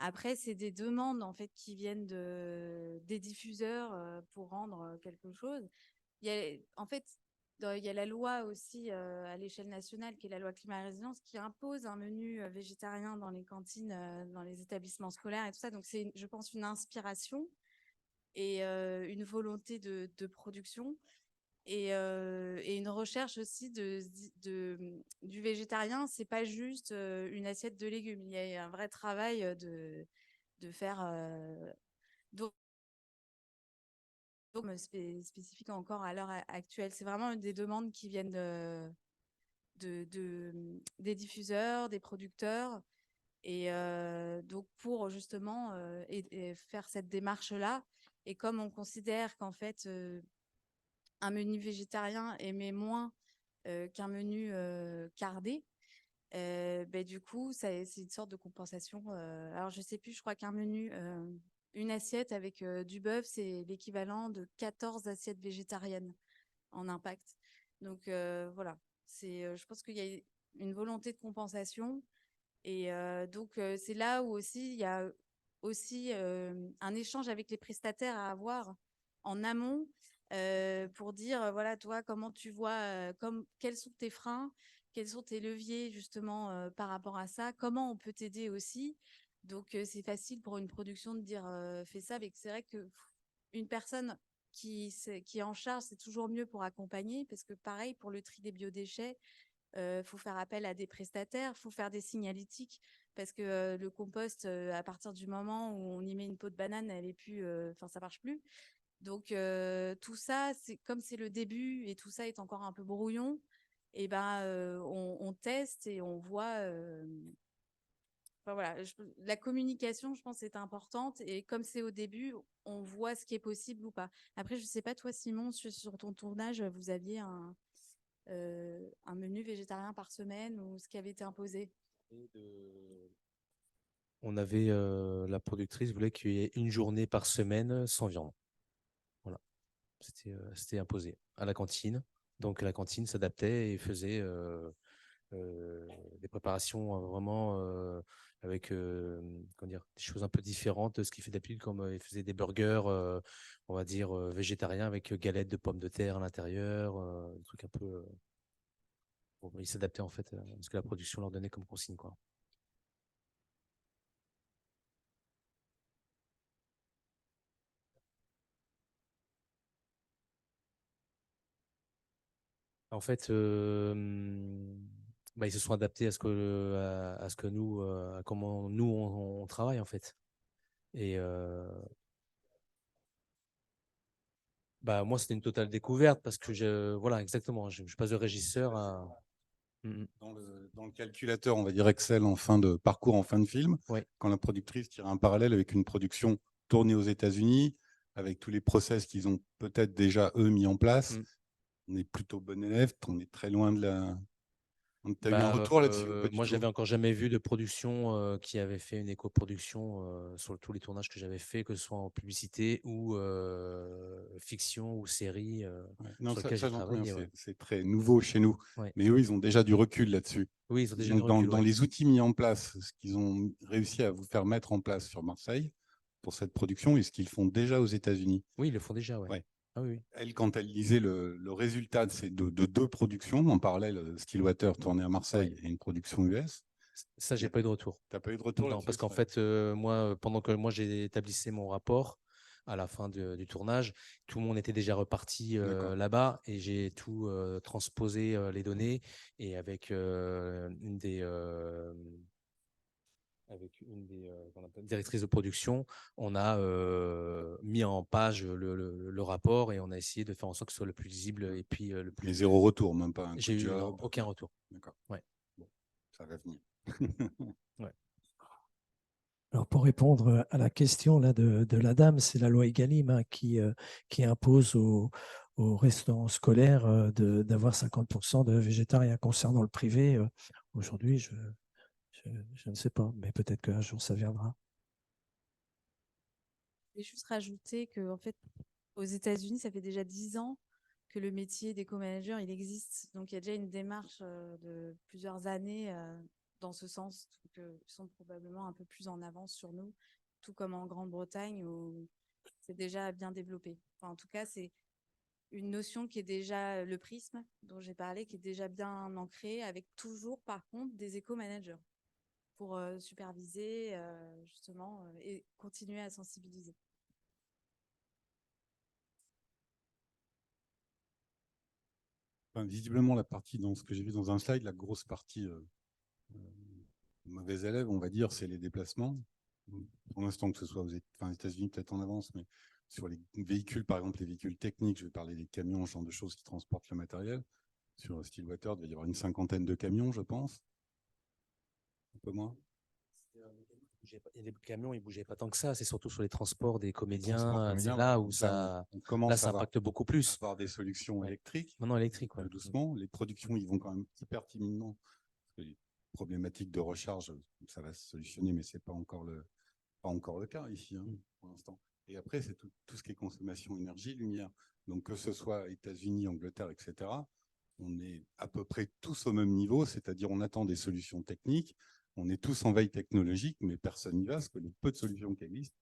Après, c'est des demandes en fait qui viennent des diffuseurs pour rendre quelque chose. En fait, il y a la loi aussi à l'échelle nationale, qui est la loi climat et résilience, qui impose un menu végétarien dans les cantines, dans les établissements scolaires et tout ça. Donc, c'est, je pense, une inspiration et une volonté de production et une recherche aussi du végétarien. C'est pas juste une assiette de légumes. Il y a un vrai travail de faire spécifique encore à l'heure actuelle. C'est vraiment des demandes qui viennent des diffuseurs, des producteurs. Et donc, pour justement et faire cette démarche-là, et comme on considère qu'en fait, un menu végétarien émet moins qu'un menu cardé, du coup, c'est une sorte de compensation. Alors, je sais plus, je crois qu'un menu, une assiette avec du bœuf, c'est l'équivalent de 14 assiettes végétariennes en impact. Donc, voilà, je pense qu'il y a une volonté de compensation. Et donc, c'est là où aussi il y a aussi un échange avec les prestataires à avoir en amont pour dire, voilà, toi, comment tu vois, quels sont tes freins, quels sont tes leviers justement par rapport à ça, comment on peut t'aider aussi. Donc, c'est facile pour une production de dire, fais ça, mais c'est vrai que une personne qui est en charge, c'est toujours mieux pour accompagner, parce que pareil, pour le tri des biodéchets, faut faire appel à des prestataires, faut faire des signalétiques, parce que le compost, à partir du moment où on y met une peau de banane, elle est plus, enfin ça marche plus. Donc tout ça, c'est comme c'est le début et tout ça est encore un peu brouillon, et ben on teste et on voit. Enfin, voilà, la communication, je pense, est importante, et comme c'est au début, on voit ce qui est possible ou pas. Après, je sais pas toi, Simon, sur ton tournage, vous aviez un menu végétarien par semaine ou ce qui avait été imposé? On avait la productrice voulait qu'il y ait une journée par semaine sans viande. Voilà, c'était imposé à la cantine. Donc la cantine s'adaptait et faisait des préparations vraiment avec comment dire, des choses un peu différentes de ce qu'il fait d'habitude, comme il faisait des burgers, on va dire végétariens avec galettes de pommes de terre à l'intérieur, des trucs un peu. Bon, ils s'adaptaient en fait à ce que la production leur donnait comme consigne, quoi. En fait, ils se sont adaptés à ce que nous, à comment nous on travaille en fait. Et moi, c'était une totale découverte parce que voilà, exactement, je passe de régisseur à. Dans le calculateur, on va dire Excel en fin de parcours, en fin de film, Ouais. quand la productrice tire un parallèle avec une production tournée aux États-Unis, avec tous les process qu'ils ont peut-être déjà eux mis en place, on est plutôt bon élève, on est très loin de la. Tu as eu un retour là-dessus ou pas du Moi, tout? j'avais encore jamais vu de production qui avait fait une éco-production sur tous les tournages que j'avais fait, que ce soit en publicité ou fiction ou série Non, sur ça lesquelles j'ai j'entends bien, travaillé. c'est très nouveau chez nous. Ouais. Mais eux, ils ont déjà du recul là-dessus. Oui, ils ont déjà Donc, du recul, dans ouais. les outils mis en place, ce qu'ils ont réussi à vous faire mettre en place sur Marseille pour cette production et ce qu'ils font déjà aux États-Unis. Oui, ils le font déjà, ouais. Ouais. Ah, oui. Elle, quand elle lisait le résultat de deux productions en parallèle, Stillwater tourné à Marseille et une production US. Ça, j'ai pas eu de retour. Tu n'as pas eu de retour Non, là-dessus? parce qu'en fait, moi, pendant que moi j'ai établissé mon rapport à la fin du tournage, tout le monde était déjà reparti là-bas et j'ai tout transposé les données et avec une des directrices de production, on a mis en page le rapport et on a essayé de faire en sorte que ce soit le plus lisible et puis le plus. Et zéro retour, même pas un coup J'ai de eu job. aucun retour. D'accord. Ouais. Bon, ça va venir. Ouais. Alors, pour répondre à la question là, de la dame, c'est la loi Egalim qui impose aux restaurants scolaires d'avoir 50% de végétariens. Concernant le privé, aujourd'hui, je ne sais pas, mais peut-être qu'un jour ça viendra. Je vais juste rajouter qu'en fait, aux États-Unis, ça fait déjà 10 ans que le métier d'éco-manager, il existe. Donc, il y a déjà une démarche de plusieurs années dans ce sens, qu'ils sont probablement un peu plus en avance sur nous, tout comme en Grande-Bretagne où c'est déjà bien développé. Enfin, en tout cas, c'est une notion qui est déjà le prisme dont j'ai parlé, qui est déjà bien ancrée, avec toujours par contre des éco-managers pour superviser justement et continuer à sensibiliser. Enfin, visiblement, la partie, dans ce que j'ai vu dans un slide, la grosse partie mauvais élève, on va dire, c'est les déplacements. Pour l'instant, que ce soit aux États-Unis, peut-être en avance, mais sur les véhicules, par exemple, les véhicules techniques, je vais parler des camions, ce genre de choses qui transportent le matériel. Sur Stillwater, il va y avoir une 50aine de camions, je pense. Un peu moins. Les camions, ils ne bougeaient pas tant que ça. C'est surtout sur les transports des comédiens. C'est Comédiens, là ouais. où ça, on commence là, ça à impacte beaucoup plus. avoir des solutions électriques. Maintenant, électrique, ouais. Doucement. Les productions, ils vont quand même hyper timidement. Parce que les problématiques de recharge, ça va se solutionner, mais ce n'est pas encore le cas ici, hein, pour l'instant. Et après, c'est tout ce qui est consommation énergie, lumière. Donc, que ce soit États-Unis, Angleterre, etc., on est à peu près tous au même niveau, c'est-à-dire on attend des solutions techniques, on est tous en veille technologique, mais personne n'y va, parce que le peu de solutions qui existent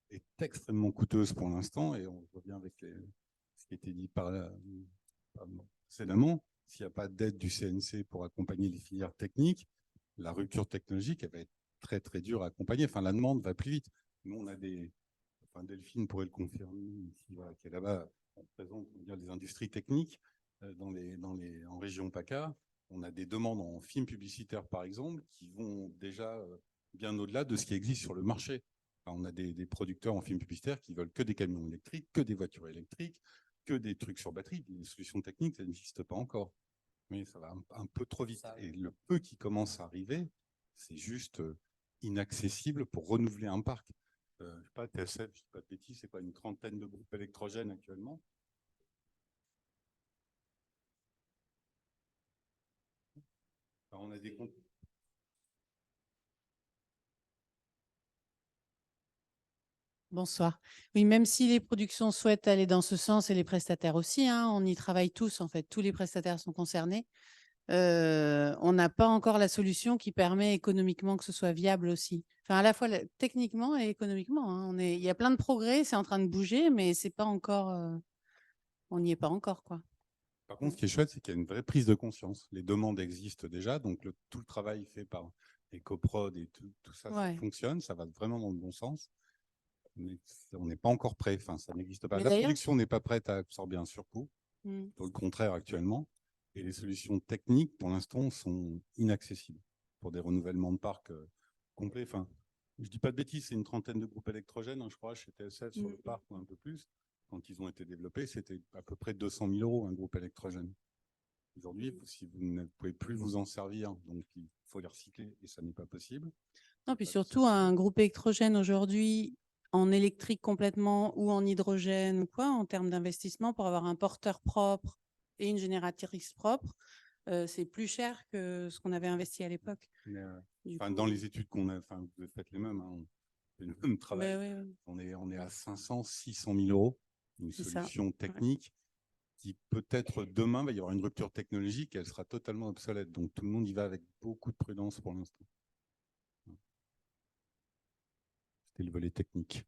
est extrêmement coûteuse pour l'instant, et on revient avec ce qui a été dit précédemment, s'il n'y a pas d'aide du CNC pour accompagner les filières techniques, la rupture technologique, elle va être très très dure à accompagner. Enfin, la demande va plus vite. Nous, on a Delphine pourrait le confirmer ici, voilà, qui est là-bas, on présente les industries techniques en région PACA. On a des demandes en films publicitaires, par exemple, qui vont déjà bien au-delà de ce qui existe sur le marché. Enfin, on a des producteurs en films publicitaires qui veulent que des camions électriques, que des voitures électriques, que des trucs sur batterie. Les solutions techniques, ça n'existe pas encore. Mais ça va un peu trop vite. Et le peu qui commence à arriver, c'est juste inaccessible pour renouveler un parc. Je ne sais pas, TSF, je ne dis pas de bêtises, c'est quoi, une 30aine de groupes électrogènes actuellement? Alors, on a des comptes. Bonsoir. Oui, même si les productions souhaitent aller dans ce sens et les prestataires aussi, hein, on y travaille tous, en fait, tous les prestataires sont concernés. On n'a pas encore la solution qui permet économiquement que ce soit viable aussi. Enfin, à la fois techniquement et économiquement, hein. Il y a plein de progrès, c'est en train de bouger, mais c'est pas encore, on n'y est pas encore, quoi. Par contre, ce qui est chouette, c'est qu'il y a une vraie prise de conscience. Les demandes existent déjà, donc tout le travail fait par EcoProd et tout ça, ça fonctionne, ça va vraiment dans le bon sens. Mais on n'est pas encore prêt, enfin, ça n'existe pas. La production n'est pas prête à absorber un surcoût, au contraire actuellement, et les solutions techniques, pour l'instant, sont inaccessibles pour des renouvellements de parcs complets. Enfin, je ne dis pas de bêtises, c'est une 30aine de groupes électrogènes, hein, je crois, chez TSF sur le parc ou un peu plus. Quand ils ont été développés, c'était à peu près 200 000 € un groupe électrogène. Aujourd'hui, si vous ne pouvez plus vous en servir, donc il faut les recycler et ça n'est pas possible. Non, puis surtout, un groupe électrogène aujourd'hui, en électrique complètement ou en hydrogène ou quoi, en termes d'investissement, pour avoir un porteur propre et une génératrice propre, c'est plus cher que ce qu'on avait investi à l'époque. Dans les études qu'on a, vous faites les mêmes, hein, on fait le même travail. Oui. On est à 500, 600 000 €, une solution technique qui peut-être demain va y avoir une rupture technologique et elle sera totalement obsolète. Donc tout le monde y va avec beaucoup de prudence pour l'instant. C'était le volet technique.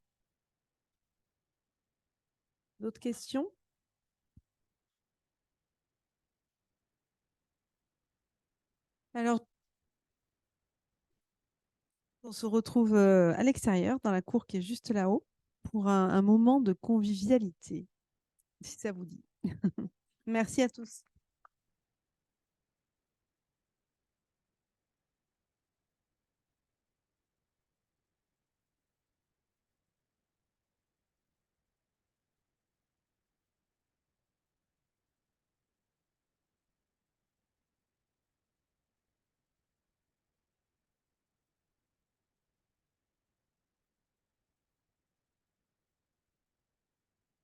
D'autres questions? Alors, on se retrouve à l'extérieur, dans la cour qui est juste là-haut, pour un moment de convivialité, si ça vous dit. Merci à tous.